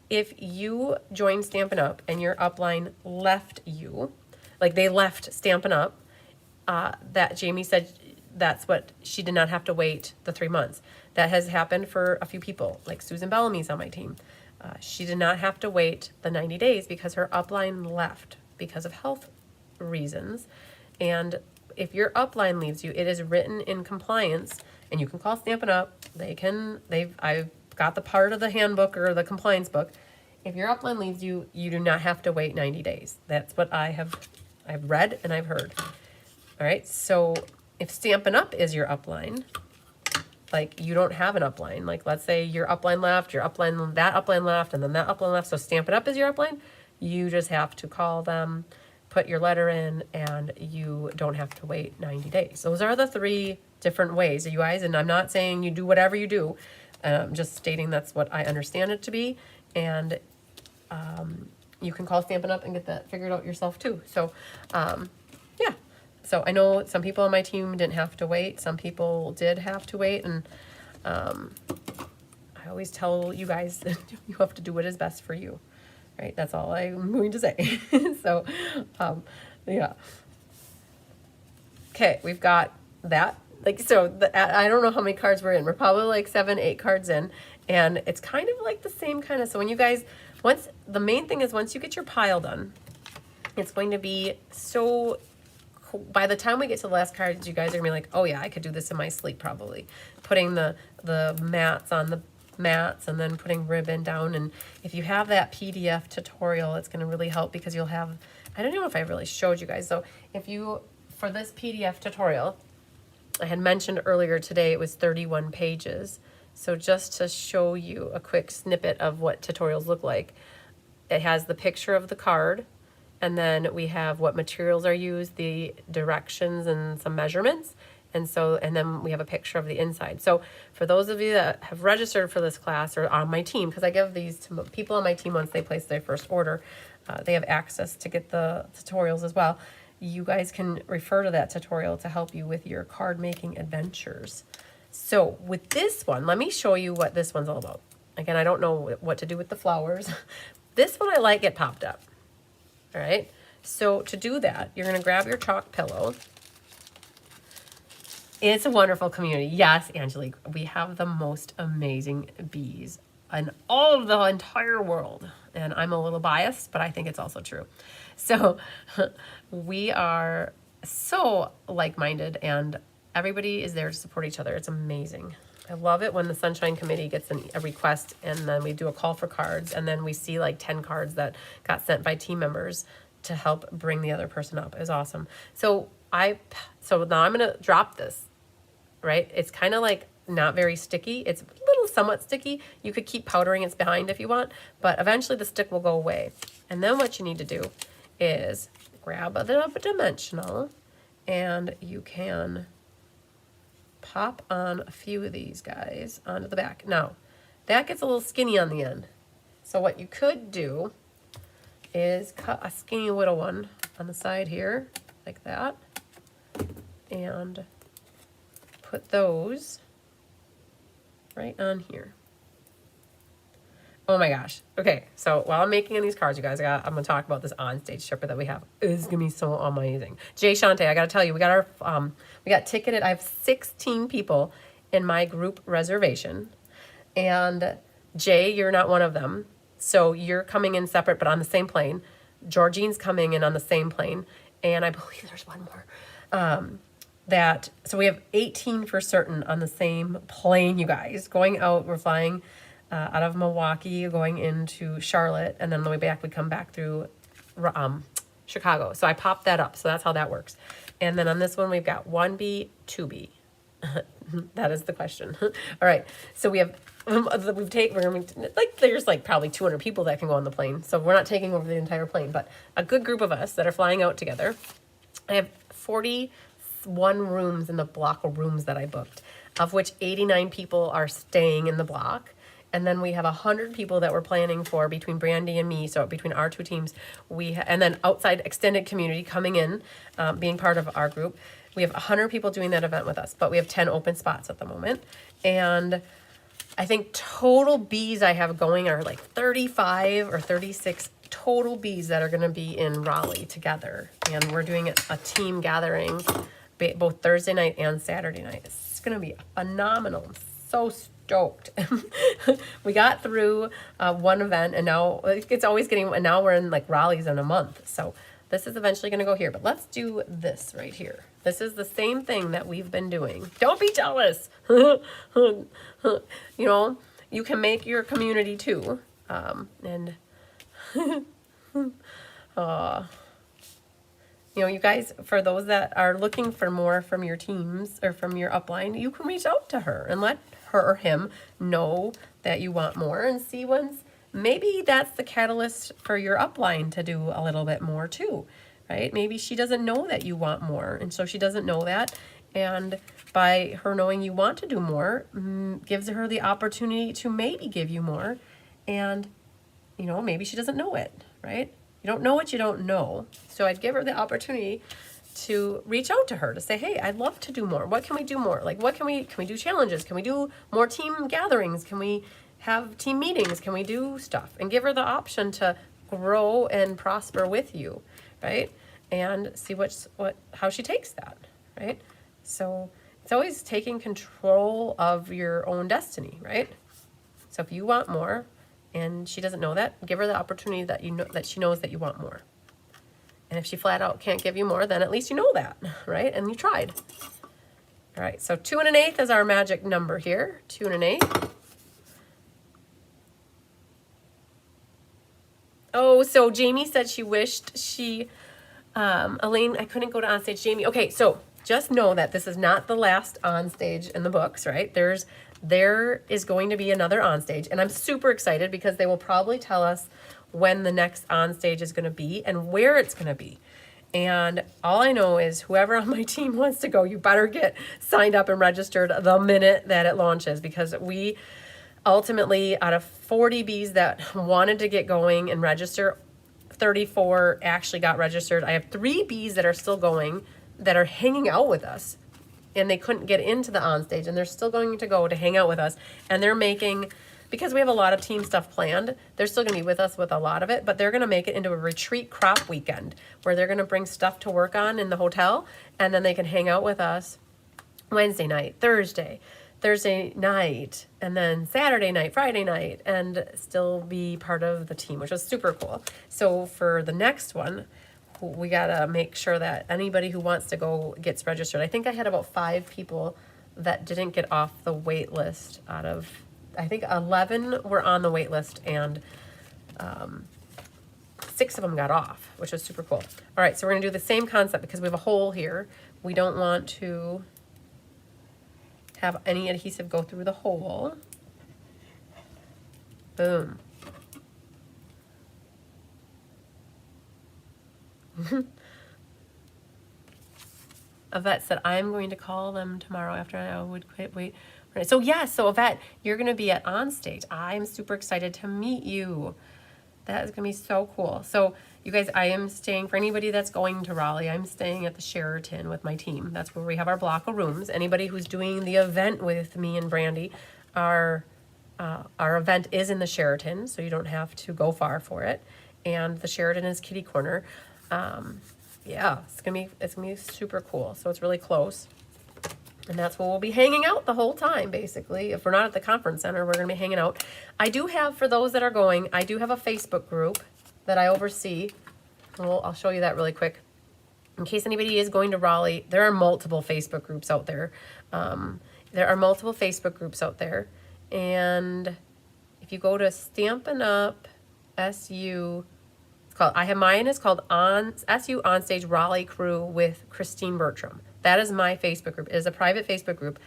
If you joined Stampin' Up! And your upline left you, like they left Stampin' Up!, that Jamie said that's what she did not have to wait the 3 months. That has happened for a few people, like Susan Bellamy's on my team. She did not have to wait the 90 days because her upline left because of health reasons. And if your upline leaves you, it is written in compliance, and you can call Stampin' Up! I've got the part of the handbook or the compliance book. If your upline leaves you, you do not have to wait 90 days. That's what I've read and I've heard. All right, so if Stampin' Up! Is your upline, like you don't have an upline, like let's say your upline left, that upline left, and then that upline left, so Stampin' Up! Is your upline, you just have to call them, put your letter in, and you don't have to wait 90 days. Those are the 3 different ways, you guys, and I'm not saying you do whatever you do, I'm just stating that's what I understand it to be, and you can call Stampin' Up! And get that figured out yourself too. So, yeah. So I know some people on my team didn't have to wait. Some people did have to wait. And I always tell you guys that you have to do what is best for you. Right? That's all I'm going to say. So, yeah. Okay, we've got that. Like, so I don't know how many cards we're in. We're probably like 7, 8 cards in. And it's kind of like the same kind of, so when you guys, the main thing is once you get your pile done, it's going to be so, by the time we get to the last cards, you guys are going to be like, oh yeah, I could do this in my sleep probably. Putting the mats on the mats and then putting ribbon down. And if you have that PDF tutorial, it's going to really help because you'll have I don't know if I really showed you guys. So if you, for this PDF tutorial, I had mentioned earlier today it was 31 pages. So just to show you a quick snippet of what tutorials look like, it has the picture of the card, and then we have what materials are used, the directions and some measurements. And then we have a picture of the inside. So for those of you that have registered for this class or on my team, because I give these to people on my team once they place their first order, they have access to get the tutorials as well. You guys can refer to that tutorial to help you with your card making adventures. So with this one, let me show you what this one's all about. Again, I don't know what to do with the flowers. This one I like it popped up. All right. So to do that, you're going to grab your chalk pillow. It's a wonderful community. Yes, Angelique, we have the most amazing bees in all of the entire world. And I'm a little biased, but I think it's also true. So we are so like-minded, and everybody is there to support each other. It's amazing. I love it when the Sunshine Committee gets a request, and then we do a call for cards, and then we see like 10 cards that got sent by team members to help bring the other person up. Is awesome. So now I'm going to drop this, right? It's kind of like not very sticky. It's a little somewhat sticky. You could keep powdering its behind if you want, but eventually the stick will go away. And then what you need to do is grab the dimensional, and you can pop on a few of these guys onto the back. Now, that gets a little skinny on the end. So what you could do is cut a skinny little one on the side here, like that, and put those right on here. Oh my gosh. Okay, so while I'm making these cards, you guys, I'm going to talk about this on-stage stripper that we have. It's going to be so amazing. Jay Shante, I got to tell you, we got ticketed. I have 16 people in my group reservation. And Jay, you're not one of them. So you're coming in separate, but on the same plane. Georgine's coming in on the same plane. And I believe there's one more. So we have 18 for certain on the same plane, you guys. Going out, we're flying out of Milwaukee, going into Charlotte, and then on the way back, we come back through Chicago. So I popped that up. So that's how that works. And then on this one, we've got 1B, 2B. That is the question. All right. So we have, there's like probably 200 people that can go on the plane. So we're not taking over the entire plane, but a good group of us that are flying out together. I have 41 rooms in the block of rooms that I booked, of which 89 people are staying in the block. And then we have 100 people that we're planning for between Brandy and me. So between our two teams, and then outside extended community coming in, being part of our group. We have 100 people doing that event with us, but we have 10 open spots at the moment. And I think total bees I have going are like 35 or 36 total bees that are going to be in Raleigh together. And we're doing a team gathering both Thursday night and Saturday night. It's going to be phenomenal. I'm so stoked. We got through one event, and now it's always getting, and now we're in like Raleigh's in a month. So this is eventually going to go here, but let's do this right here. This is the same thing that we've been doing. Don't be jealous. You know, you can make your community too. You know, you guys, for those that are looking for more from your teams or from your upline, you can reach out to her and let her or him know that you want more, and see once maybe that's the catalyst for your upline to do a little bit more too, right? Maybe she doesn't know that you want more, and so she doesn't know that, and by her knowing you want to do more, gives her the opportunity to maybe give you more, and you know, maybe she doesn't know it, right? You don't know what you don't know. So I'd give her the opportunity to reach out to her to say, hey, I'd love to do more. What can we do more? Like, what can we do challenges? Can we do more team gatherings? Can we have team meetings? Can we do stuff? And give her the option to grow and prosper with you, right? And see how she takes that, right? So it's always taking control of your own destiny, right? So if you want more and she doesn't know that, give her the opportunity that she knows that you want more. And if she flat out can't give you more, then at least you know that, right? And you tried. All right, so 2 1/8 is our magic number here. 2 1/8. Oh, so Jamie said she wished she Elaine, I couldn't go to onstage. Jamie, okay, so just know that this is not the last onstage in the books, right? There is going to be another onstage, and I'm super excited because they will probably tell us when the next onstage is going to be and where it's going to be. And all I know is whoever on my team wants to go, you better get signed up and registered the minute that it launches, because we ultimately, out of 40 bees that wanted to get going and register, 34 actually got registered. I have 3 bees that are still going, that are hanging out with us, and they couldn't get into the onstage, and they're still going to go to hang out with us. And they're making, because we have a lot of team stuff planned, they're still going to be with us with a lot of it, but they're going to make it into a retreat crop weekend where they're going to bring stuff to work on in the hotel, and then they can hang out with us Wednesday night, Thursday night, and then Saturday night, Friday night, and still be part of the team, which was super cool. So for the next one, we got to make sure that anybody who wants to go gets registered. I think I had about 5 people that didn't get off the wait list out of, I think 11 were on the wait list, and 6 of them got off, which was super cool. All right, so we're going to do the same concept because we have a hole here. We don't want to have any adhesive go through the hole. Boom. Yvette said, I'm going to call them tomorrow after I would quit. Wait. So yes, so Yvette, you're going to be at onstage. I'm super excited to meet you. That is going to be so cool. So you guys, I am staying, for anybody that's going to Raleigh, I'm staying at the Sheraton with my team. That's where we have our block of rooms. Anybody who's doing the event with me and Brandy, our event is in the Sheraton, so you don't have to go far for it. And the Sheraton is kitty corner. Yeah, it's gonna be super cool. So it's really close. And that's where we'll be hanging out the whole time, basically. If we're not at the conference center, we're going to be hanging out. I do have, for those that are going, I do have a Facebook group that I oversee. Well, I'll show you that really quick. In case anybody is going to Raleigh, there are multiple Facebook groups out there. And if you go to Stampin' Up, SU, mine is called SU Onstage Raleigh Crew with Christine Bertram. That is my Facebook group. It is a private Facebook group.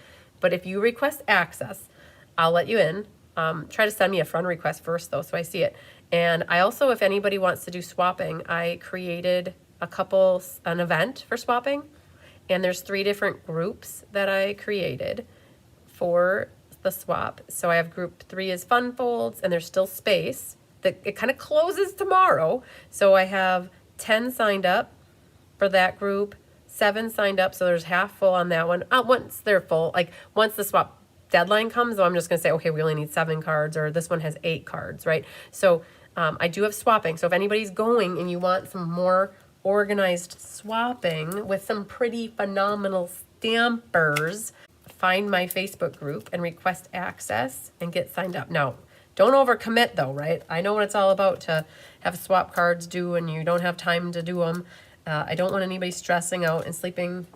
But if you request access, I'll let you in. Try to send me a friend request first, though, so I see it. And I also, if anybody wants to do swapping, I created an event for swapping. And there's 3 different groups that I created for the swap. So I have group 3 is Fun Folds, and there's still space. It kind of closes tomorrow. So I have 10 signed up for that group. 7 signed up, so there's half full on that one. Once they're full, like once the swap deadline comes, I'm just going to say, okay, we only need 7 cards, or this one has 8 cards, right? So I do have swapping. So if anybody's going and you want some more organized swapping with some pretty phenomenal stampers, find my Facebook group and request access and get signed up. Now, don't overcommit though, right? I know what it's all about to have swap cards due and you don't have time to do them. I don't want anybody stressing out and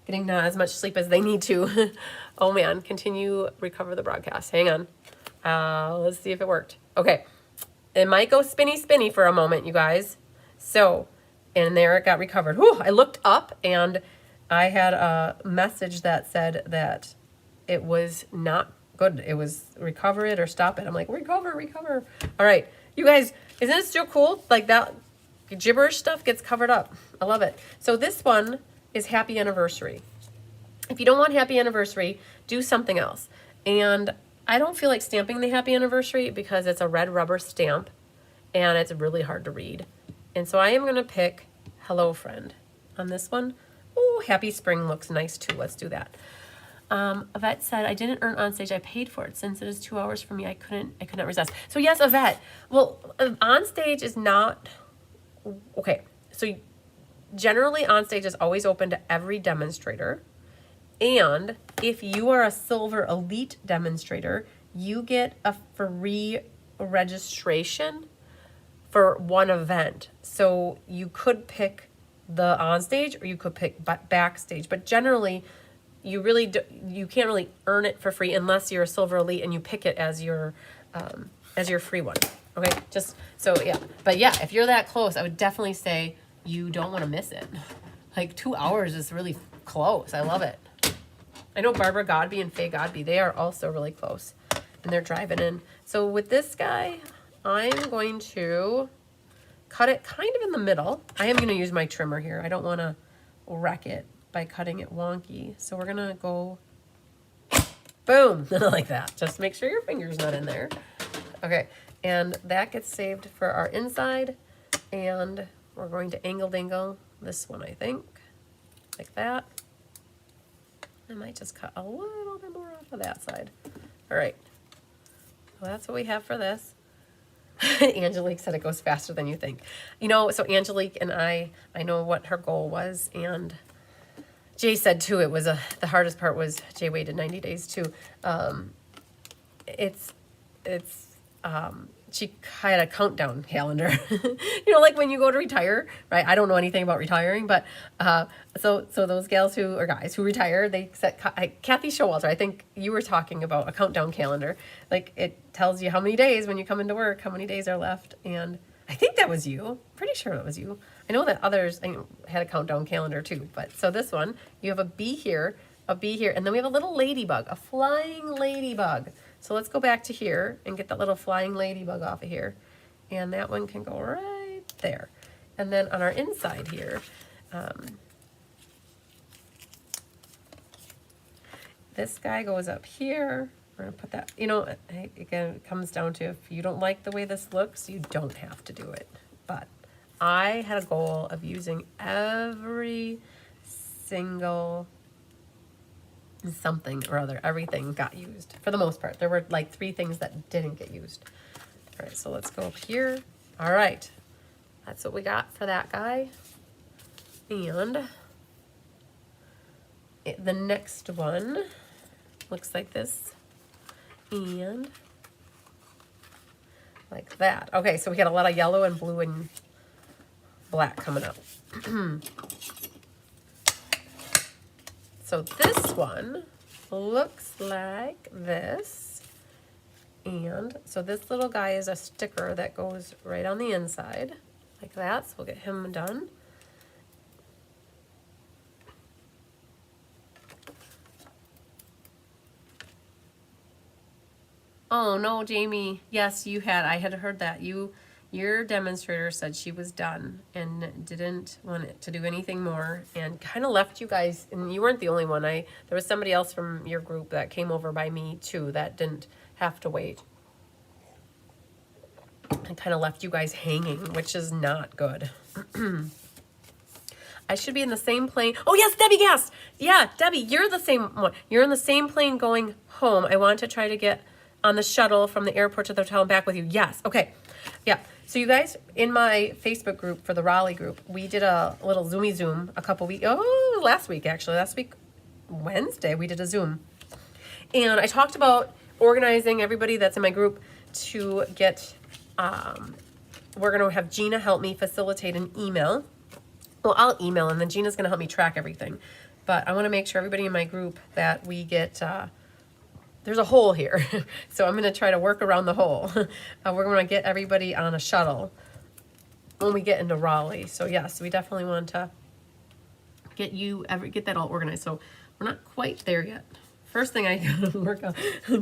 getting not as much sleep as they need to. Oh man, recover the broadcast. Hang on. Let's see if it worked. Okay. It might go spinny for a moment, you guys. So, and there it got recovered. Whew, I looked up and I had a message that said that it was not good. It was recover it or stop it. I'm like, recover. All right. You guys, isn't it still cool? Like that gibberish stuff gets covered up. I love it. So this one is happy anniversary. If you don't want happy anniversary, do something else. And I don't feel like stamping the happy anniversary because it's a red rubber stamp and it's really hard to read. And so I am going to pick Hello Friend on this one. Oh, Happy Spring looks nice too. Let's do that. Yvette said, I didn't earn on stage. I paid for it. Since it is 2 hours for me, I could not resist. So yes, Yvette. Well, on stage is not... Okay, so generally on stage is always open to every demonstrator. And if you are a Silver Elite demonstrator, you get a free registration for one event. So you could pick the onstage or you could pick backstage. But generally, you can't really earn it for free unless you're a Silver Elite and you pick it as your free one. Okay, just so yeah. But yeah, if you're that close, I would definitely say you don't want to miss it. Like 2 hours is really close. I love it. I know Barbara Godby and Faye Godby, they are also really close, and they're driving in. So with this guy, I'm going to cut it kind of in the middle. I am going to use my trimmer here. I don't want to wreck it by cutting it wonky. So we're going to go boom, like that. Just make sure your finger's not in there. Okay, and that gets saved for our inside, and we're going to angle dingle this one, I think, like that. I might just cut a little bit more off of that side. All right, well, that's what we have for this. Angelique said it goes faster than you think. You know, so Angelique and I know what her goal was, and Jay said too, it was the hardest part was Jay waited 90 days too. She had a countdown calendar. You know, like when you go to retire, right? I don't know anything about retiring, but so those gals who, or guys who retire, they set, Kathy Showalter, I think you were talking about a countdown calendar. Like it tells you how many days when you come into work, how many days are left. And I think that was you. Pretty sure it was you. I know that others had a countdown calendar too, but so this one, you have a bee here, and then we have a little ladybug, a flying ladybug. So let's go back to here and get that little flying ladybug off of here. And that one can go right there. And then on our inside here, this guy goes up here. We're gonna put that, you know, again, it comes down to if you don't like the way this looks, you don't have to do it. But I had a goal of using every single something or other. Everything got used for the most part. There were like 3 things that didn't get used. All right, so let's go up here. All right, that's what we got for that guy. And the next one looks like this and like that. Okay, so we got a lot of yellow and blue and black coming up. So this one looks like this. And so this little guy is a sticker that goes right on the inside like that. So we'll get him done. Oh no, Jamie. Yes, you had. I had heard that. Your demonstrator said she was done and didn't want it to do anything more and kind of left you guys, and you weren't the only one. There was somebody else from your group that came over by me too that didn't have to wait. And kind of left you guys hanging, which is not good. I should be in the same plane. Oh yes, Debbie Gast. Yeah, Debbie, you're the same one. You're in the same plane going home. I want to try to get on the shuttle from the airport to the hotel and back with you. Yes, okay. Yeah, so you guys, in my Facebook group for the Raleigh group, we did a little Zoomy Zoom a couple weeks, last week, Wednesday, we did a Zoom. And I talked about organizing everybody that's in my group to get, we're going to have Gina help me facilitate an email. Well, I'll email, and then Gina's going to help me track everything. But I want to make sure everybody in my group that we get, there's a hole here. So I'm going to try to work around the hole. We're going to get everybody on a shuttle when we get into Raleigh. So yes, we definitely want to get that all organized. So we're not quite there yet. First thing I gotta work on,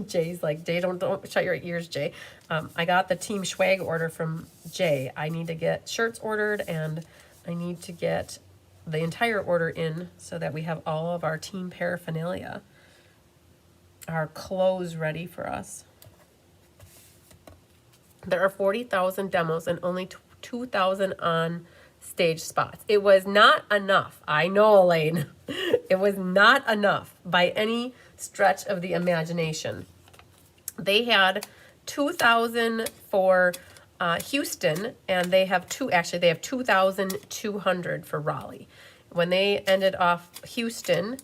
Jay's like, Jay, don't shut your ears, Jay. I got the Team Schwag order from Jay. I need to get shirts ordered, and I need to get the entire order in so that we have all of our team paraphernalia, our clothes ready for us. There are 40,000 demos and only 2,000 on stage spots. It was not enough. I know, Elaine. It was not enough by any stretch of the imagination. They had 2,000 for Houston, and they have 2,200 for Raleigh. When they ended off Houston,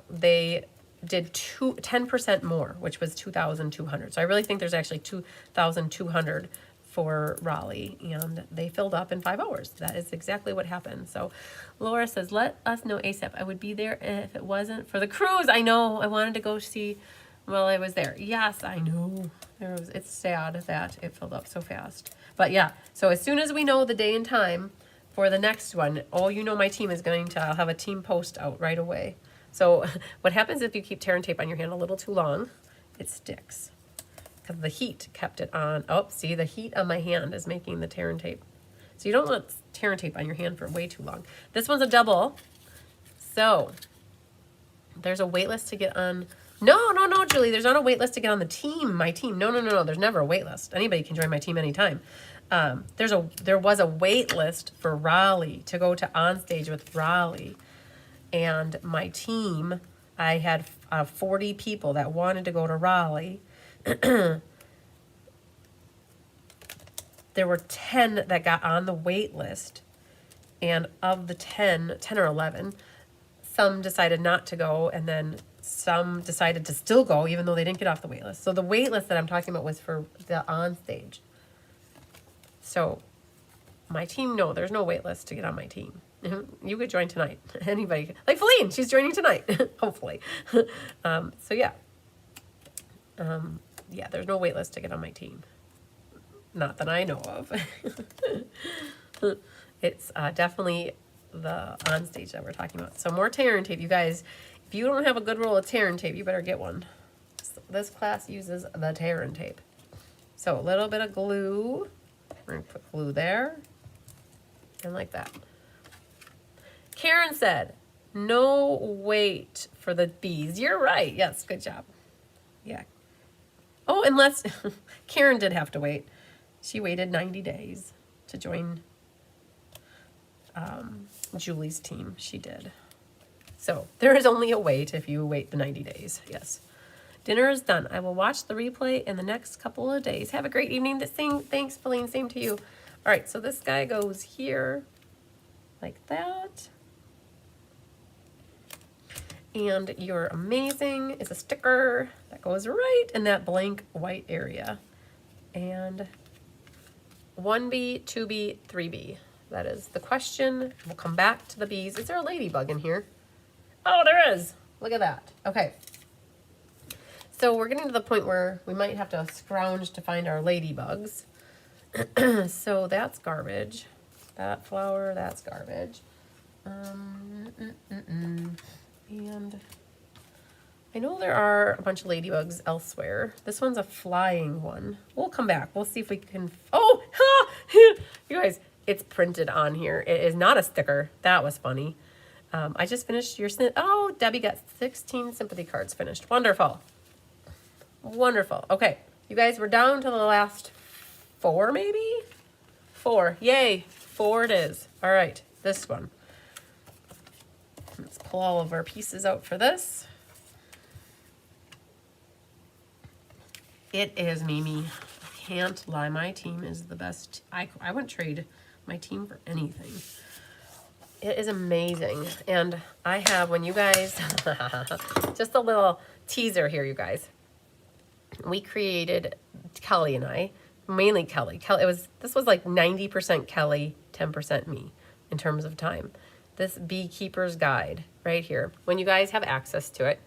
they did 10% more, which was 2,200. So I really think there's actually 2,200 for Raleigh, and they filled up in 5 hours. That is exactly what happened. So Laura says, let us know ASAP. I would be there if it wasn't for the cruise. I know. I wanted to go see while I was there. Yes, I know. It's sad that it filled up so fast. But yeah, so as soon as we know the day and time for the next one, oh, you know my team is going to, I'll have a team post out right away. So what happens if you keep tear and tape on your hand a little too long? It sticks. Because the heat kept it on. Oh, see, the heat on my hand is making the tear and tape. So you don't want tear and tape on your hand for way too long. This one's a double. So there's a wait list to get on. No, no, no, Julie, there's not a wait list to get on the team, my team. No, no, no, no, there's never a wait list. Anybody can join my team anytime. There was a wait list for Raleigh to go to On Stage with Raleigh. And my team, I had 40 people that wanted to go to Raleigh. There were 10 that got on the wait list. And of the 10 or 11, some decided not to go, and then some decided to still go, even though they didn't get off the wait list. So the wait list that I'm talking about was for the On Stage. So my team, no, there's no wait list to get on my team. You could join tonight. Anybody, like Feline, she's joining tonight, hopefully. So yeah. Yeah, there's no wait list to get on my team. Not that I know of. It's definitely the On Stage that we're talking about. So more tear and tape. You guys, if you don't have a good roll of tear and tape, you better get one. So this class uses the tear and tape. So a little bit of glue. We're going to put glue there. And like that. Karen said, no wait for the bees. You're right. Yes, good job. Yeah. Oh, unless Karen did have to wait. She waited 90 days to join Julie's team. She did. So there is only a wait if you wait the 90 days. Yes. Dinner is done. I will watch the replay in the next couple of days. Have a great evening. Thanks, Feline. Same to you. All right, so this guy goes here like that. And You're Amazing is a sticker that goes right in that blank white area. And 1B, 2B, 3B. That is the question. We'll come back to the bees. Is there a ladybug in here? Oh, there is. Look at that. Okay. So we're getting to the point where we might have to scrounge to find our ladybugs. So that's garbage. That flower, that's garbage. And I know there are a bunch of ladybugs elsewhere. This one's a flying one. We'll come back. We'll see if we can... Oh! You guys, it's printed on here. It is not a sticker. That was funny. I just finished your... Oh, Debbie got 16 sympathy cards finished. Wonderful. Wonderful. Okay. You guys, we're down to the last 4, maybe? 4. Yay. 4 it is. All right. This one. Let's pull all of our pieces out for this. It is Mimi. I can't lie. My team is the best. I wouldn't trade my team for anything. It is amazing. And I have, when you guys, just a little teaser here, you guys. We created, Kelly and I, mainly Kelly. This was like 90% Kelly, 10% me in terms of time. This Beekeeper's Guide right here. When you guys have access to it,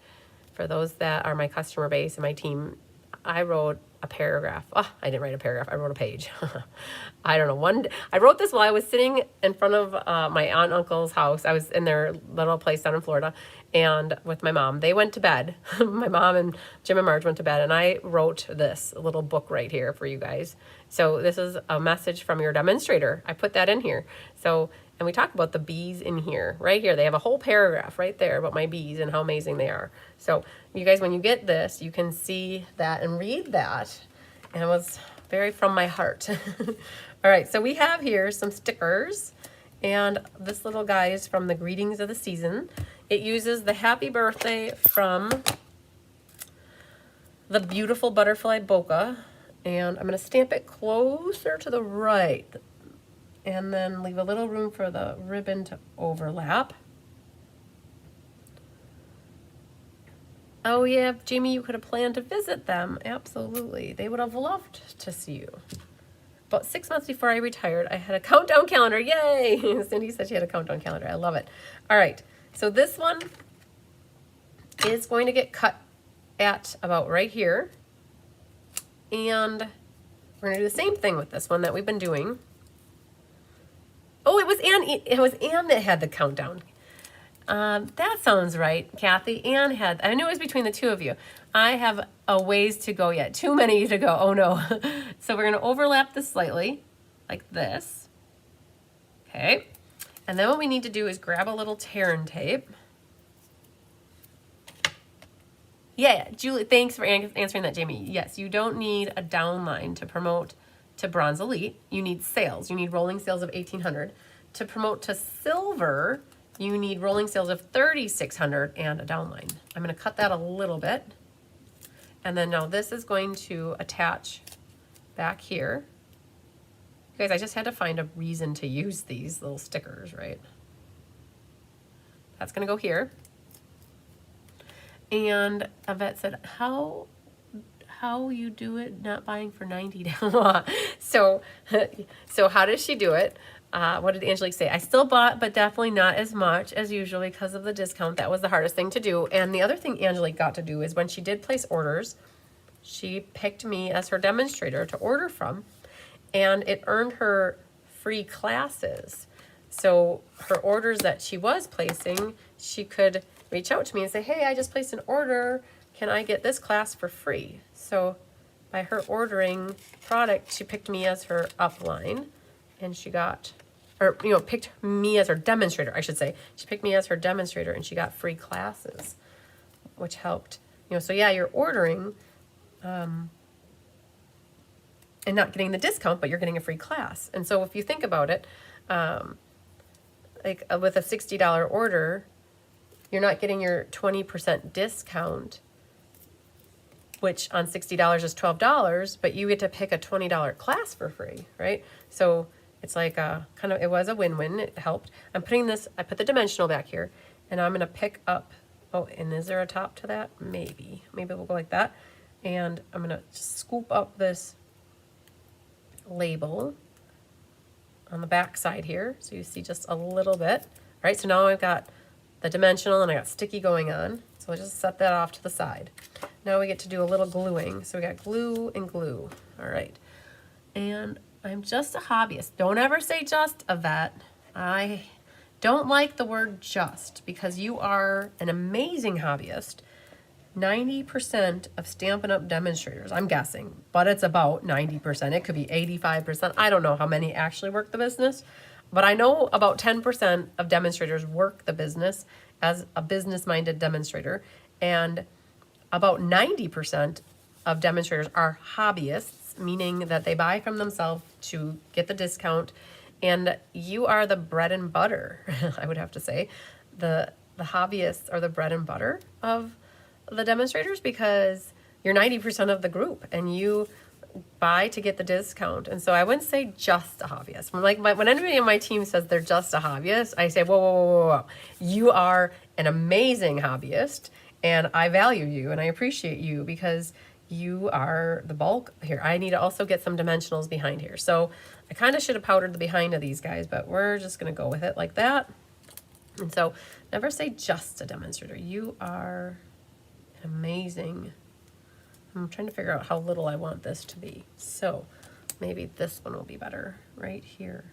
for those that are my customer base and my team, I wrote a paragraph. Oh, I didn't write a paragraph. I wrote a page. I don't know. I wrote this while I was sitting in front of my aunt and uncle's house. I was in their little place down in Florida, and with my mom. They went to bed. My mom and Jim and Marge went to bed, and I wrote this little book right here for you guys. So this is a message from your demonstrator. I put that in here. So, and we talk about the bees in here, right here. They have a whole paragraph right there about my bees and how amazing they are. So you guys, when you get this, you can see that and read that. And it was very from my heart. All right, so we have here some stickers. And this little guy is from the Greetings of the Season. It uses the happy birthday from the beautiful butterfly bokeh. And I'm going to stamp it closer to the right. And then leave a little room for the ribbon to overlap. Oh yeah, Jamie, you could have planned to visit them. Absolutely. They would have loved to see you. About 6 months before I retired, I had a countdown calendar. Yay! Cindy said she had a countdown calendar. I love it. All right. So this one is going to get cut at about right here. And we're going to do the same thing with this one that we've been doing. Oh, it was it was Anne that had the countdown. That sounds right, Kathy. Anne had, I knew it was between the two of you. I have a ways to go yet. Too many to go. Oh no. So we're going to overlap this slightly, like this. Okay. And then what we need to do is grab a little tear-in tape. Yeah, Julie, thanks for answering that, Jamie. Yes, you don't need a downline to promote to Bronze Elite. You need sales. You need rolling sales of 1,800. To promote to Silver, you need rolling sales of 3,600 and a downline. I'm going to cut that a little bit. And then now this is going to attach back here. Guys, I just had to find a reason to use these little stickers, right? That's going to go here. And Yvette said, how you do it, not buying for $90. So how does she do it? What did Angelique say? I still bought, but definitely not as much as usual because of the discount. That was the hardest thing to do. And the other thing Angelique got to do is when she did place orders, she picked me as her demonstrator to order from, and it earned her free classes. So her orders that she was placing, she could reach out to me and say, hey, I just placed an order. Can I get this class for free? So by her ordering product, she picked me as her upline, and she got, or, you know, picked me as her demonstrator, I should say. She picked me as her demonstrator, and she got free classes, which helped. You know, so yeah, you're ordering and not getting the discount, but you're getting a free class. And so if you think about it, like with a $60 order, you're not getting your 20% discount, which on $60 is $12, but you get to pick a $20 class for free, right? So it's like a kind of, it was a win-win. It helped. I'm putting this, I put the dimensional back here, and I'm going to pick up, oh, and is there a top to that? Maybe we'll go like that. And I'm going to just scoop up this label on the back side here. So you see just a little bit, right? So now I've got the dimensional and I got sticky going on. So I'll just set that off to the side. Now we get to do a little gluing. So we got glue and glue. All right. And I'm just a hobbyist. Don't ever say just, Yvette. I don't like the word just because you are an amazing hobbyist. 90% of Stampin' Up! Demonstrators, I'm guessing, but it's about 90%. It could be 85%. I don't know how many actually work the business, but I know about 10% of demonstrators work the business as a business-minded demonstrator, and about 90% of demonstrators are hobbyists, meaning that they buy from themselves to get the discount, and you are the bread and butter, I would have to say. The hobbyists are the bread and butter of the demonstrators because you're 90% of the group and you buy to get the discount. And so I wouldn't say just a hobbyist. When anybody on my team says they're just a hobbyist, I say, whoa, whoa, whoa, whoa, whoa. You are an amazing hobbyist, and I value you and I appreciate you because you are the bulk here. I need to also get some dimensionals behind here. So I kind of should have powdered the behind of these guys, but we're just going to go with it like that. And so never say just a demonstrator. You are amazing. I'm trying to figure out how little I want this to be. So maybe this one will be better right here.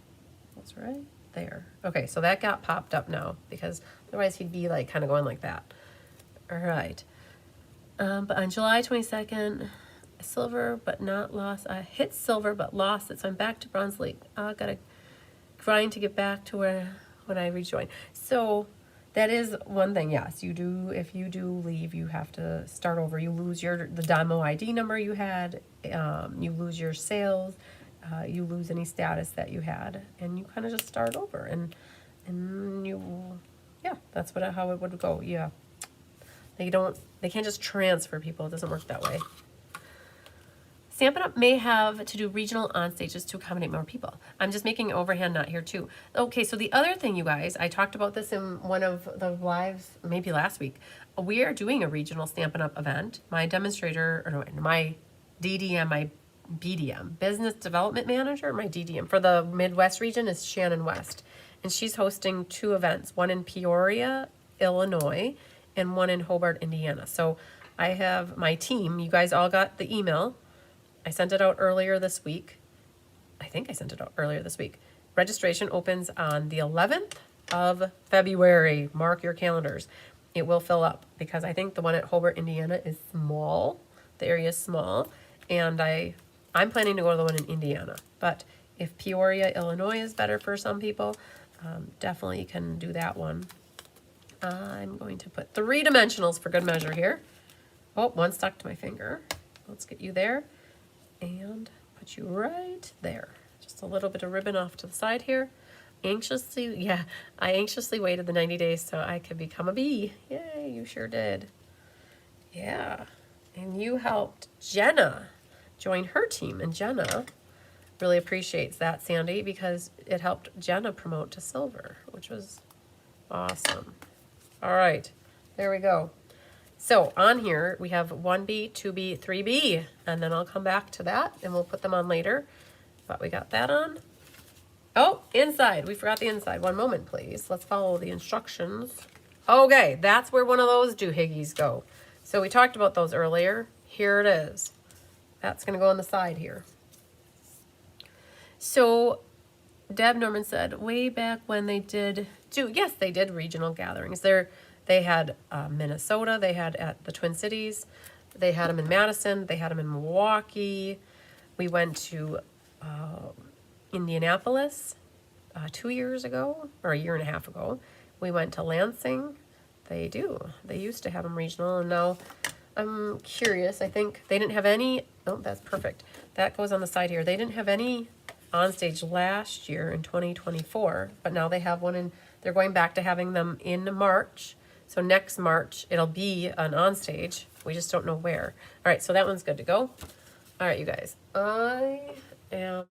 That's right there. Okay, so that got popped up now because otherwise he'd be like kind of going like that. All right. But on July 22nd, silver but not lost. I hit silver but lost it, so I'm back to Bronze League. I gotta grind to get back to where when I rejoin. So that is one thing, yes, you do. If you do leave, you have to start over. You lose the demo ID number you had, you lose your sales, you lose any status that you had, and you kind of just start over. And you, yeah, that's how it would go. Yeah, they can't just transfer people. It doesn't work that way. Stampin' Up! May have to do regional on stages to accommodate more people. I'm just making an overhand knot here too. Okay, so the other thing, you guys, I talked about this in one of the lives, maybe last week. We are doing a regional Stampin' Up! Event. My demonstrator, or no, my DDM, my BDM, Business Development Manager, my DDM for the Midwest region is Shannon West. And she's hosting 2 events, one in Peoria, Illinois, and one in Hobart, Indiana. So I have my team, you guys all got the email. I sent it out earlier this week. I think I sent it out earlier this week. registration opens on the 11th of February. Mark your calendars. It will fill up because I think the one at Hobart, Indiana is small. The area is small. And I'm planning to go to the one in Indiana. But if Peoria, Illinois is better for some people, definitely can do that one. I'm going to put 3 dimensionals for good measure here. Oh, one stuck to my finger. Let's get you there and put you right there. Just a little bit of ribbon off to the side here. I anxiously waited the 90 days so I could become a bee. Yay, you sure did. Yeah, and you helped Jenna join her team, and Jenna really appreciates that, Sandy, because it helped Jenna promote to silver, which was awesome. All right, there we go. So on here, we have 1B, 2B, 3B, and then I'll come back to that, and we'll put them on later. But we got that on. Oh, inside. We forgot the inside. One moment, please. Let's follow the instructions. Okay, that's where one of those doohickeys go. So we talked about those earlier. Here it is. That's going to go on the side here. So Deb Norman said way back when they did yes, they did regional gatherings. They had Minnesota, they had at the Twin Cities, they had them in Madison, they had them in Milwaukee. We went to Indianapolis 2 years ago, or a year and a half ago. We went to Lansing. They used to have them regional, and now I'm curious. I think they didn't have any. Oh, that's perfect. That goes on the side here. They didn't have any on stage last year in 2024, but now they have one, and they're going back to having them in March. So next March it'll be an on stage. We just don't know where. All right, so that one's good to go. All right, you guys. I am.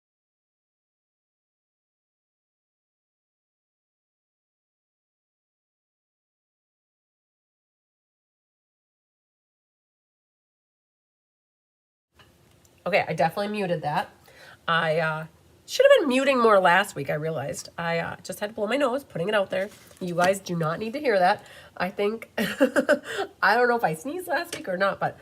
Okay, I definitely muted that. I should have been muting more last week, I realized. I just had to blow my nose, putting it out there. You guys do not need to hear that. I think, I don't know if I sneezed last week or not, but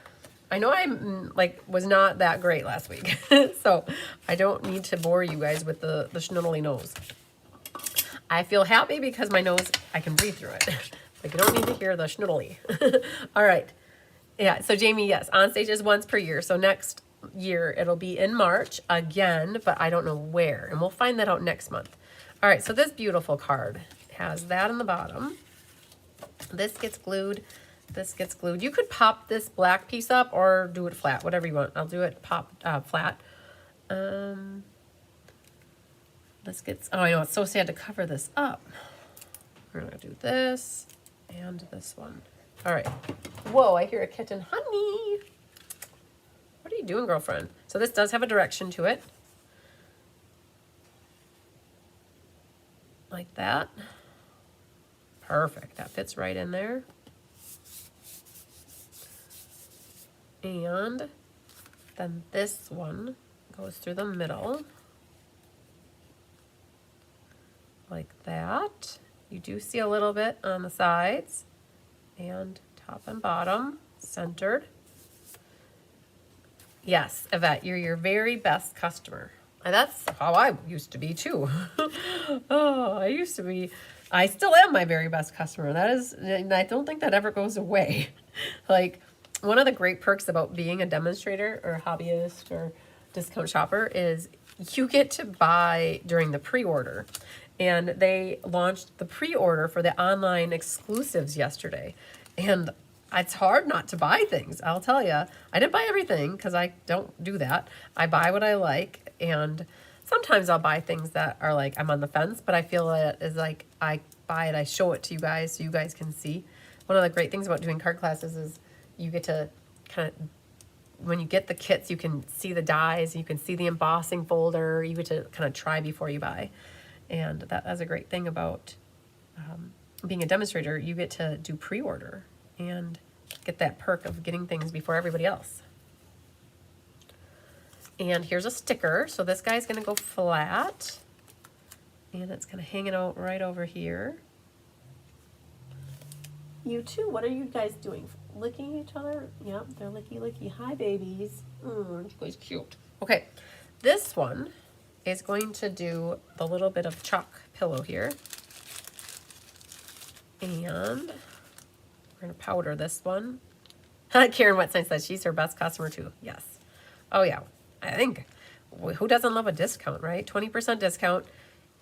I know I was not that great last week. So I don't need to bore you guys with the schnoodly nose. I feel happy because my nose, I can breathe through it. Like, you don't need to hear the schnoodly. All right. Yeah, so Jamie, yes, on stage is once per year. So next year it'll be in March again, but I don't know where, and we'll find that out next month. All right, so this beautiful card has that on the bottom. This gets glued. This gets glued. You could pop this black piece up or do it flat, whatever you want. I'll do it flat. This gets, oh, I know, it's so sad to cover this up. We're gonna do this and this one. All right. Whoa, I hear a kitten. Honey, what are you doing, girlfriend? So this does have a direction to it. Like that. Perfect. That fits right in there. And then this one goes through the middle. Like that. You do see a little bit on the sides. And top and bottom, centered. Yes, Yvette, you're your very best customer. And that's how I used to be too. Oh, I still am my very best customer. That is, and I don't think that ever goes away. Like, one of the great perks about being a demonstrator or hobbyist or discount shopper is you get to buy during the pre-order. And they launched the pre-order for the online exclusives yesterday. And it's hard not to buy things, I'll tell you. I didn't buy everything because I don't do that. I buy what I like, and sometimes I'll buy things that are like I'm on the fence, but I feel that is like I buy it, I show it to you guys so you guys can see. One of the great things about doing card classes is you get to kind of, when you get the kits, you can see the dies, you can see the embossing folder, you get to kind of try before you buy. And that's a great thing about being a demonstrator. You get to do pre-order and get that perk of getting things before everybody else. And here's a sticker. So this guy's gonna go flat, and it's gonna hang it out right over here. You too, what are you guys doing? Licking each other? Yep, they're licky licky. Hi babies. You guys cute. Okay, this one is going to do the little bit of chalk pillow here. And we're going to powder this one. Karen Wetstein says she's her best customer too. Yes. Oh yeah. I think, who doesn't love a discount, right? 20% discount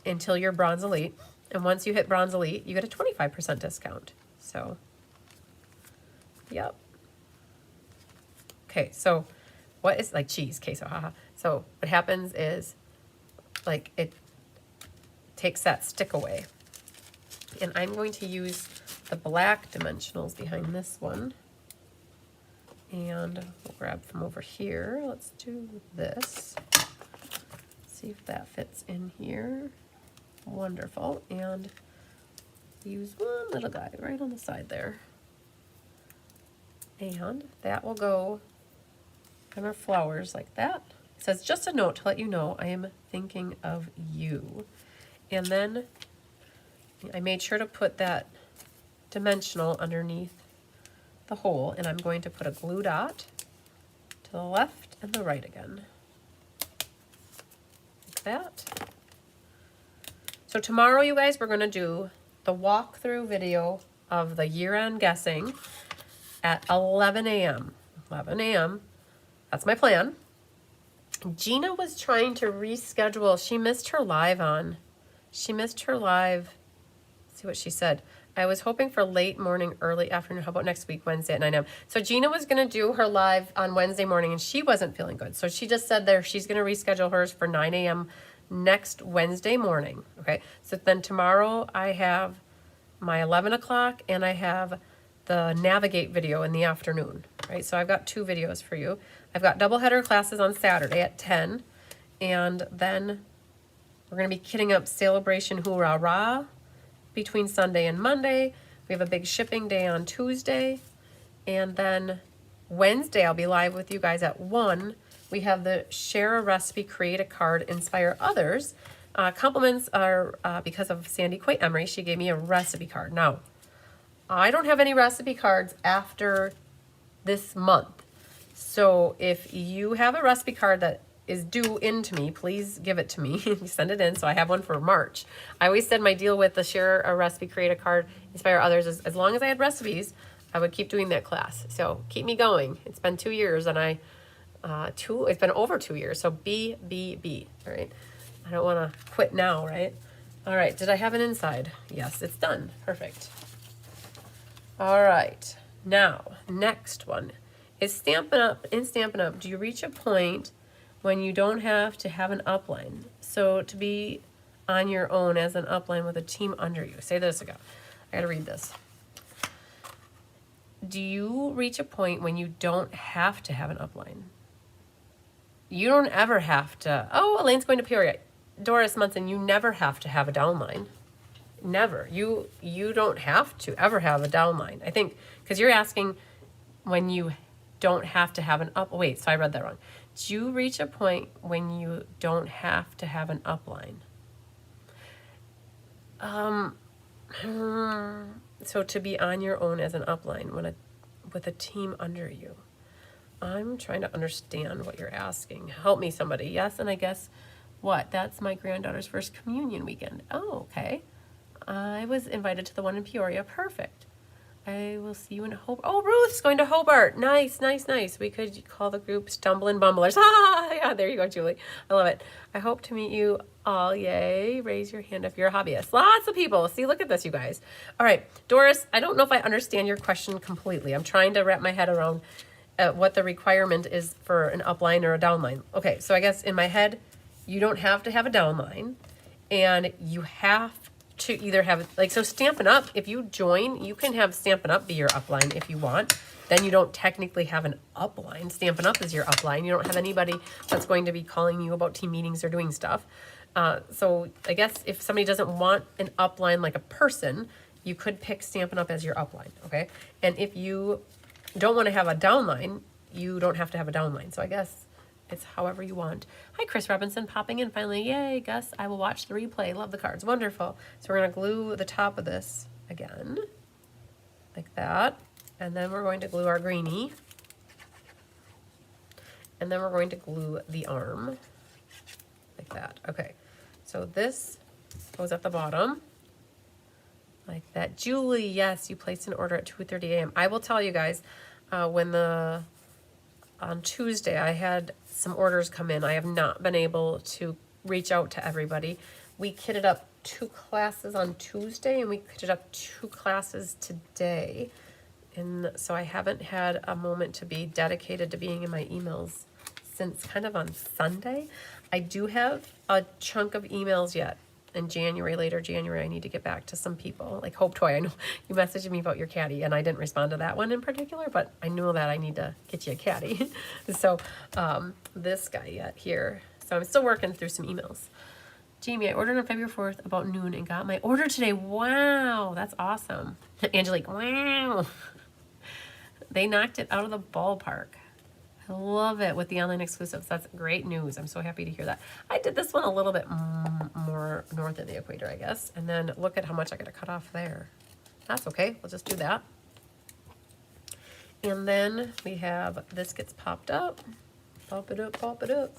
until you're Bronze Elite. And once you hit Bronze Elite, you get a 25% discount. So, yep. Okay, so what is, like cheese, queso, haha. So what happens is, like, it takes that stick away. And I'm going to use the black dimensionals behind this one. And we'll grab from over here. Let's do this. See if that fits in here. Wonderful. And use one little guy right on the side there. And that will go on our flowers like that. It says, just a note to let you know I am thinking of you. And then I made sure to put that dimensional underneath the hole, and I'm going to put a glue dot to the left and the right again. Like that. So tomorrow, you guys, we're going to do the walkthrough video of the year-end guessing at 11 a.m. 11 a.m. That's my plan. Gina was trying to reschedule. She missed her live on. She missed her live. Let's see what she said. I was hoping for late morning, early afternoon. How about next week, Wednesday at 9 a.m.? So Gina was going to do her live on Wednesday morning, and she wasn't feeling good. So she just said there she's going to reschedule hers for 9 a.m. next Wednesday morning. Okay, so then tomorrow I have my 11 o'clock, and I have the Navigate video in the afternoon. Right, so I've got 2 videos for you. I've got doubleheader classes on Saturday at 10, and then we're going to be kitting up Sale-a-bration Hoorah Rah between Sunday and Monday. We have a big shipping day on Tuesday, and then Wednesday I'll be live with you guys at 1. We have the share a recipe, create a card, inspire others. Compliments are because of Sandy Quay Emery. She gave me a recipe card. Now, I don't have any recipe cards after this month. So if you have a recipe card that is due in to me, please give it to me. Send it in so I have one for March. I always said my deal with the share a recipe, create a card, inspire others is as long as I had recipes, I would keep doing that class. So keep me going. It's been 2 years, and it's been over 2 years. So B, all right? I don't want to quit now, right? All right, did I have an inside? Yes, it's done. Perfect. All right, now, next one is Stampin' Up. In Stampin' Up, do you reach a point when you don't have to have an upline? So to be on your own as an upline with a team under you. Say this again. I gotta read this. Do you reach a point when you don't have to have an upline? You don't ever have to. Oh, Elaine's going to Peoria. Doris Munson, you never have to have a downline. Never. You don't have to ever have a downline. I think, because you're asking when you don't have to have an up. Wait, so I read that wrong. Do you reach a point when you don't have to have an upline? So to be on your own as an upline with a team under you. I'm trying to understand what you're asking. Help me, somebody. Yes, and I guess what? That's my granddaughter's first communion weekend. Oh, okay. I was invited to the one in Peoria. Perfect. I will see you in Hobart. Oh, Ruth's going to Hobart. Nice, nice, nice. We could call the group Stumbling Bumblers. Ah, yeah, there you go, Julie. I love it. I hope to meet you all. Yay. Raise your hand if you're a hobbyist. Lots of people. See, look at this, you guys. All right, Doris, I don't know if I understand your question completely. I'm trying to wrap my head around what the requirement is for an upline or a downline. Okay, so I guess in my head, you don't have to have a downline, and you have to either have, like, so Stampin' Up, if you join, you can have Stampin' Up be your upline if you want. Then you don't technically have an upline. Stampin' Up is your upline. You don't have anybody that's going to be calling you about team meetings or doing stuff. So I guess if somebody doesn't want an upline like a person, you could pick Stampin' Up as your upline, okay? And if you don't want to have a downline, you don't have to have a downline. So I guess it's however you want. Hi, Chris Robinson, popping in finally. Yay, Gus, I will watch the replay. Love the cards. Wonderful. So we're going to glue the top of this again, like that. And then we're going to glue our greenie. And then we're going to glue the arm, like that. Okay, so this goes at the bottom. Like that. Julie, yes, you placed an order at 2:30 a.m. I will tell you guys, on Tuesday, I had some orders come in. I have not been able to reach out to everybody. We kitted up 2 classes on Tuesday, and we kitted up 2 classes today. And so I haven't had a moment to be dedicated to being in my emails since kind of on Sunday. I do have a chunk of emails yet in January, later January. I need to get back to some people, like Hope Toy. I know you messaged me about your caddy, and I didn't respond to that one in particular, but I know that I need to get you a caddy. So this guy yet here. So I'm still working through some emails. Jamie, I ordered on February 4th about noon and got my order today. Wow, that's awesome. Angelique, wow. They knocked it out of the ballpark. I love it with the online exclusives. That's great news. I'm so happy to hear that. I did this one a little bit more north of the equator, I guess. And then look at how much I got to cut off there. That's okay. We'll just do that. And then we have, this gets popped up. Pop it up, pop it up.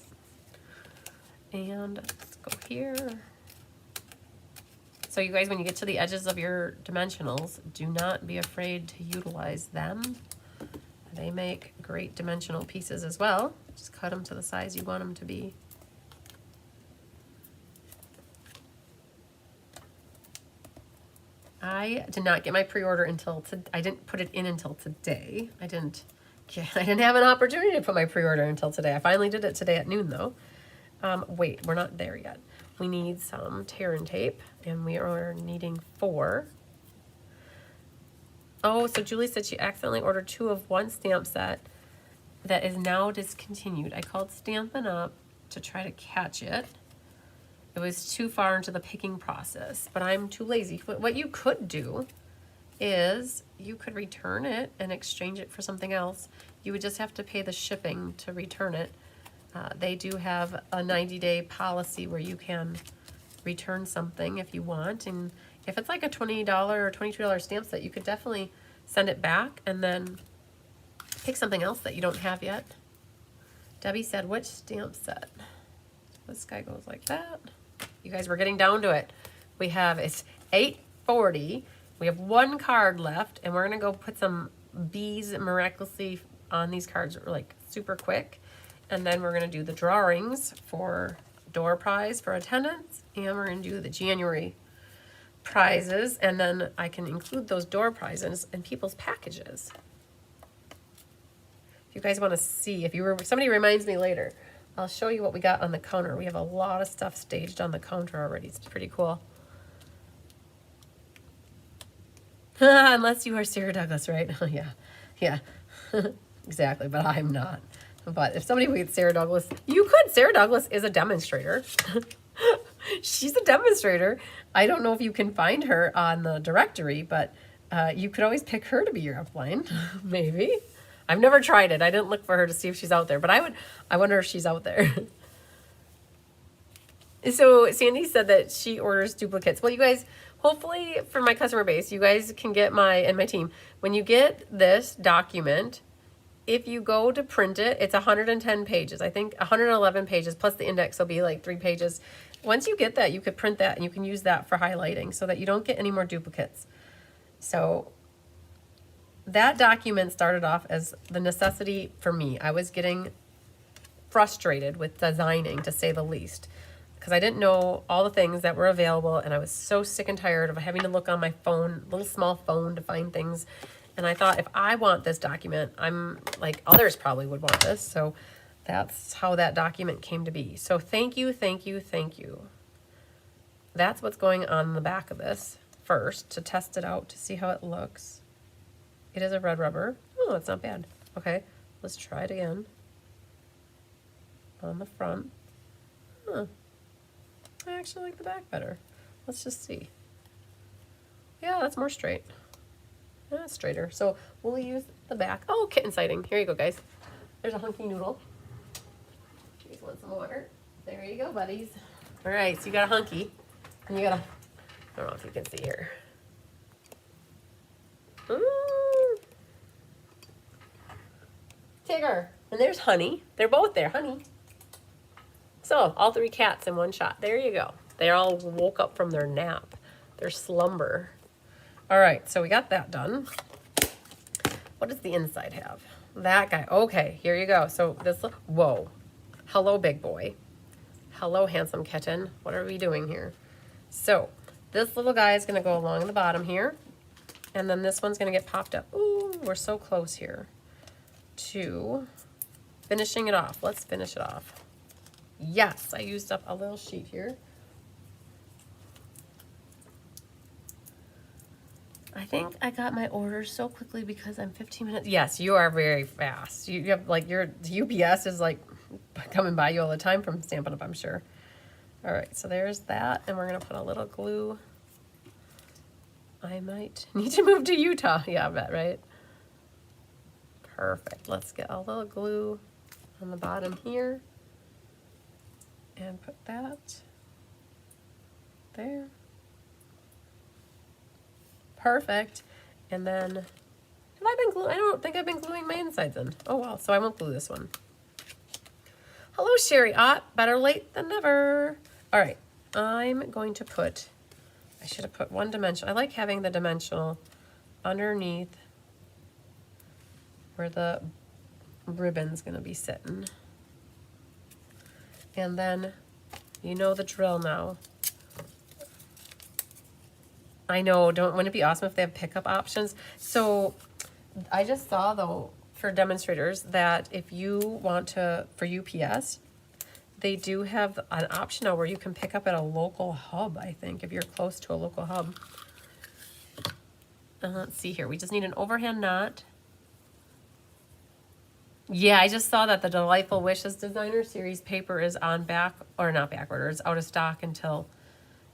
And let's go here. So you guys, when you get to the edges of your dimensionals, do not be afraid to utilize them. They make great dimensional pieces as well. Just cut them to the size you want them to be. I did not get my pre-order until I didn't put it in until today. I didn't have an opportunity to put my pre-order until today. I finally did it today at noon though. Wait, we're not there yet. We need some tear and tape, and we are needing 4. Oh, so Julie said she accidentally ordered 2 of one stamp set that is now discontinued. I called Stampin' Up to try to catch it. It was too far into the picking process, but I'm too lazy. What you could do is you could return it and exchange it for something else. You would just have to pay the shipping to return it. They do have a 90-day policy where you can return something if you want, and if it's like a $20 or $22 stamp set, you could definitely send it back and then pick something else that you don't have yet. Debbie said, which stamp set? This guy goes like that. You guys, we're getting down to it. We have, it's 8:40. We have 1 card left, and we're gonna go put some bees miraculously on these cards like super quick. And then we're gonna do the drawings for door prize for attendance, and we're gonna do the January prizes, and then I can include those door prizes in people's packages. If you guys want to see, somebody reminds me later, I'll show you what we got on the counter. We have a lot of stuff staged on the counter already. It's pretty cool. Unless you are Sarah Douglas, right? Oh yeah, exactly. But I'm not. But if somebody gets Sarah Douglas, you could. Sarah Douglas is a demonstrator. She's a demonstrator. I don't know if you can find her on the directory, but you could always pick her to be your upline. Maybe. I've never tried it. I didn't look for her to see if she's out there, but I wonder if she's out there. So Sandy said that she orders duplicates. Well, you guys, hopefully for my customer base, you guys can get and my team, when you get this document, if you go to print it, it's 110 pages. I think 111 pages plus the index will be like 3 pages. Once you get that, you could print that and you can use that for highlighting so that you don't get any more duplicates. So that document started off as the necessity for me. I was getting frustrated with designing, to say the least, because I didn't know all the things that were available, and I was so sick and tired of having to look on my phone, little small phone, to find things. And I thought, if I want this document, I'm like, others probably would want this. So that's how that document came to be. So thank you, thank you, thank you. That's what's going on the back of this first, to test it out, to see how it looks. It is a red rubber. Oh, it's not bad. Okay, let's try it again. On the front. Huh. I actually like the back better. Let's just see. Yeah, that's more straight. That's straighter. So we'll use the back. Oh, kitten sighting. Here you go, guys. There's a hunky noodle. You guys want some water? There you go, buddies. All right, so you got a hunky. And you got I don't know if you can see here. Tigger. And there's Honey. They're both there. Honey. So all 3 cats in one shot. There you go. They all woke up from their nap, their slumber. All right, so we got that done. What does the inside have? That guy. Okay, here you go. So this, whoa. Hello, big boy. Hello, handsome kitten. What are we doing here? So this little guy is going to go along the bottom here. And then this one's going to get popped up. Ooh, we're so close here to finishing it off. Let's finish it off. Yes, I used up a little sheet here. I think I got my order so quickly because I'm 15 minutes. Yes, you are very fast. You have like your UPS is like coming by you all the time from Stampin' Up, I'm sure. All right, so there's that. And we're going to put a little glue. I might need to move to Utah. Yeah, I bet, right? Perfect. Let's get a little glue on the bottom here. And put that there. Perfect. And then, have I been gluing? I don't think I've been gluing my insides in. Oh, well, so I won't glue this one. Hello, Sherry Ott. Better late than never. All right, I'm going to put, I should have put one dimension. I like having the dimensional underneath where the ribbon's going to be sitting. And then, you know the drill now. I know, wouldn't it be awesome if they have pickup options? So I just saw though, for demonstrators, that if you want to, for UPS, they do have an option now where you can pick up at a local hub, I think, if you're close to a local hub. Let's see here, we just need an overhand knot. Yeah, I just saw that the Delightful Wishes Designer Series paper is on back, or not back order, it's out of stock until,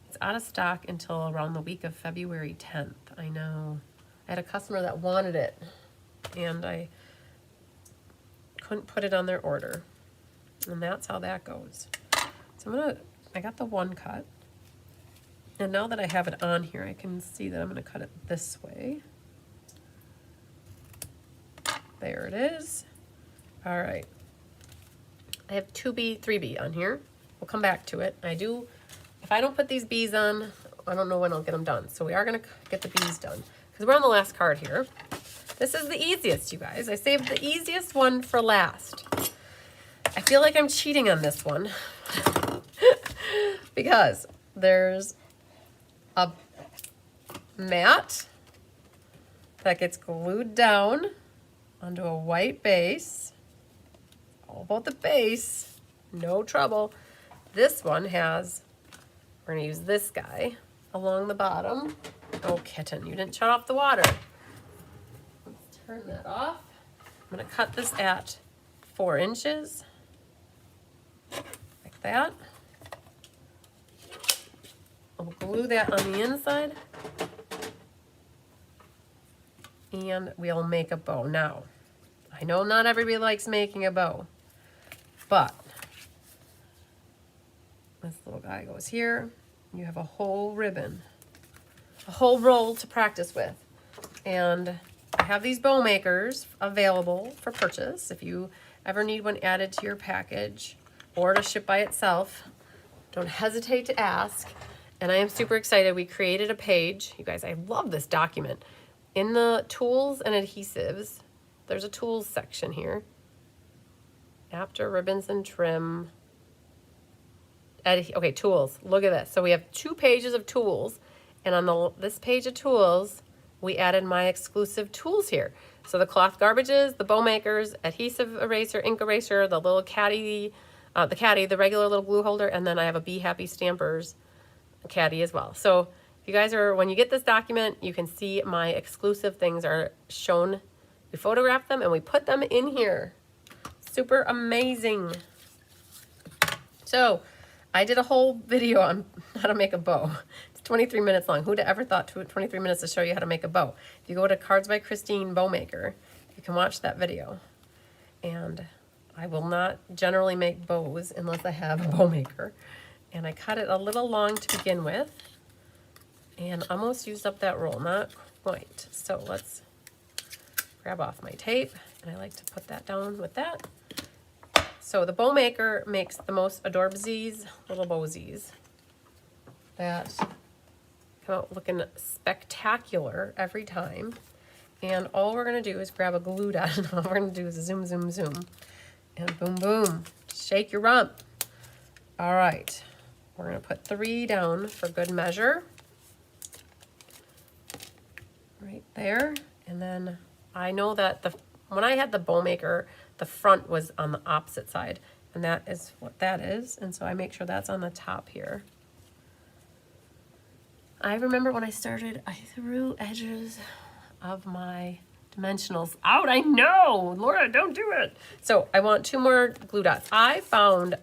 it's out of stock until around the week of February 10th. I know. I had a customer that wanted it, and I couldn't put it on their order. And that's how that goes. So I got the one cut. And now that I have it on here, I can see that I'm gonna cut it this way. There it is. All right. I have 2B, 3B on here. We'll come back to it. If I don't put these B's on, I don't know when I'll get them done. So we are gonna get the B's done because we're on the last card here. This is the easiest, you guys. I saved the easiest one for last. I feel like I'm cheating on this one because there's a mat that gets glued down onto a white base. All about the base, no trouble. This one has, we're gonna use this guy along the bottom. Oh, kitten, you didn't shut off the water. Let's turn that off. I'm gonna cut this at 4 inches, like that. I'll glue that on the inside. And we'll make a bow. Now, I know not everybody likes making a bow, but this little guy goes here. You have a whole ribbon, a whole roll to practice with. And I have these bow makers available for purchase if you ever need one added to your package or to ship by itself. Don't hesitate to ask. And I am super excited. We created a page. You guys, I love this document. In the tools and adhesives, there's a tools section here. After ribbons and trim. Okay, tools. Look at this. So we have 2 pages of tools. And on this page of tools, we added my exclusive tools here. So the cloth garbages, the bow makers, adhesive eraser, ink eraser, the little caddy, the regular little glue holder, and then I have a Be Happy Stampers caddy as well. So if you guys are, when you get this document, you can see my exclusive things are shown. We photograph them and we put them in here. Super amazing. So I did a whole video on how to make a bow. It's 23 minutes long. Who'd ever thought 23 minutes to show you how to make a bow? If you go to Cards by Christine Bow Maker, you can watch that video. And I will not generally make bows unless I have a bow maker. And I cut it a little long to begin with. And almost used up that roll, not quite. So let's grab off my tape. And I like to put that down with that. So the bow maker makes the most adorbsies, little bowsies that come out looking spectacular every time. And all we're gonna do is grab a glue dot, and all we're gonna do is zoom, zoom, zoom. And boom, boom, shake your rump. All right, we're gonna put 3 down for good measure. Right there. And then I know that when I had the bow maker, the front was on the opposite side, and that is what that is. And so I make sure that's on the top here. I remember when I started, I threw edges of my dimensionals out. I know, Laura, don't do it. So I want 2 more glue dots. I found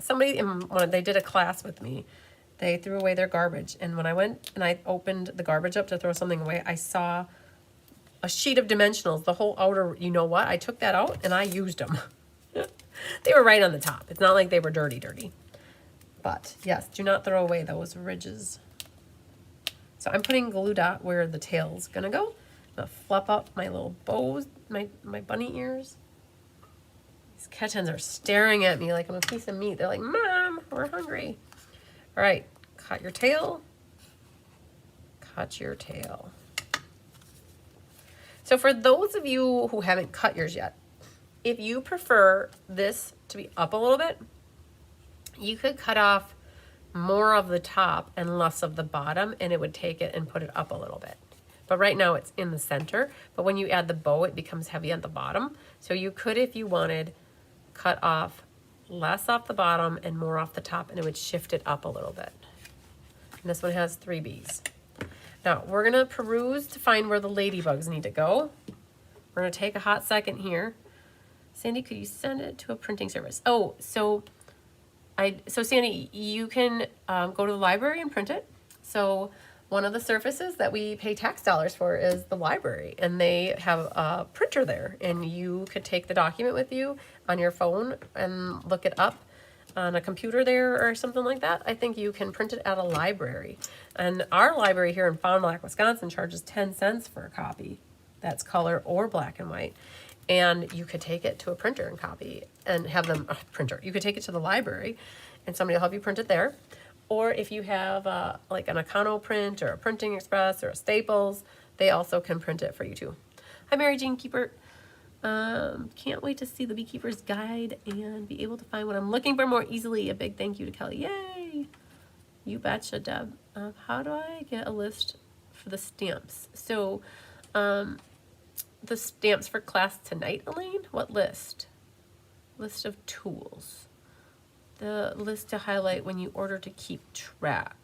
somebody when they did a class with me, they threw away their garbage. And when I went and I opened the garbage up to throw something away, I saw a sheet of dimensionals, the whole outer, you know what? I took that out and I used them. They were right on the top. It's not like they were dirty. But yes, do not throw away those ridges. So I'm putting glue dot where the tail's gonna go. I'm gonna fluff up my little bows, my bunny ears. These kittens are staring at me like I'm a piece of meat. They're like, Mom, we're hungry. All right, cut your tail. Cut your tail. So for those of you who haven't cut yours yet, if you prefer this to be up a little bit, you could cut off more of the top and less of the bottom, and it would take it and put it up a little bit. But right now it's in the center, but when you add the bow, it becomes heavy at the bottom. So you could, if you wanted, cut off less off the bottom and more off the top, and it would shift it up a little bit. And this one has 3 bees. Now we're gonna peruse to find where the ladybugs need to go. We're gonna take a hot second here. Sandy, could you send it to a printing service? Oh, so Sandy, you can go to the library and print it. So one of the services that we pay tax dollars for is the library, and they have a printer there, and you could take the document with you on your phone and look it up on a computer there or something like that. I think you can print it at a library. And our library here in Fond du Lac, Wisconsin charges 10 cents for a copy that's color or black and white. And you could take it to a printer and copy and have them, you could take it to the library and somebody will help you print it there. Or if you have like an Econo Print or a Printing Express or a Staples, they also can print it for you too. Hi, Mary Jean Keeper. Can't wait to see the Beekeeper's Guide and be able to find what I'm looking for more easily. A big thank you to Kelly. Yay! You betcha, Deb. How do I get a list for the stamps? So, the stamps for class tonight, Elaine? What list? List of tools. The list to highlight when you order to keep track.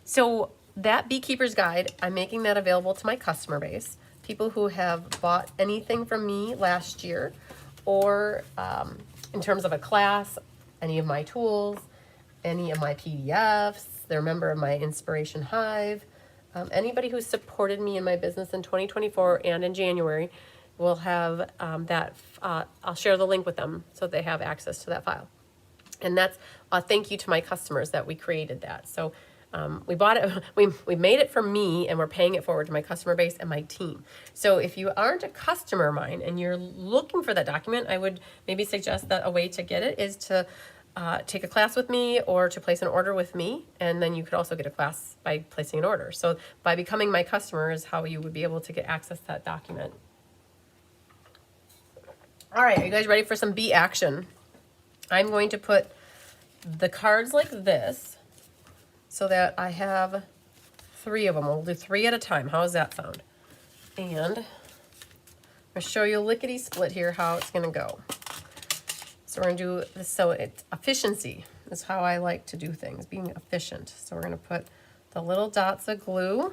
So that Beekeeper's Guide, I'm making that available to my customer base. People who have bought anything from me last year, or in terms of a class, any of my tools, any of my PDFs, they're a member of my Inspiration Hive. Anybody who's supported me in my business in 2024 and in January will have I'll share the link with them so they have access to that file. And that's a thank you to my customers that we created that. So we bought it, we made it for me, and we're paying it forward to my customer base and my team. So if you aren't a customer of mine and you're looking for that document, I would maybe suggest that a way to get it is to take a class with me or to place an order with me. And then you could also get a class by placing an order. So by becoming my customer is how you would be able to get access to that document. All right, are you guys ready for some bee action? I'm going to put the cards like this so that I have 3 of them. We'll do 3 at a time. How does that sound? And I'll show you a lickety split here how it's gonna go. So we're gonna do this, so it's efficiency is how I like to do things, being efficient. So we're gonna put the little dots of glue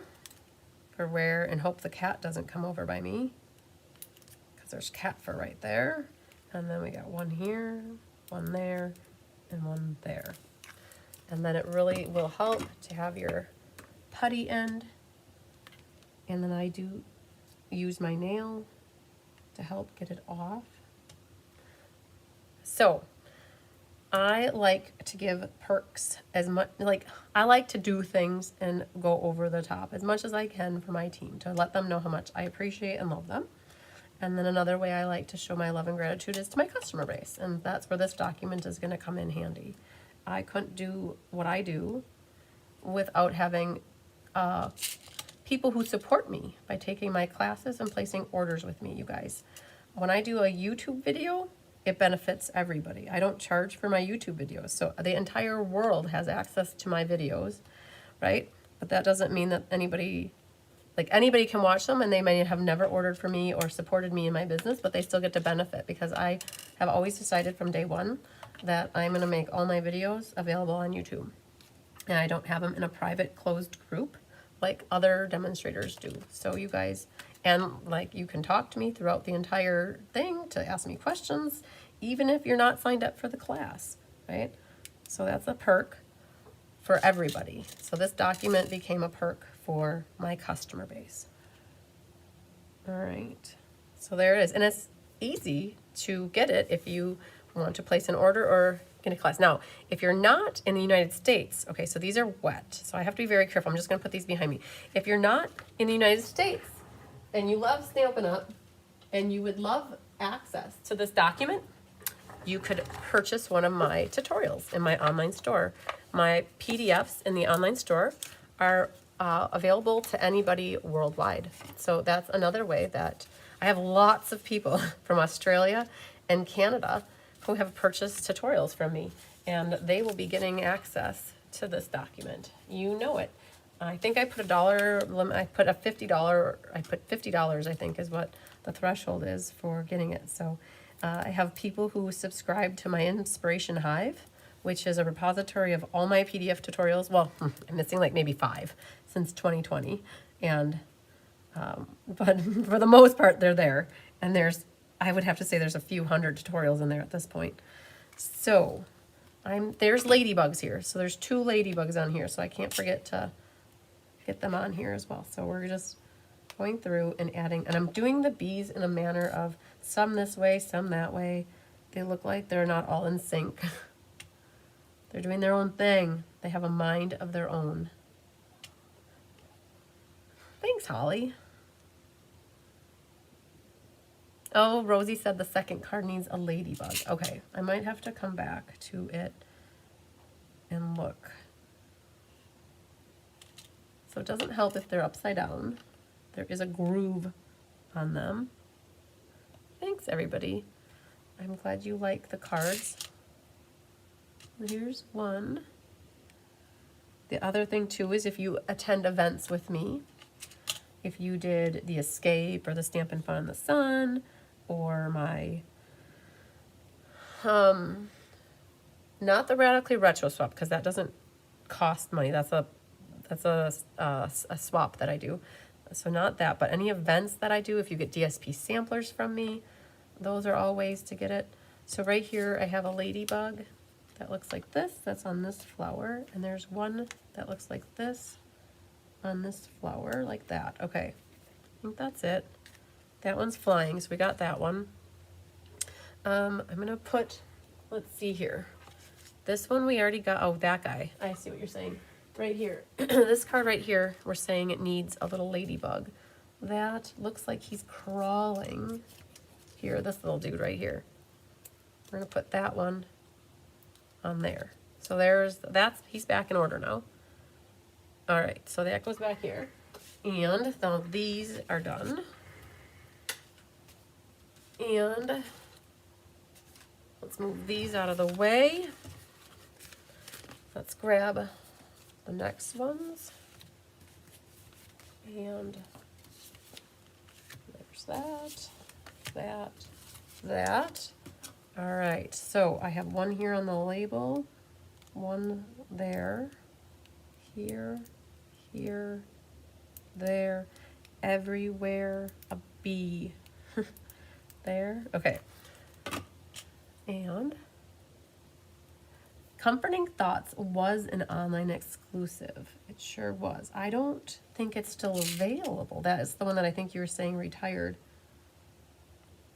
for where, and hope the cat doesn't come over by me, because there's cat fur right there. And then we got 1 here, 1 there, and 1 there. And then it really will help to have your putty end. And then I do use my nail to help get it off. So I like to give perks as much, like I like to do things and go over the top as much as I can for my team to let them know how much I appreciate and love them. And then another way I like to show my love and gratitude is to my customer base. And that's where this document is going to come in handy. I couldn't do what I do without having people who support me by taking my classes and placing orders with me, you guys. When I do a YouTube video, it benefits everybody. I don't charge for my YouTube videos, so the entire world has access to my videos, right? But that doesn't mean that anybody can watch them and they may have never ordered from me or supported me in my business, but they still get to benefit because I have always decided from day one that I'm going to make all my videos available on YouTube. And I don't have them in a private closed group like other demonstrators do. So you guys, and like you can talk to me throughout the entire thing to ask me questions, even if you're not signed up for the class, right? So that's a perk for everybody. So this document became a perk for my customer base. All right, so there it is. And it's easy to get it if you want to place an order or get a class. Now, if you're not in the United States, okay, so these are wet, so I have to be very careful. I'm just gonna put these behind me. If you're not in the United States and you love Stampin' Up and you would love access to this document, you could purchase one of my tutorials in my online store. My PDFs in the online store are available to anybody worldwide. So that's another way that I have lots of people from Australia and Canada who have purchased tutorials from me, and they will be getting access to this document. You know it. I think I put $1 limit. I put $50, I think is what the threshold is for getting it. So I have people who subscribe to my Inspiration Hive, which is a repository of all my PDF tutorials. Well, I'm missing like maybe 5 since 2020. And, but for the most part, they're there. And I would have to say there's a few hundred tutorials in there at this point. So there's ladybugs here. So there's 2 ladybugs on here. So I can't forget to get them on here as well. So we're just going through and adding, and I'm doing the bees in a manner of some this way, some that way. They look like they're not all in sync. They're doing their own thing. They have a mind of their own. Thanks, Holly. Oh, Rosie said the second card needs a ladybug. Okay, I might have to come back to it and look. So it doesn't help if they're upside down. There is a groove on them. Thanks, everybody. I'm glad you like the cards. Here's one. The other thing, too, is if you attend events with me, if you did the Escape or the Stampin' Fun in the Sun, or my, not the Radically Retro swap, because that doesn't cost money. That's a swap that I do. So not that, but any events that I do, if you get DSP samplers from me, those are all ways to get it. So right here, I have a ladybug that looks like this. That's on this flower. And there's one that looks like this on this flower, like that. Okay, I think that's it. That one's flying, so we got that one. I'm gonna put, let's see here. This one we already got, oh, that guy. I see what you're saying. Right here, this card right here, we're saying it needs a little ladybug. That looks like he's crawling. Here, this little dude right here. We're gonna put that one on there. So he's back in order now. All right, so that goes back here. And now these are done. And let's move these out of the way. Let's grab the next ones. And there's that. All right, so I have one here on the label, one there, here, there, everywhere, a bee. There, okay. And Comforting Thoughts was an online exclusive. It sure was. I don't think it's still available. That is the one that I think you were saying retired.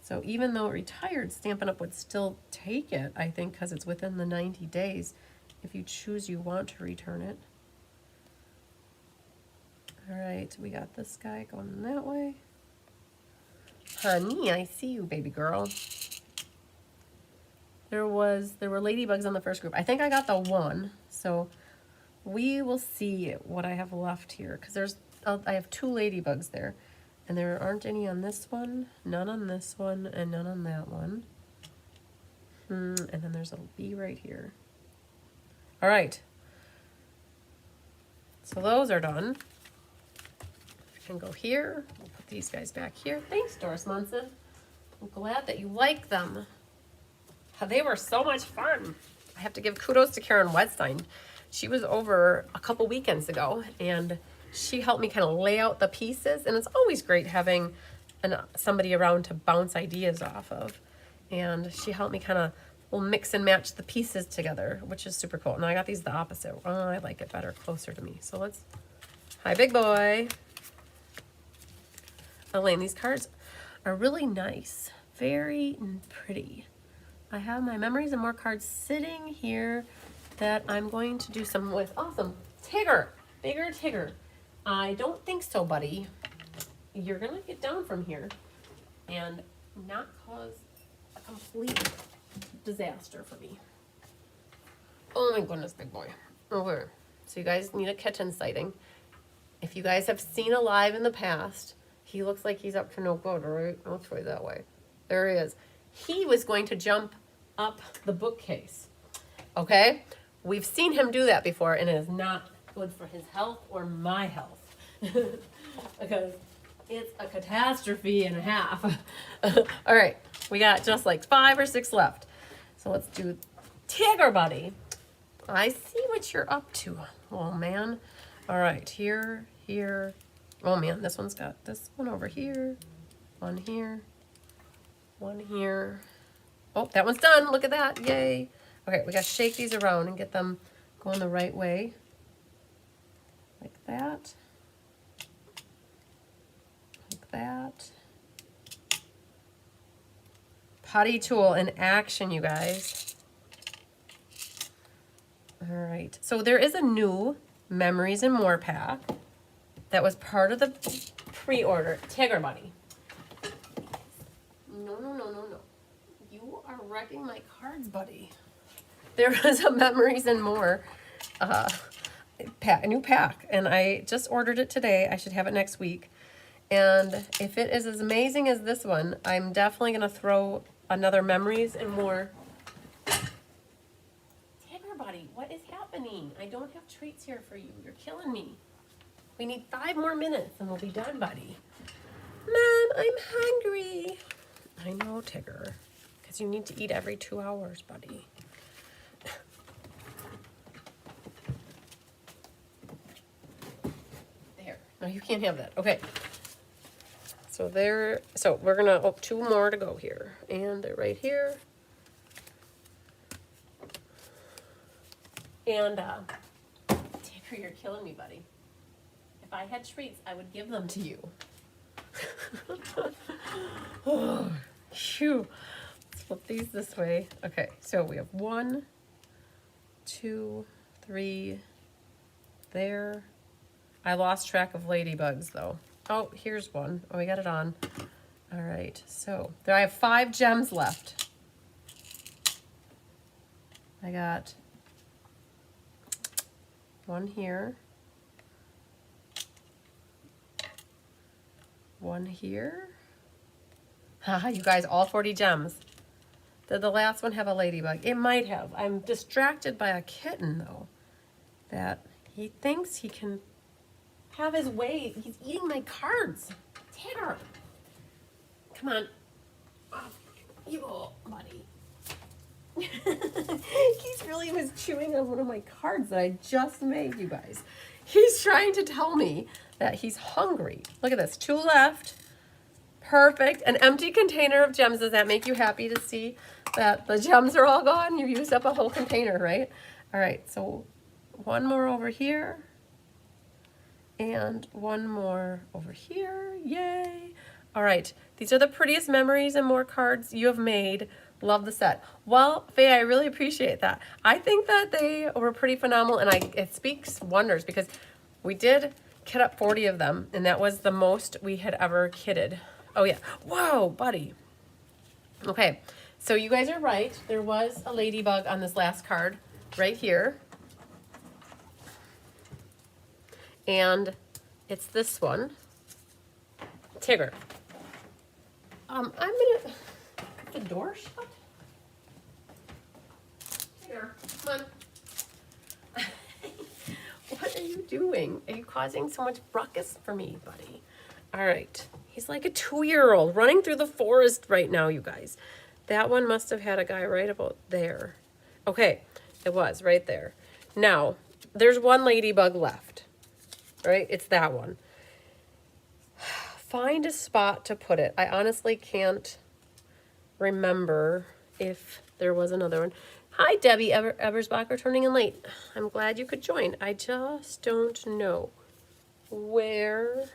So even though it retired, Stampin' Up! Would still take it, I think, because it's within the 90 days if you choose you want to return it. All right, we got this guy going that way. Honey, I see you, baby girl. There were ladybugs on the first group. I think I got the one, so we will see what I have left here, because I have 2 ladybugs there, and there aren't any on this one, none on this one, and none on that one. And then there's a bee right here. All right. So those are done. I can go here. We'll put these guys back here. Thanks, Doris Munson. I'm glad that you like them. They were so much fun. I have to give kudos to Karen Wedstein. She was over a couple weekends ago, and she helped me kind of lay out the pieces. And it's always great having somebody around to bounce ideas off of. And she helped me kind of mix and match the pieces together, which is super cool. Now I got these the opposite. Oh, I like it better, closer to me. So let's, hi, big boy. Elaine, these cards are really nice, very pretty. I have my memories and more cards sitting here that I'm going to do some with. Awesome. Tigger. Bigger Tigger. I don't think so, buddy. You're going to get down from here and not cause a complete disaster for me. Oh my goodness, big boy. Okay. So you guys need a kitten sighting. If you guys have seen Alive in the past, he looks like he's up to no good, all right? I'll try that way. There he is. He was going to jump up the bookcase. Okay? We've seen him do that before, and it is not good for his health or my health. Because it's a catastrophe and a half. All right. We got just like 5 or 6 left. So let's do Tigger Buddy. I see what you're up to, oh man. All right, here. Oh man, this one's got this one over here, one here, one here. Oh, that one's done. Look at that. Yay. Okay, we got to shake these around and get them going the right way. Like that. Like that. Putty tool in action, you guys. All right. So there is a new Memories and More pack that was part of the pre-order. Tigger Buddy. No. You are wrecking my cards, buddy. There was a Memories and More a new pack, and I just ordered it today. I should have it next week. And if it is as amazing as this one, I'm definitely going to throw another Memories and More. Tigger Buddy, what is happening? I don't have treats here for you. You're killing me. We need 5 more minutes and we'll be done, buddy. Mom, I'm hungry. I know, Tigger, because you need to eat every 2 hours, buddy. There. No, you can't have that. Okay. So we're gonna, 2 more to go here. And they're right here. And, Tigger, you're killing me, buddy. If I had treats, I would give them to you. Oh, phew. Let's flip these this way. Okay, so we have 1, 2, 3, there. I lost track of ladybugs, though. Oh, here's one. Oh, we got it on. All right, so there I have 5 gems left. I got 1 here. 1 here. Haha, you guys, all 40 gems. Did the last one have a ladybug? It might have. I'm distracted by a kitten, though, that he thinks he can have his way. He's eating my cards. Tigger. Come on. Oh, you go, buddy. He really was chewing on one of my cards that I just made, you guys. He's trying to tell me that he's hungry. Look at this, 2 left. Perfect. An empty container of gems. Does that make you happy to see that the gems are all gone? You used up a whole container, right? All right, so 1 more over here. And 1 more over here. Yay. All right, these are the prettiest Memories and More cards you have made. Love the set. Well, Faye, I really appreciate that. I think that they were pretty phenomenal, and it speaks wonders because we did kit up 40 of them, and that was the most we had ever kitted Oh yeah. Whoa, buddy. Okay, so you guys are right. There was a ladybug on this last card right here. And it's this one. Tigger. I'm gonna put the door shut. Tigger, come on. What are you doing? Are you causing so much ruckus for me, buddy? All right. He's like a 2-year-old running through the forest right now, you guys. That one must have had a guy right about there. Okay, it was right there. Now, there's one ladybug left, right? It's that one. Find a spot to put it. I honestly can't remember if there was another one. Hi, Debbie Ebersbacher, turning in late. I'm glad you could join. I just don't know where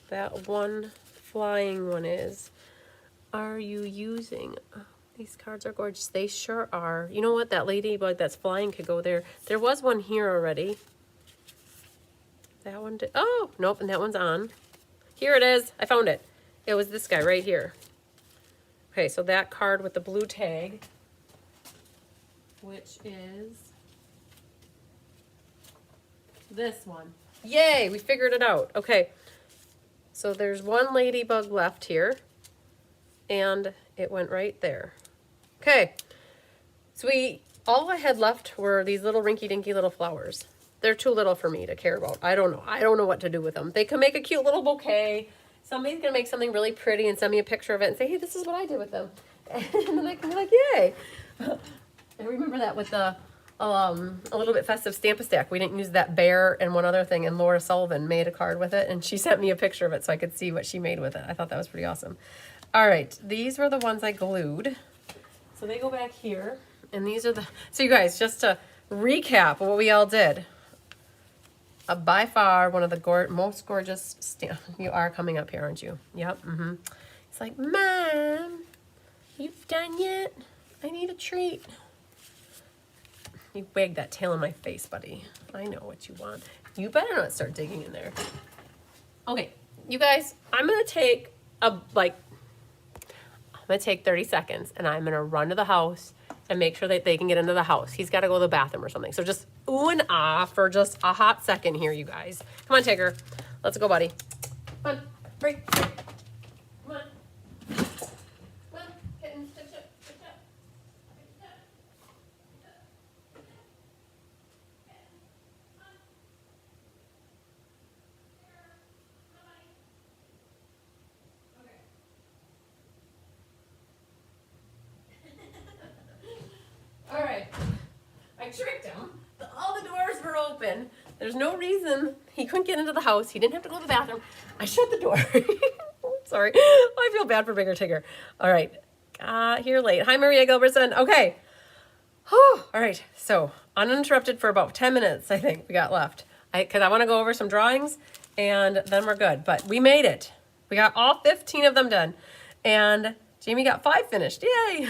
that one flying one is. Are you using? Oh, these cards are gorgeous. They sure are. You know what? That ladybug that's flying could go there. There was one here already. That one did. Oh, nope, and that one's on. Here it is. I found it. It was this guy right here. Okay, so that card with the blue tag, which is this one. Yay, we figured it out. Okay, so there's one ladybug left here, and it went right there. Okay, so all I had left were these little rinky-dinky little flowers. They're too little for me to care about. I don't know. I don't know what to do with them. They can make a cute little bouquet. Somebody's going to make something really pretty and send me a picture of it and say, hey, this is what I did with them. And then I can be like, yay. I remember that with the a little bit festive Stamp-a-Stack. We didn't use that bear and one other thing, and Laura Sullivan made a card with it, and she sent me a picture of it so I could see what she made with it. I thought that was pretty awesome. All right, these were the ones I glued. So they go back here, and these are the... So you guys, just to recap what we all did. By far, one of the most gorgeous... You are coming up here, aren't you? Yep, mm-hmm. It's like, Mom, you've done yet? I need a treat. You wag that tail in my face, buddy. I know what you want. You better not start digging in there. Okay, you guys, I'm going to take 30 seconds, and I'm going to run to the house and make sure that they can get into the house. He's got to go to the bathroom or something. So just ooh and ah for just a hot second here, you guys. Come on, Tigger. Let's go, buddy. Come on. Break. Come on. Come on. Kitten. Sit. All right, I tricked him. All the doors were open. There's no reason he couldn't get into the house. He didn't have to go to the bathroom. I shut the door. Sorry, I feel bad for Bigger Tigger. All right, here late. Hi, Maria Gilbertson. Okay. All right, so uninterrupted for about 10 minutes, I think we got left. Because I want to go over some drawings, and then we're good. But we made it. We got all 15 of them done. And Jamie got 5 finished. Yay!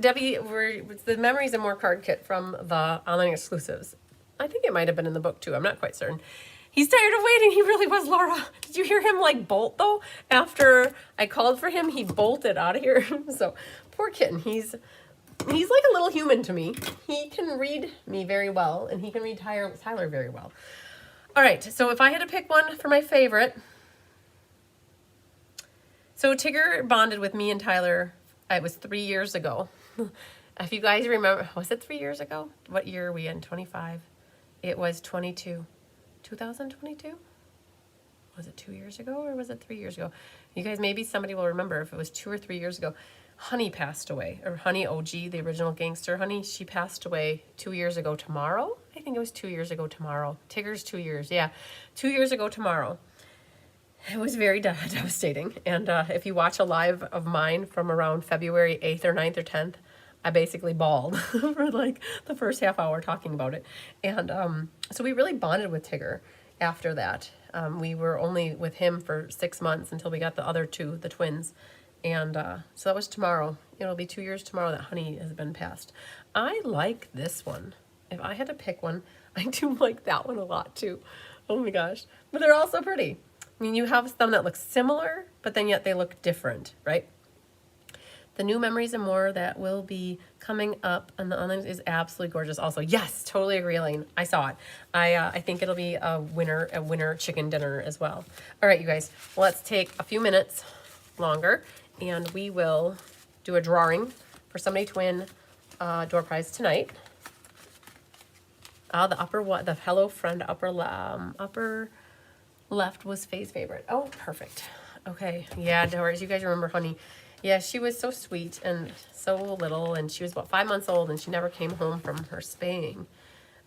Debbie, it's the Memories and More card kit from the online exclusives. I think it might have been in the book too. I'm not quite certain. He's tired of waiting. He really was, Laura. Did you hear him like bolt though? After I called for him, he bolted out of here. So poor kitten. He's like a little human to me. He can read me very well, and he can read Tyler very well. All right. So if I had to pick one for my favorite, so Tigger bonded with me and Tyler. It was 3 years ago. If you guys remember, was it 3 years ago? What year are we in? 25. It was 22. 2022? Was it 2 years ago or was it 3 years ago? You guys, maybe somebody will remember if it was 2 or 3 years ago. Honey passed away, or Honey OG, the original gangster Honey. She passed away 2 years ago tomorrow. I think it was 2 years ago tomorrow. Tigger's 2 years. Yeah, 2 years ago tomorrow. It was very devastating. And if you watch a live of mine from around February 8th or 9th or 10th, I basically bawled for like the first half hour talking about it. And so we really bonded with Tigger after that. We were only with him for 6 months until we got the other two, the twins. And so that was tomorrow. It'll be 2 years tomorrow that Honey has been passed. I like this one. If I had to pick one, I do like that one a lot too. Oh my gosh. But they're all so pretty. mean, you have some that look similar, but then yet they look different, right? The new memories and more that will be coming up on the online is absolutely gorgeous. Also, yes, totally agree, Elaine. I saw it. I think it'll be a winner chicken dinner as well. All right, you guys, let's take a few minutes longer, and we will do a drawing for somebody to win a door prize tonight. The Hello Friend upper left was Faye's favorite. Oh, perfect. Okay, yeah, Doris, you guys remember Honey. Yeah, she was so sweet and so little, and she was about 5 months old, and she never came home from her spaying.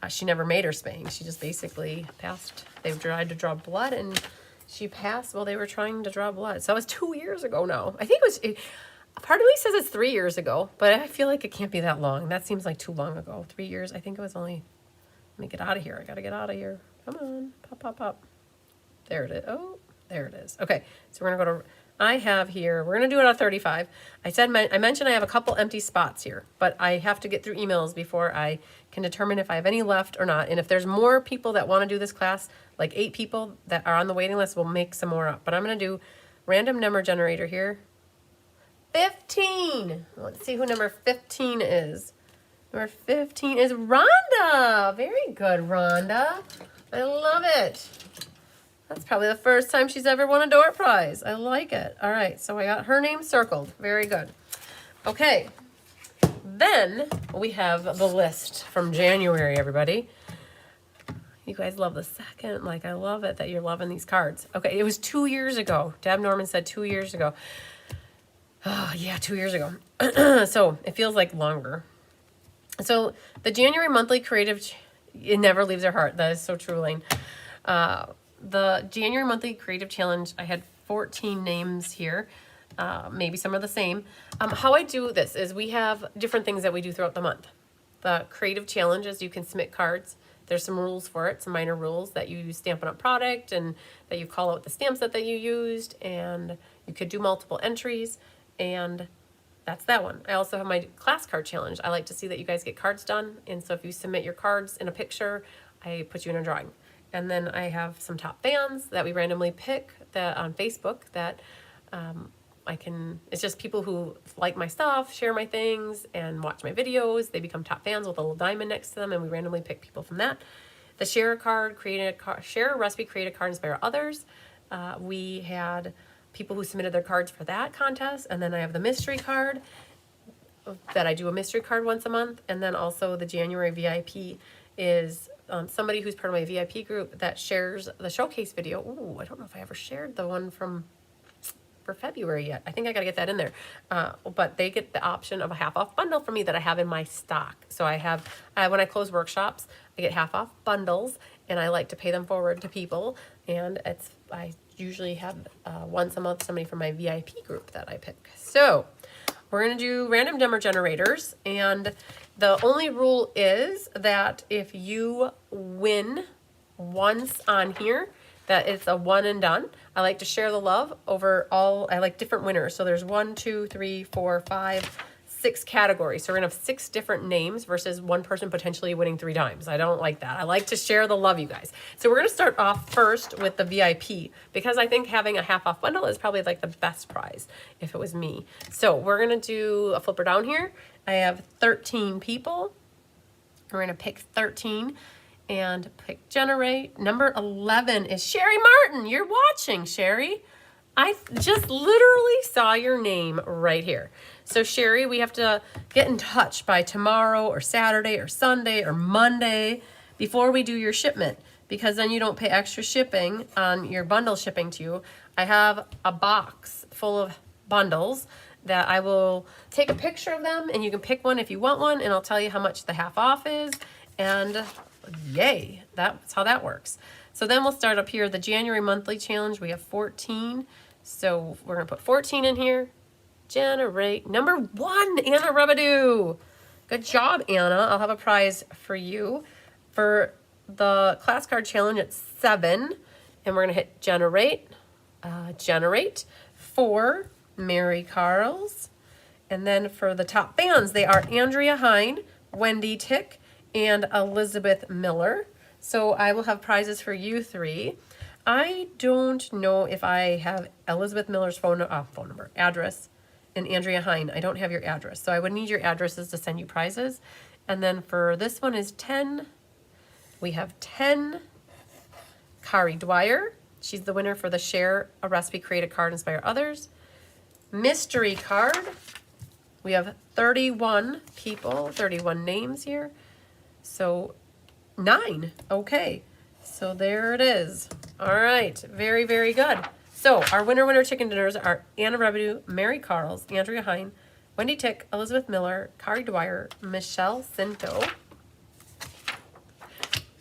She never made her spaying. She just basically passed. They tried to draw blood, and she passed while they were trying to draw blood. So that was 2 years ago now. I think part of me says it's 3 years ago, but I feel like it can't be that long. That seems like too long ago. 3 years. I think it was only. Let me get out of here. I got to get out of here. Come on. Pop, pop, pop. There it is. Oh, there it is. Okay, so we're going to go to. I have here, we're going to do it on 35. I mentioned I have a couple empty spots here, but I have to get through emails before I can determine if I have any left or not. And if there's more people that want to do this class, like 8 people that are on the waiting list, we'll make some more up. But I'm going to do random number generator here. 15. Let's see who number 15 is. Number 15 is Rhonda. Very good, Rhonda. I love it. That's probably the first time she's ever won a door prize. I like it. All right, so I got her name circled. Very good. Okay, then we have the list from January, everybody. You guys love the second. Like, I love it that you're loving these cards. Okay, it was 2 years ago. Deb Norman said 2 years ago. Oh, yeah, 2 years ago. So it feels like longer. So the January monthly creative, it never leaves our heart. That is so true, Elaine. The January monthly creative challenge, I had 14 names here. Maybe some are the same. How I do this is we have different things that we do throughout the month. The creative challenge is you can submit cards. There's some rules for it, some minor rules that you use Stampin' Up! Product and that you call out the stamp set that you used, and you could do multiple entries, and that's that one. I also have my class card challenge. I like to see that you guys get cards done, and so if you submit your cards in a picture, I put you in a drawing. And then I have some top fans that we randomly pick that on Facebook that it's just people who like my stuff, share my things, and watch my videos. They become top fans with a little diamond next to them, and we randomly pick people from that. The share a card, share a recipe, create a card, inspire others. We had people who submitted their cards for that contest, and then I have the mystery card that I do a mystery card once a month, and then also the January VIP is somebody who's part of my VIP group that shares the showcase video. Ooh, I don't know if I ever shared the one for February yet. I think I got to get that in there. But they get the option of a half off bundle from me that I have in my stock. So I have, when I close workshops, I get half off bundles, and I like to pay them forward to people. And I usually have once a month somebody from my VIP group that I pick. So we're going to do random number generators, and the only rule is that if you win once on here, that it's a one and done. I like to share the love over all. I like different winners. So there's 1, 2, 3, 4, 5, 6 categories. So we're gonna have 6 different names versus one person potentially winning 3 times. I don't like that. I like to share the love, you guys. So we're gonna start off first with the VIP, because I think having a half off bundle is probably like the best prize if it was me. So we're gonna do a flipper down here. I have 13 people. We're gonna pick 13 and pick generate. Number 11 is Sherry Martin. You're watching, Sherry. I just literally saw your name right here. So Sherry, we have to get in touch by tomorrow or Saturday or Sunday or Monday before we do your shipment, because then you don't pay extra shipping on your bundle shipping to you. I have a box full of bundles that I will take a picture of them, and you can pick one if you want one, and I'll tell you how much the half off is, and yay, that's how that works. So then we'll start up here, the January monthly challenge. We have 14, so we're gonna put 14 in here. Generate. Number 1, Anna Rubadoo. Good job, Anna. I'll have a prize for you. For the class card challenge, it's 7, and we're gonna hit generate. Generate 4. Mary Carls. And then for the top fans, they are Andrea Hine, Wendy Tick, and Elizabeth Miller. So I will have prizes for you 3. I don't know if I have Elizabeth Miller's phone number, address, and Andrea Hine. I don't have your address. So I would need your addresses to send you prizes. And then for this one is 10. We have 10. Kari Dwyer. She's the winner for the Share a Recipe, Create a Card, Inspire Others. Mystery card. We have 31 people, 31 names here. So 9. Okay. So there it is. All right. Very, very good. So our winner chicken dinners are Anna Revenue, Mary Carls, Andrea Hine, Wendy Tick, Elizabeth Miller, Kari Dwyer, Michelle Cinto,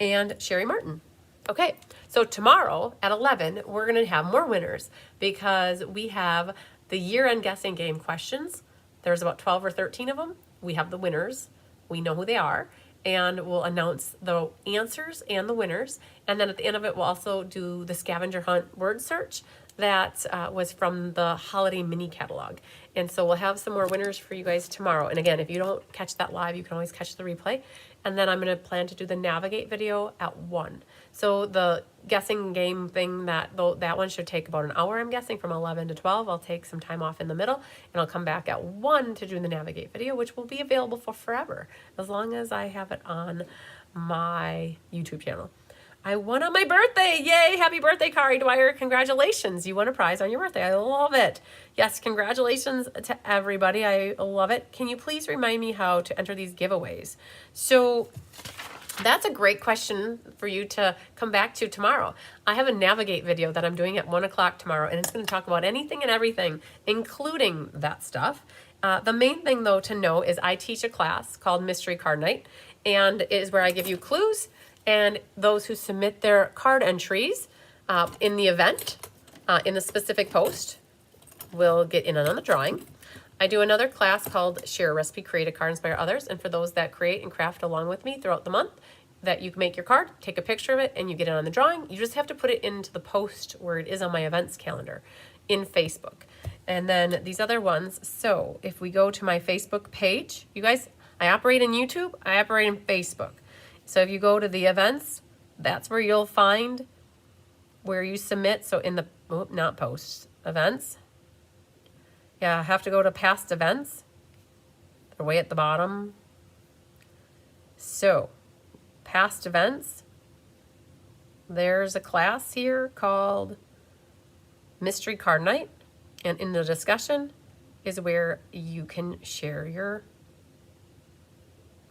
and Sherry Martin. Okay, so tomorrow at 11, we're going to have more winners because we have the year-end guessing game questions. There's about 12 or 13 of them. We have the winners. We know who they are. And we'll announce the answers and the winners. And then at the end of it, we'll also do the scavenger hunt word search that was from the holiday mini catalog. And so we'll have some more winners for you guys tomorrow. And again, if you don't catch that live, you can always catch the replay. And then I'm going to plan to do the navigate video at 1. So the guessing game thing, that one should take about an hour, I'm guessing, from 11 to 12. I'll take some time off in the middle, and I'll come back at 1 to do the navigate video, which will be available for forever, as long as I have it on my YouTube channel. I won on my birthday. Yay. Happy birthday, Kari Dwyer. Congratulations. You won a prize on your birthday. I love it. Yes, congratulations to everybody. I love it. Can you please remind me how to enter these giveaways? So that's a great question for you to come back to tomorrow. I have a navigate video that I'm doing at 1 o'clock tomorrow, and it's going to talk about anything and everything, including that stuff. The main thing, though, to know is I teach a class called Mystery Card Night, and it is where I give you clues. And those who submit their card entries in the event, in the specific post, will get in on the drawing. I do another class called Share a Recipe, Create a Card, Inspire Others. And for those that create and craft along with me throughout the month, that you can make your card, take a picture of it, and you get it on the drawing. You just have to put it into the post where it is on my events calendar in Facebook. And then these other ones. So if we go to my Facebook page, you guys, I operate in YouTube, I operate in Facebook. So if you go to the events, that's where you'll find where you submit. So in the, not posts, events. Yeah, I have to go to past events. They're way at the bottom. So past events, there's a class here called Mystery Card Night. And in the discussion is where you can share your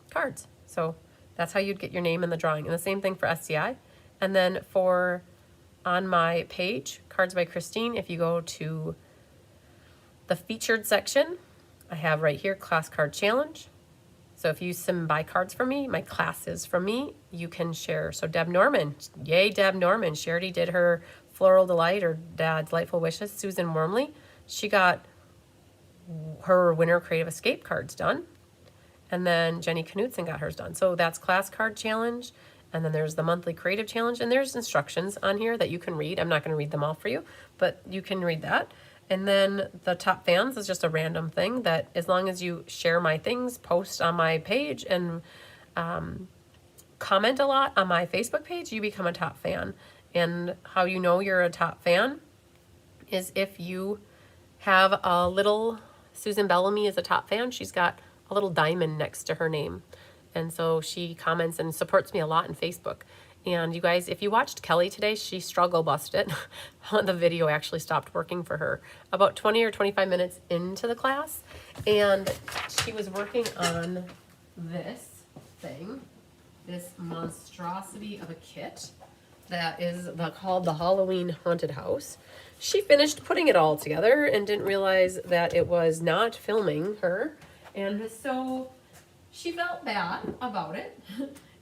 cards. So that's how you'd get your name in the drawing. And the same thing for SCI. And then for on my page, Cards by Christine, if you go to the featured section, I have right here Class Card Challenge. So if you buy cards from me, my classes from me, you can share. So Deb Norman, yay Deb Norman. She already did her Floral Delight or Delightful Wishes. Susan Wormley, she got her Winter Creative Escape cards done. And then Jenny Knutson got hers done. So that's Class Card Challenge. And then there's the Monthly Creative Challenge. And there's instructions on here that you can read. I'm not going to read them all for you, but you can read that. And then the Top Fans is just a random thing that as long as you share my things, post on my page, and comment a lot on my Facebook page, you become a top fan. And how you know you're a top fan is if you have a little, Susan Bellamy is a top fan. She's got a little diamond next to her name. And so she comments and supports me a lot on Facebook. And you guys, if you watched Kelly today, she struggle busted. The video actually stopped working for her about 20 or 25 minutes into the class. And she was working on this thing, this monstrosity of a kit that is called the Halloween Haunted House. She finished putting it all together and didn't realize that it was not filming her. And so she felt bad about it.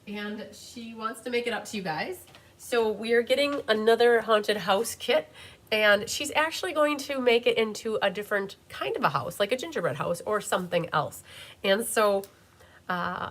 And she wants to make it up to you guys. So we are getting another haunted house kit, and she's actually going to make it into a different kind of a house, like a gingerbread house or something else. And so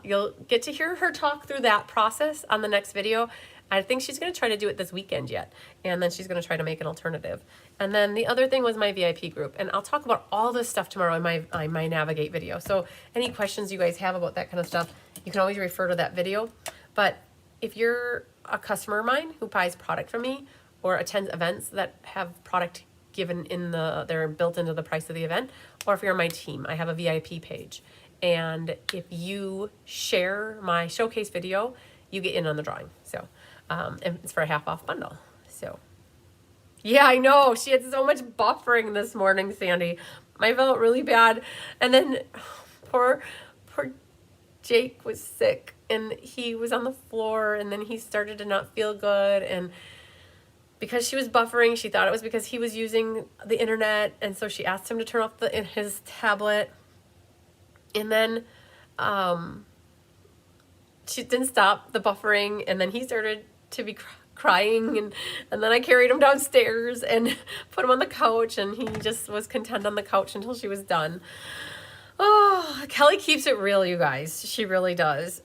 you'll get to hear her talk through that process on the next video. I think she's going to try to do it this weekend yet, and then she's going to try to make an alternative. And then the other thing was my VIP group, and I'll talk about all this stuff tomorrow in my Navigate video. So any questions you guys have about that kind of stuff, you can always refer to that video. But if you're a customer of mine who buys product from me, or attends events that have product given in they're built into the price of the event, or if you're on my team, I have a VIP page. And if you share my showcase video, you get in on the drawing. So, and it's for a half off bundle. So, yeah, I know. She had so much buffering this morning, Sandy. I felt really bad. And then poor Jake was sick and he was on the floor and then he started to not feel good. And because she was buffering, she thought it was because he was using the internet. And so she asked him to turn off his tablet. And then she didn't stop the buffering. And then he started to be crying. And then I carried him downstairs and put him on the couch. And he just was content on the couch until she was done. Oh, Kelly keeps it real, you guys. She really does.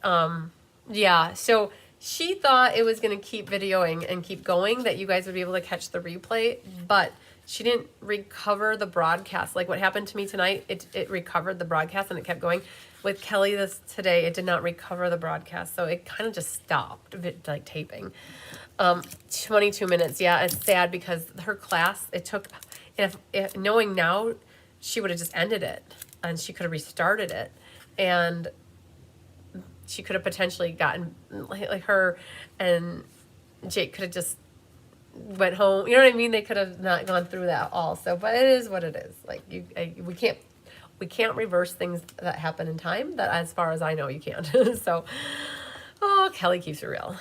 Yeah, so she thought it was going to keep videoing and keep going, that you guys would be able to catch the replay, but she didn't recover the broadcast. Like what happened to me tonight, it recovered the broadcast and it kept going. With Kelly today, it did not recover the broadcast, so it kind of just stopped, like taping. 22 minutes, yeah, it's sad because her class, it took, if knowing now, she would have just ended it. And she could have restarted it, and she could have potentially gotten like her and Jake could have just went home. You know what I mean? They could have not gone through that also. But it is what it is. Like we can't reverse things that happen in time. That, as far as I know, you can't. So, oh, Kelly keeps it real.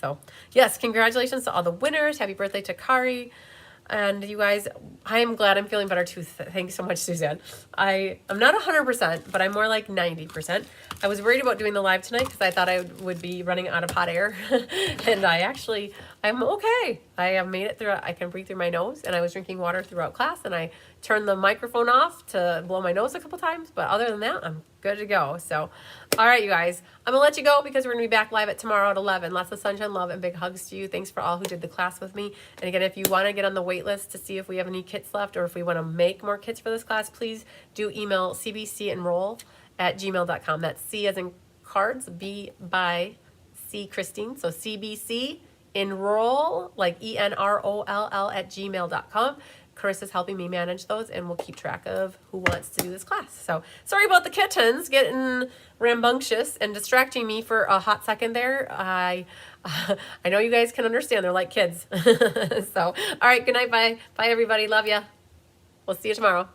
So yes, congratulations to all the winners. Happy birthday to Kari. And you guys, I am glad I'm feeling better too. Thanks so much, Suzanne. I'm not 100%, but I'm more like 90%. I was worried about doing the live tonight because I thought I would be running out of hot air. And I'm okay. I have made it through. I can breathe through my nose, and I was drinking water throughout class, and I turned the microphone off to blow my nose a couple times. But other than that, I'm good to go. So, all right, you guys, I'm going to let you go because we're going to be back live at tomorrow at 11. Lots of sunshine, love, and big hugs to you. Thanks for all who did the class with me. And again, if you want to get on the wait list to see if we have any kits left or if we want to make more kits for this class, please do email cbcenroll@gmail.com. That's C as in cards, B by C Christine. So CBC enroll, like ENROLL @gmail.com. Carissa's helping me manage those, and we'll keep track of who wants to do this class. So sorry about the kittens getting rambunctious and distracting me for a hot second there. I know you guys can understand. They're like kids. So, all right, good night. Bye. Bye, everybody. Love ya. We'll see you tomorrow.